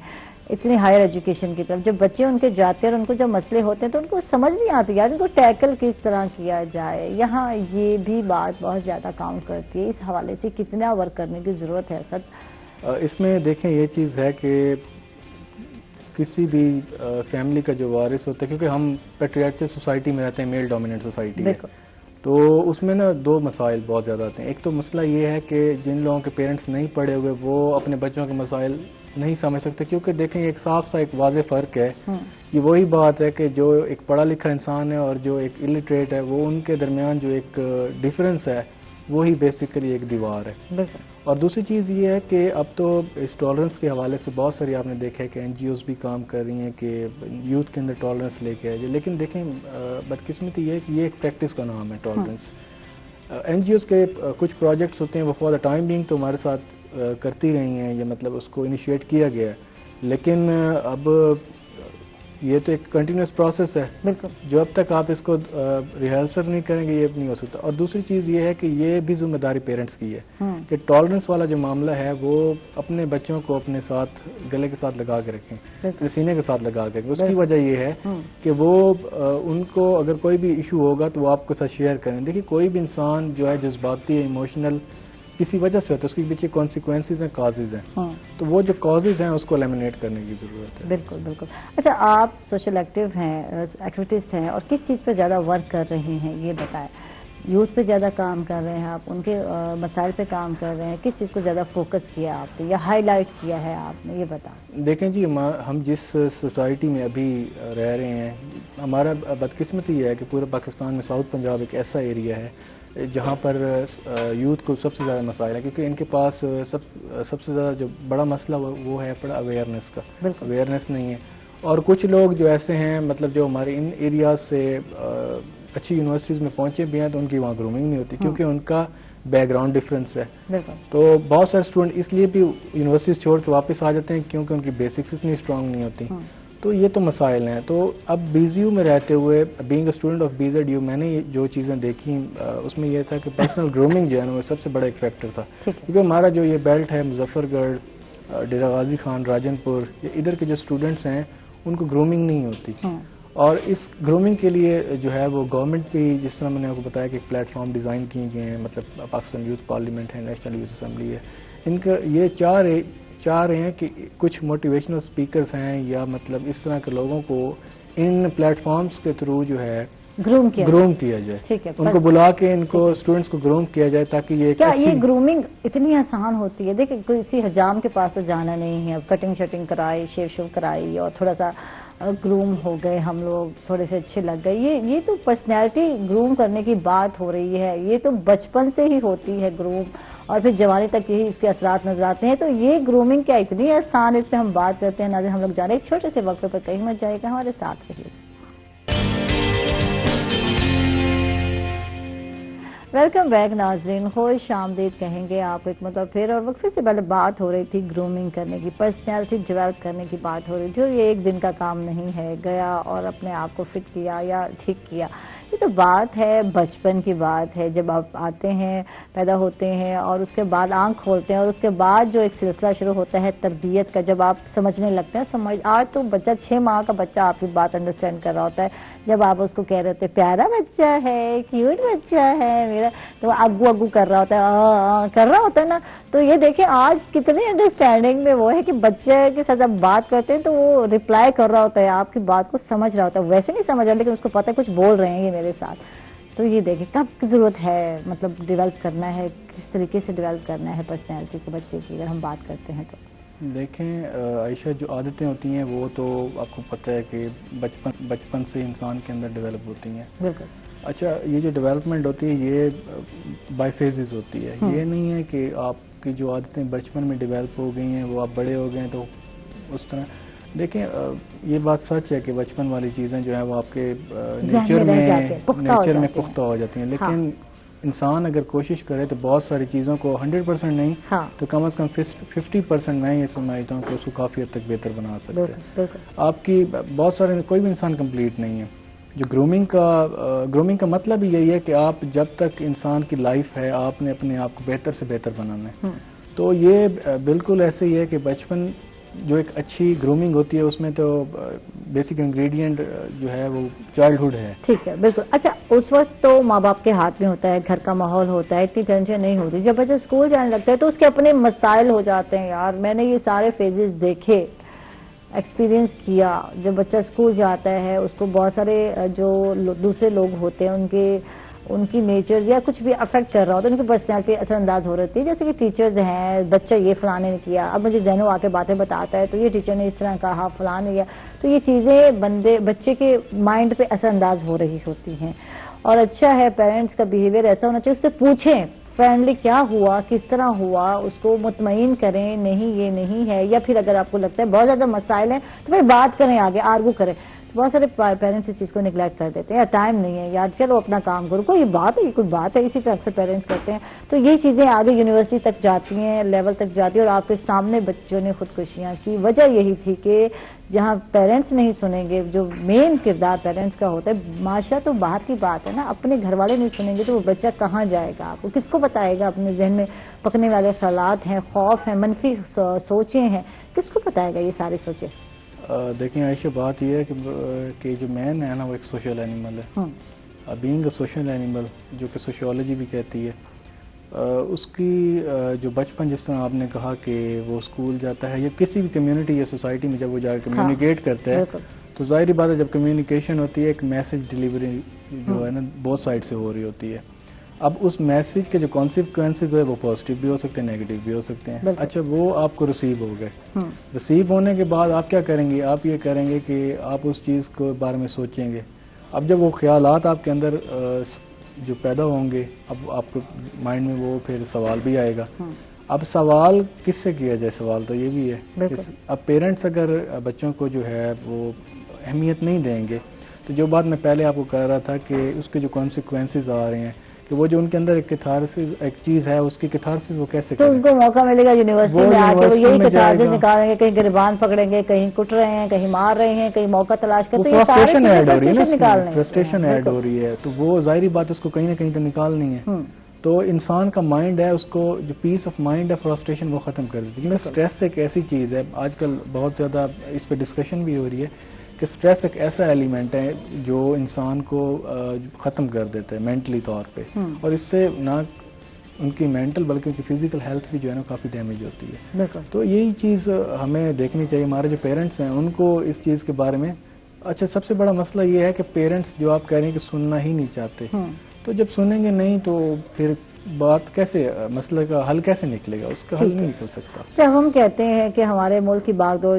اتنی ہائر ایجوکیشن کی طرف. جب بچے ان کے جاتے ہیں اور ان کو جب مسئلے ہوتے ہیں تو ان کو سمجھ نہیں آتی یار ان کو ٹیکل کس طرح کیا جائے. یہاں یہ بھی بات بہت زیادہ کاؤنٹ کرتی ہے. اس حوالے سے کتنا ورک کرنے کی ضرورت ہے سر؟ اس میں دیکھیں یہ چیز ہے کہ کسی بھی فیملی کا جو وارث ہوتا ہے، کیونکہ ہم پیٹریارچل سوسائٹی میں رہتے ہیں، میل ڈومیننٹ سوسائٹی ہے، تو اس میں نا دو مسائل بہت زیادہ آتے ہیں. ایک تو مسئلہ یہ ہے کہ جن لوگوں کے پیرنٹس نہیں پڑھے ہوئے وہ اپنے بچوں کے مسائل نہیں سمجھ سکتے، کیونکہ دیکھیں ایک صاف سا ایک واضح فرق ہے. یہ وہی بات ہے کہ جو ایک پڑھا لکھا انسان ہے اور جو ایک الٹریٹ ہے، وہ ان کے درمیان جو ایک ڈیفرنس ہے وہی بیسیکلی ایک دیوار ہے. اور دوسری چیز یہ ہے کہ اب تو اس ٹالرنس کے حوالے سے بہت ساری آپ نے دیکھا ہے کہ این جی اوز بھی کام کر رہی ہیں کہ یوتھ کے اندر ٹالرنس لے کے آئے. لیکن دیکھیں بدقسمتی یہ ہے کہ یہ ایک پریکٹس کا نام ہے ٹالرنس. این جی اوز کے کچھ پروجیکٹس ہوتے ہیں وہ فار دا ٹائم بینگ تو ہمارے ساتھ کرتی رہی ہیں، یہ مطلب اس کو انیشیٹ کیا گیا ہے، لیکن اب یہ تو ایک کنٹینیوس پروسیس ہے. بالکل. جو اب تک آپ اس کو ریہرسل نہیں کریں گے یہ نہیں ہو سکتا. اور دوسری چیز یہ ہے کہ یہ بھی ذمہ داری پیرنٹس کی ہے کہ ٹالرنس والا جو معاملہ ہے وہ اپنے بچوں کو اپنے ساتھ گلے کے ساتھ لگا کے رکھیں، سینے کے ساتھ لگا کے رکھیں. اس کی وجہ یہ ہے کہ وہ ان کو اگر کوئی بھی ایشو ہوگا تو وہ آپ کے ساتھ شیئر کریں. دیکھیے کوئی بھی انسان جو ہے جذباتی ہے، ایموشنل کسی وجہ سے ہوتا ہے، اس کے پیچھے کانسیکوینسز ہیں، کازز ہیں، تو وہ جو کازز ہیں اس کو ایلیمینیٹ کرنے کی ضرورت ہے. بالکل بالکل. اچھا، آپ سوشل ایکٹیوسٹ ہیں اور کس چیز پہ زیادہ ورک کر رہے ہیں یہ بتائیں؟ یوتھ پہ زیادہ کام کر رہے ہیں آپ، ان کے مسائل پہ کام کر رہے ہیں، کس چیز کو زیادہ فوکس کیا آپ نے یا ہائی لائٹ کیا ہے آپ نے، یہ بتائیں. دیکھیں جی، ہم جس سوسائٹی میں ابھی رہ رہے ہیں، ہمارا بدقسمتی یہ ہے کہ پورے پاکستان میں ساؤتھ پنجاب ایک ایسا ایریا ہے جہاں پر یوتھ کو سب سے زیادہ مسائل ہے، کیونکہ ان کے پاس سب سے زیادہ جو بڑا مسئلہ وہ ہے بڑا اویئرنیس کا. اویئرنیس نہیں ہے. اور کچھ لوگ جو ایسے ہیں مطلب جو ہمارے ان ایریاز سے اچھی یونیورسٹیز میں پہنچے بھی ہیں تو ان کی وہاں گرومنگ نہیں ہوتی کیونکہ ان کا بیک گراؤنڈ ڈفرینس ہے. تو بہت سارے اسٹوڈنٹ اس لیے بھی یونیورسٹیز چھوڑ کے واپس آ جاتے ہیں کیونکہ ان کی بیسکس اتنی اسٹرانگ نہیں ہوتی. تو یہ تو مسائل ہیں. تو اب بی زی یو میں رہتے ہوئے being a student of B Z you میں نے جو چیزیں دیکھی اس میں یہ تھا کہ پرسنل گرومنگ جو ہے نا وہ سب سے بڑا ایک فیکٹر تھا. کیونکہ ہمارا جو یہ بیلٹ ہے مظفر گڑھ، ڈیرہ غازی خان، راجن پور، یہ ادھر کے جو اسٹوڈنٹس ہیں ان کو گرومنگ نہیں ہوتی. اور اس گرومنگ کے لیے جو ہے وہ گورنمنٹ بھی، جس طرح میں نے آپ کو بتایا کہ ایک پلیٹ فارم ڈیزائن کیے گئے ہیں، مطلب پاکستان یوتھ پارلیمنٹ ہے، نیشنل یوتھ اسمبلی ہے، ان کا یہ چاہ رہے ہیں کہ کچھ موٹیویشنل اسپیکرز ہیں یا مطلب اس طرح کے لوگوں کو ان پلیٹ فارمز کے تھرو جو ہے گروم کیا جائے. ان کو بلا کے ان کو اسٹوڈنٹس کو گروم کیا جائے تاکہ یہ کیا یہ گرومنگ اتنی آسان ہوتی ہے؟ دیکھیں کسی حجام کے پاس تو جانا نہیں ہے، کٹنگ شٹنگ کرائی، شیو کرائی اور تھوڑا سا گروم ہو گئے، ہم لوگ تھوڑے سے اچھے لگ گئے. یہ تو پرسنالٹی گروم کرنے کی بات ہو رہی ہے، یہ تو بچپن سے ہی ہوتی ہے گروم اور پھر جوانی تک یہی اس کے اثرات نظر آتے ہیں. تو یہ گرومنگ کیا اتنی آسان، اس پہ ہم بات کرتے ہیں. ناظرین ہم لوگ جا رہے ہیں ایک چھوٹے سے وقفے پر، کہیں مت جائے گا، ہمارے ساتھ رہیے. ویلکم بیک ناظرین، خوش آمدید کہیں گے آپ ایک مطلب پھر. اور وقفے سے پہلے بات ہو رہی تھی گرومنگ کرنے کی، پرسنالٹی ڈیولپ کرنے کی بات ہو رہی تھی. اور یہ ایک دن کا کام نہیں ہے، گیا اور اپنے آپ کو فٹ کیا یا ٹھیک کیا. یہ تو بات ہے بچپن کی بات ہے، جب آپ آتے ہیں، پیدا ہوتے ہیں اور اس کے بعد آنکھ کھولتے ہیں اور اس کے بعد جو ایک سلسلہ شروع ہوتا ہے تربیت کا، جب آپ سمجھنے لگتے ہیں. آج تو بچہ 6 ماہ کا بچہ آپ کی بات انڈرسٹینڈ کر رہا ہوتا ہے. جب آپ اس کو کہہ رہے ہوتے ہیں پیارا بچہ ہے، کیوٹ بچہ ہے میرا، تو اگو کر رہا ہوتا ہے نا. تو یہ دیکھیں آج کتنی انڈرسٹینڈنگ میں وہ ہے کہ بچے کے ساتھ جب بات کرتے ہیں تو وہ ریپلائی کر رہا ہوتا ہے، آپ کی بات کو سمجھ رہا ہوتا ہے. ویسے نہیں سمجھ رہا لیکن اس کو پتہ ہے کچھ بول رہے ہیں یہ میرے ساتھ. تو یہ دیکھیں کب ضرورت ہے مطلب ڈیولپ کرنا ہے، کس طریقے سے ڈیولپ کرنا ہے پرسنالٹی کو بچے کی، اگر ہم بات کرتے ہیں تو دیکھیں عائشہ، جو عادتیں ہوتی ہیں وہ تو آپ کو پتہ ہے کہ بچپن سے انسان کے اندر ڈیولپ ہوتی ہیں. بالکل. اچھا، یہ جو ڈیولپمنٹ ہوتی ہے یہ بائی فیزز ہوتی ہے. یہ نہیں ہے کہ آپ کی جو عادتیں بچپن میں ڈیولپ ہو گئی ہیں وہ آپ بڑے ہو گئے ہیں تو اس طرح. دیکھیں یہ بات سچ ہے کہ بچپن والی چیزیں جو ہیں وہ آپ کے نیچر میں پختہ ہو جاتی ہیں، لیکن انسان اگر کوشش کرے تو بہت ساری چیزوں کو 100% نہیں تو کم از کم 50% میں یہ سمجھتا ہوں کہ اس کو کافی حد تک بہتر بنا سکتے ہیں. آپ کی بہت سارے، کوئی بھی انسان کمپلیٹ نہیں ہے. جو گرومنگ کا مطلب ہی یہی ہے کہ آپ جب تک انسان کی لائف ہے آپ نے اپنے آپ کو بہتر سے بہتر بنانا ہے. تو یہ بالکل ایسے ہی ہے کہ بچپن جو ایک اچھی گرومنگ ہوتی ہے اس میں تو بیسک انگریڈینٹ جو ہے وہ چائلڈہڈ ہے. ٹھیک ہے، بالکل. اچھا، اس وقت تو ماں باپ کے ہاتھ میں ہوتا ہے، گھر کا ماحول ہوتا ہے، اتنی ٹینشن نہیں ہوتی. جب بچہ اسکول جانے لگتا ہے تو اس کے اپنے مسائل ہو جاتے ہیں. یار میں نے یہ سارے فیزز دیکھے، ایکسپیرینس کیا. جب بچہ اسکول جاتا ہے اس کو بہت سارے جو دوسرے لوگ ہوتے ہیں ان کی نیچر یا کچھ بھی افیکٹ کر رہا ہوتا ہے، ان کی پرسنالٹی اثر انداز ہو رہی ہے. جیسے کہ ٹیچرز ہیں، بچہ یہ فلانے نے کیا، اب مجھے زینو آ کے باتیں بتاتا ہے تو یہ ٹیچر نے اس طرح کہا، فلاں نے کیا. تو یہ چیزیں بچے کے مائنڈ پہ اثر انداز ہو رہی ہوتی ہیں. اور اچھا ہے پیرنٹس کا بیہیویئر ایسا ہونا چاہیے، اس سے پوچھیں فرینڈلی کیا ہوا، کس طرح ہوا، اس کو مطمئن کریں نہیں یہ نہیں ہے. یا پھر اگر آپ کو لگتا ہے بہت زیادہ مسائل ہیں تو پھر بات کریں، آگے آرگو کریں. بہت سارے پیرنٹس اس چیز کو نگلیکٹ کر دیتے ہیں، یار ٹائم نہیں ہے، یار چلو اپنا کام کرو، کوئی بات ہے، کوئی بات ہے، اسی طرح سے پیرنٹس کرتے ہیں. تو یہ چیزیں آگے یونیورسٹی تک جاتی ہیں، لیول تک جاتی ہیں. اور آپ کے سامنے بچوں نے خودکشیاں کی. وجہ یہی تھی کہ جہاں پیرنٹس نہیں سنیں گے، جو مین کردار پیرنٹس کا ہوتا ہے، معاشرہ تو باہر کی بات ہے نا، اپنے گھر والے نہیں سنیں گے تو وہ بچہ کہاں جائے گا؟ آپ کو کس کو بتائے گا؟ اپنے ذہن میں پکنے والے خیالات ہیں، خوف ہیں، منفی سوچیں ہیں، کس کو بتائے گا یہ ساری سوچیں؟ دیکھیں عائشہ، بات یہ ہے کہ جو مین ہے نا وہ ایک سوشل اینیمل ہے. بینگ اے سوشل اینیمل، جو کہ سوشیولوجی بھی کہتی ہے، اس کی جو بچپن جس طرح آپ نے کہا کہ وہ اسکول جاتا ہے یا کسی بھی کمیونٹی یا سوسائٹی میں جب وہ جا کے کمیونیکیٹ کرتا ہے تو ظاہری بات ہے جب کمیونیکیشن ہوتی ہے ایک میسج ڈیلیوری جو ہے نا بہت سائڈ سے ہو رہی ہوتی ہے. اب اس میسج کے جو کانسیکوینسز ہے وہ پازیٹیو بھی ہو سکتے ہیں، نیگیٹو بھی ہو سکتے ہیں. اچھا، وہ آپ کو ریسیو ہو گئے. ریسیو ہونے کے بعد آپ کیا کریں گے؟ آپ یہ کریں گے کہ آپ اس چیز کے بارے میں سوچیں گے. اب جب وہ خیالات آپ کے اندر جو پیدا ہوں گے، اب آپ کے مائنڈ میں وہ پھر سوال بھی آئے گا. اب سوال کس سے کیا جائے؟ سوال تو یہ بھی ہے. اب پیرنٹس اگر بچوں کو جو ہے وہ اہمیت نہیں دیں گے تو جو بات میں پہلے آپ کو کہہ رہا تھا کہ اس کے جو کانسیکوینسز آ رہے ہیں کہ وہ جو ان کے اندر ایک کیتھارسس ایک چیز ہے اس کی کیتھارسس وہ کیسے کریں؟ تو ان کو موقع ملے گا یونیورسٹی میں آ کے وہ یہی کیتھارسس نکالیں گے. کہیں گریبان پکڑیں گے، کہیں کٹ رہے ہیں، کہیں مار رہے ہیں، کہیں موقع تلاش کرتے ہیں. فرسٹریشن ایڈ ہو رہی ہے تو وہ ظاہری بات اس کو کہیں نہ کہیں تو نکالنی ہے. تو انسان کا مائنڈ ہے، اس کو جو پیس آف مائنڈ ہے فرسٹریشن وہ ختم کر دیتی ہے. اسٹریس ایک ایسی چیز ہے، آج کل بہت زیادہ اس پہ ڈسکشن بھی ہو رہی ہے کہ اسٹریس ایک ایسا ایلیمنٹ ہے جو انسان کو ختم کر دیتا ہے مینٹلی طور پہ. اور اس سے نہ ان کی مینٹل بلکہ ان کی فزیکل ہیلتھ بھی جو ہے نا کافی ڈیمیج ہوتی ہے. تو یہی چیز ہمیں دیکھنی چاہیے. ہمارے جو پیرنٹس ہیں ان کو اس چیز کے بارے میں اچھا سب سے بڑا مسئلہ یہ ہے کہ پیرنٹس جو آپ کہہ رہے ہیں کہ سننا ہی نہیں چاہتے. تو جب سنیں گے نہیں تو پھر بات کیسے، مسئلہ کا حل کیسے نکلے گا؟ اس کا حل نہیں نکل سکتا. جب ہم کہتے ہیں کہ ہمارے ملک کی باغ دور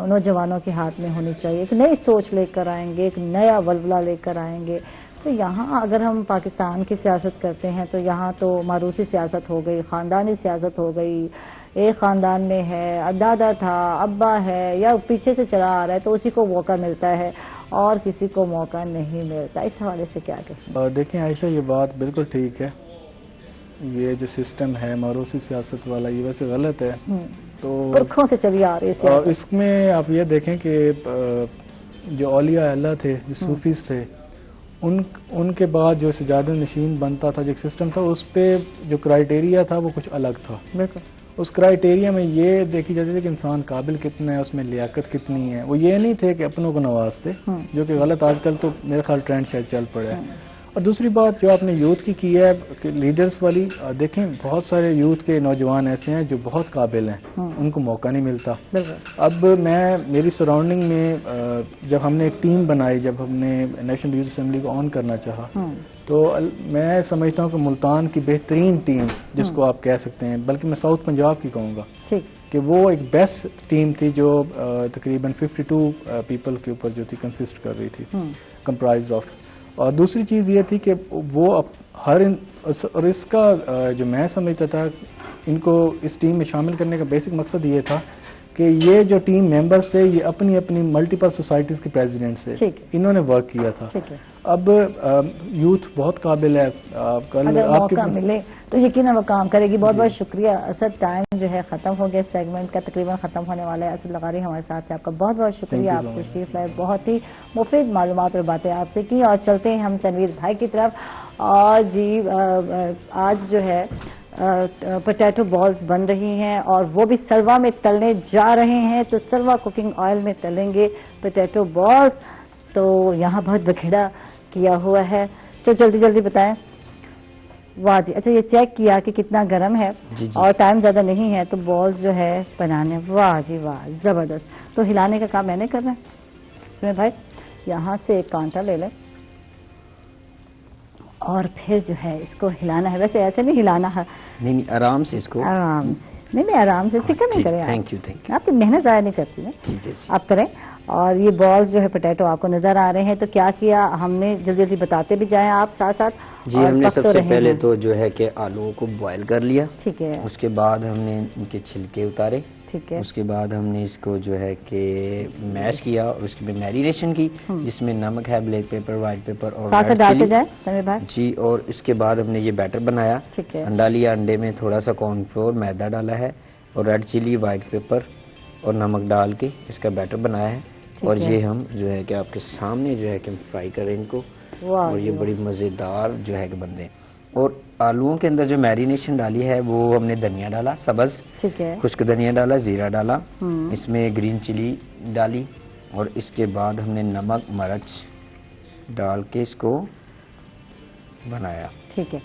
نوجوانوں کے ہاتھ میں ہونی چاہیے، ایک نئی سوچ لے کر آئیں گے، ایک نیا ولولہ لے کر آئیں گے. تو یہاں اگر ہم پاکستان کی سیاست کرتے ہیں تو یہاں تو موروثی سیاست ہو گئی، خاندانی سیاست ہو گئی. ایک خاندان میں ہے، دادا تھا، ابا ہے یا پیچھے سے چلا آ رہا ہے تو اسی کو موقع ملتا ہے اور کسی کو موقع نہیں ملتا. اس حوالے سے کیا کہیں؟ دیکھیں عائشہ، یہ بات بالکل ٹھیک ہے. یہ جو سسٹم ہے موروثی سیاست والا یہ ویسے غلط ہے. تو پرکھوں سے چلی آ رہی ہے. اس میں آپ یہ دیکھیں کہ جو اولیاء اللہ تھے، جو صوفیز تھے، ان کے بعد جو سجادہ نشین بنتا تھا جو سسٹم تھا اس پہ جو کرائیٹیریا تھا وہ کچھ الگ تھا. اس کرائیٹیریا میں یہ دیکھی جاتی تھی کہ انسان قابل کتنا ہے، اس میں لیاقت کتنی ہے. وہ یہ نہیں تھے کہ اپنوں کو نوازتے، جو کہ غلط آج کل تو میرے خیال ٹرینڈ شاید چل پڑا ہے. اور دوسری بات جو آپ نے یوتھ کی ہے کہ لیڈرز والی، دیکھیں بہت سارے یوتھ کے نوجوان ایسے ہیں جو بہت قابل ہیں، ان کو موقع نہیں ملتا. اب میری سراؤنڈنگ میں جب ہم نے ایک ٹیم بنائی، جب ہم نے نیشنل یوتھ اسمبلی کو آن کرنا چاہا، تو میں سمجھتا ہوں کہ ملتان کی بہترین ٹیم جس کو آپ کہہ سکتے ہیں، بلکہ میں ساؤتھ پنجاب کی کہوں گا کہ وہ ایک بیسٹ ٹیم تھی جو تقریباً 52 پیپل کے اوپر جو تھی کنسسٹ کر رہی تھی، کمپرائزڈ آف. اور دوسری چیز یہ تھی کہ وہ اور اس کا جو میں سمجھتا تھا ان کو اس ٹیم میں شامل کرنے کا بیسک مقصد یہ تھا کہ یہ جو ٹیم ممبرز تھے یہ اپنی اپنی ملٹیپل سوسائٹیز کے پریزیڈنٹ تھے، انہوں نے ورک کیا تھا. اب یوتھ بہت قابل ہے، اگر موقع ملے تو یقیناً وہ کام کرے گی. بہت بہت شکریہ اسد. ٹائم جو ہے ختم ہو گیا، سیگمنٹ کا تقریباً ختم ہونے والا ہے. اسد لغاری ہمارے ساتھ تھے، آپ کا بہت بہت شکریہ. آپ تشریف لائے، بہت ہی مفید معلومات اور باتیں آپ سے کی. اور چلتے ہیں ہم تنویر بھائی کی طرف. اور جی آج جو ہے پوٹیٹو بالز بن رہی ہیں اور وہ بھی سلوا میں تلنے جا رہے ہیں. تو سلوا کوکنگ آئل میں تلیں گے پوٹیٹو بالز. تو یہاں بہت بکھیڑا کیا ہوا ہے، تو جلدی جلدی بتائیں. واہ جی، اچھا یہ چیک کیا کہ کتنا گرم ہے اور ٹائم زیادہ نہیں ہے تو بالز جو ہے بنانے. واہ جی واہ، زبردست. تو ہلانے کا کام میں نے کرنا ہے بھائی. یہاں سے ایک کانٹا لے لیں اور پھر جو ہے اس کو ہلانا ہے. ویسے ایسے نہیں ہلانا ہے، نہیں آرام سے اس کو، آرام نہیں آرام سے، فکر نہیں کریں. Thank you. آپ کی محنت ضائع نہیں کرتی نا، آپ کریں. اور یہ بالز جو ہے پوٹیٹو آپ کو نظر آ رہے ہیں. تو کیا کیا ہم نے، جلدی جلدی بتاتے بھی جائیں آپ ساتھ ساتھ. جی ہم نے سب سے پہلے تو جو ہے کہ آلووں کو بوائل کر لیا. ٹھیک ہے. اس کے بعد ہم نے ان کے چھلکے اتارے. ٹھیک ہے. اس کے بعد ہم نے اس کو جو ہے کہ میش کیا اور اس کی میرینیشن کی، جس میں نمک ہے، بلیک پیپر، وائٹ پیپر اور ریڈ ڈالتے جائیں جی. اور اس کے بعد ہم نے یہ بیٹر بنایا. انڈا لیا، انڈے میں تھوڑا سا کارن فلور میدا ڈالا ہے اور ریڈ چلی، وائٹ پیپر اور نمک ڈال کے اس کا بیٹر بنایا ہے. اور یہ ہم جو ہے کہ آپ کے سامنے جو ہے کہ فرائی کریں ان کو، اور یہ بڑی مزیدار جو ہے کہ بنتے ہیں. اور آلوؤں کے اندر جو میرینیشن ڈالی ہے وہ ہم نے دھنیا ڈالا سبز، خشک دھنیا ڈالا، زیرہ ڈالا، اس میں گرین چلی ڈالی اور اس کے بعد ہم نے نمک مرچ ڈال کے اس کو بنایا. ٹھیک ہے.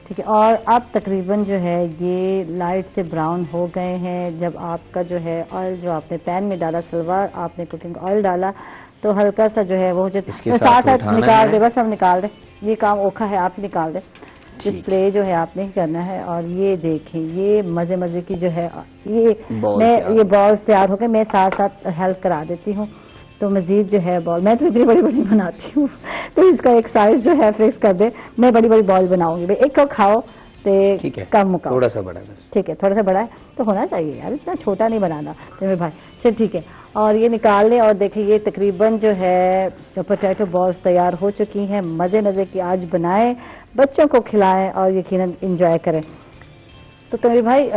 ٹھیک ہے. اور اب تقریباً جو ہے یہ لائٹ سے براؤن ہو گئے ہیں. جب آپ کا جو ہے آئل جو آپ نے پین میں ڈالا، سلوار آپ نے کوکنگ آئل ڈالا، تو ہلکا سا جو ہے وہ ساتھ نکال دے. بس ہم نکال دیں، یہ کام اوکھا ہے، آپ نکال دیں. ڈسپلے جو ہے آپ نے کرنا ہے. اور یہ دیکھیں یہ مزے مزے کی جو ہے یہ بالز تیار ہو گئے. میں ساتھ ساتھ ہیلپ کرا دیتی ہوں. تو مزید جو ہے بال، میں تو اتنی بڑی بڑی بناتی ہوں تو اس کا ایک سائز جو ہے فکس کر دے. میں بڑی بڑی بال بناؤں گی. ایک کو کھاؤ تو کم مکاؤ، تھوڑا سا بڑا. ٹھیک ہے، تھوڑا سا بڑا ہے تو ہونا چاہیے یار، اتنا چھوٹا نہیں بنانا میرے بھائی. چل ٹھیک ہے. اور یہ نکال لیں اور دیکھیں یہ تقریباً جو ہے پوٹیٹو بالز تیار ہو چکی ہیں. مزے مزے کی آج بنائیں، بچوں کو کھلائیں اور یقیناً انجوائے کریں. تو میرے بھائی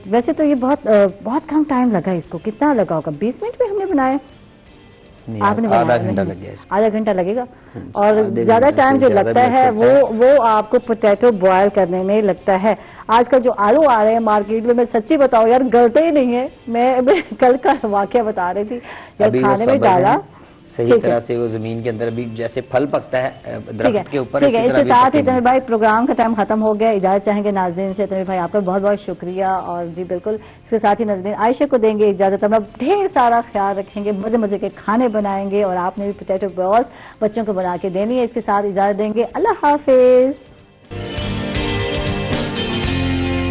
ویسے تو یہ بہت کم ٹائم لگا. اس کو کتنا لگا ہوگا؟ 20 منٹ میں ہم نے بنایا. آپ نے آدھا گھنٹہ لگ گیا، آدھا گھنٹہ لگے گا. اور زیادہ ٹائم جو لگتا ہے وہ آپ کو پوٹیٹو بوائل کرنے میں لگتا ہے. آج کل جو آلو آ رہے ہیں مارکیٹ میں سچی بتاؤں یار گلتے ہی نہیں ہے. میں کل کا واقعہ بتا رہی تھی، جب کھانے میں ڈالا صحیح طرح سے وہ زمین کے اندر بھی جیسے پھل پکتا ہے درخت کے اوپر. ٹھیک ہے. اس کے ساتھ ہی تمیر بھائی پروگرام کا ٹائم ختم ہو گیا. اجازت چاہیں گے ناظرین سے. تمیر بھائی آپ کا بہت بہت شکریہ. اور جی بالکل اس کے ساتھ ہی ناظرین عائشہ کو دیں گے اجازت. ہم ڈھیر سارا خیال رکھیں گے، مزے مزے کے کھانے بنائیں گے اور آپ نے بھی پوٹیٹو بالز بچوں کو بنا کے دینی ہے. اس کے ساتھ اجازت دیں گے. اللہ حافظ.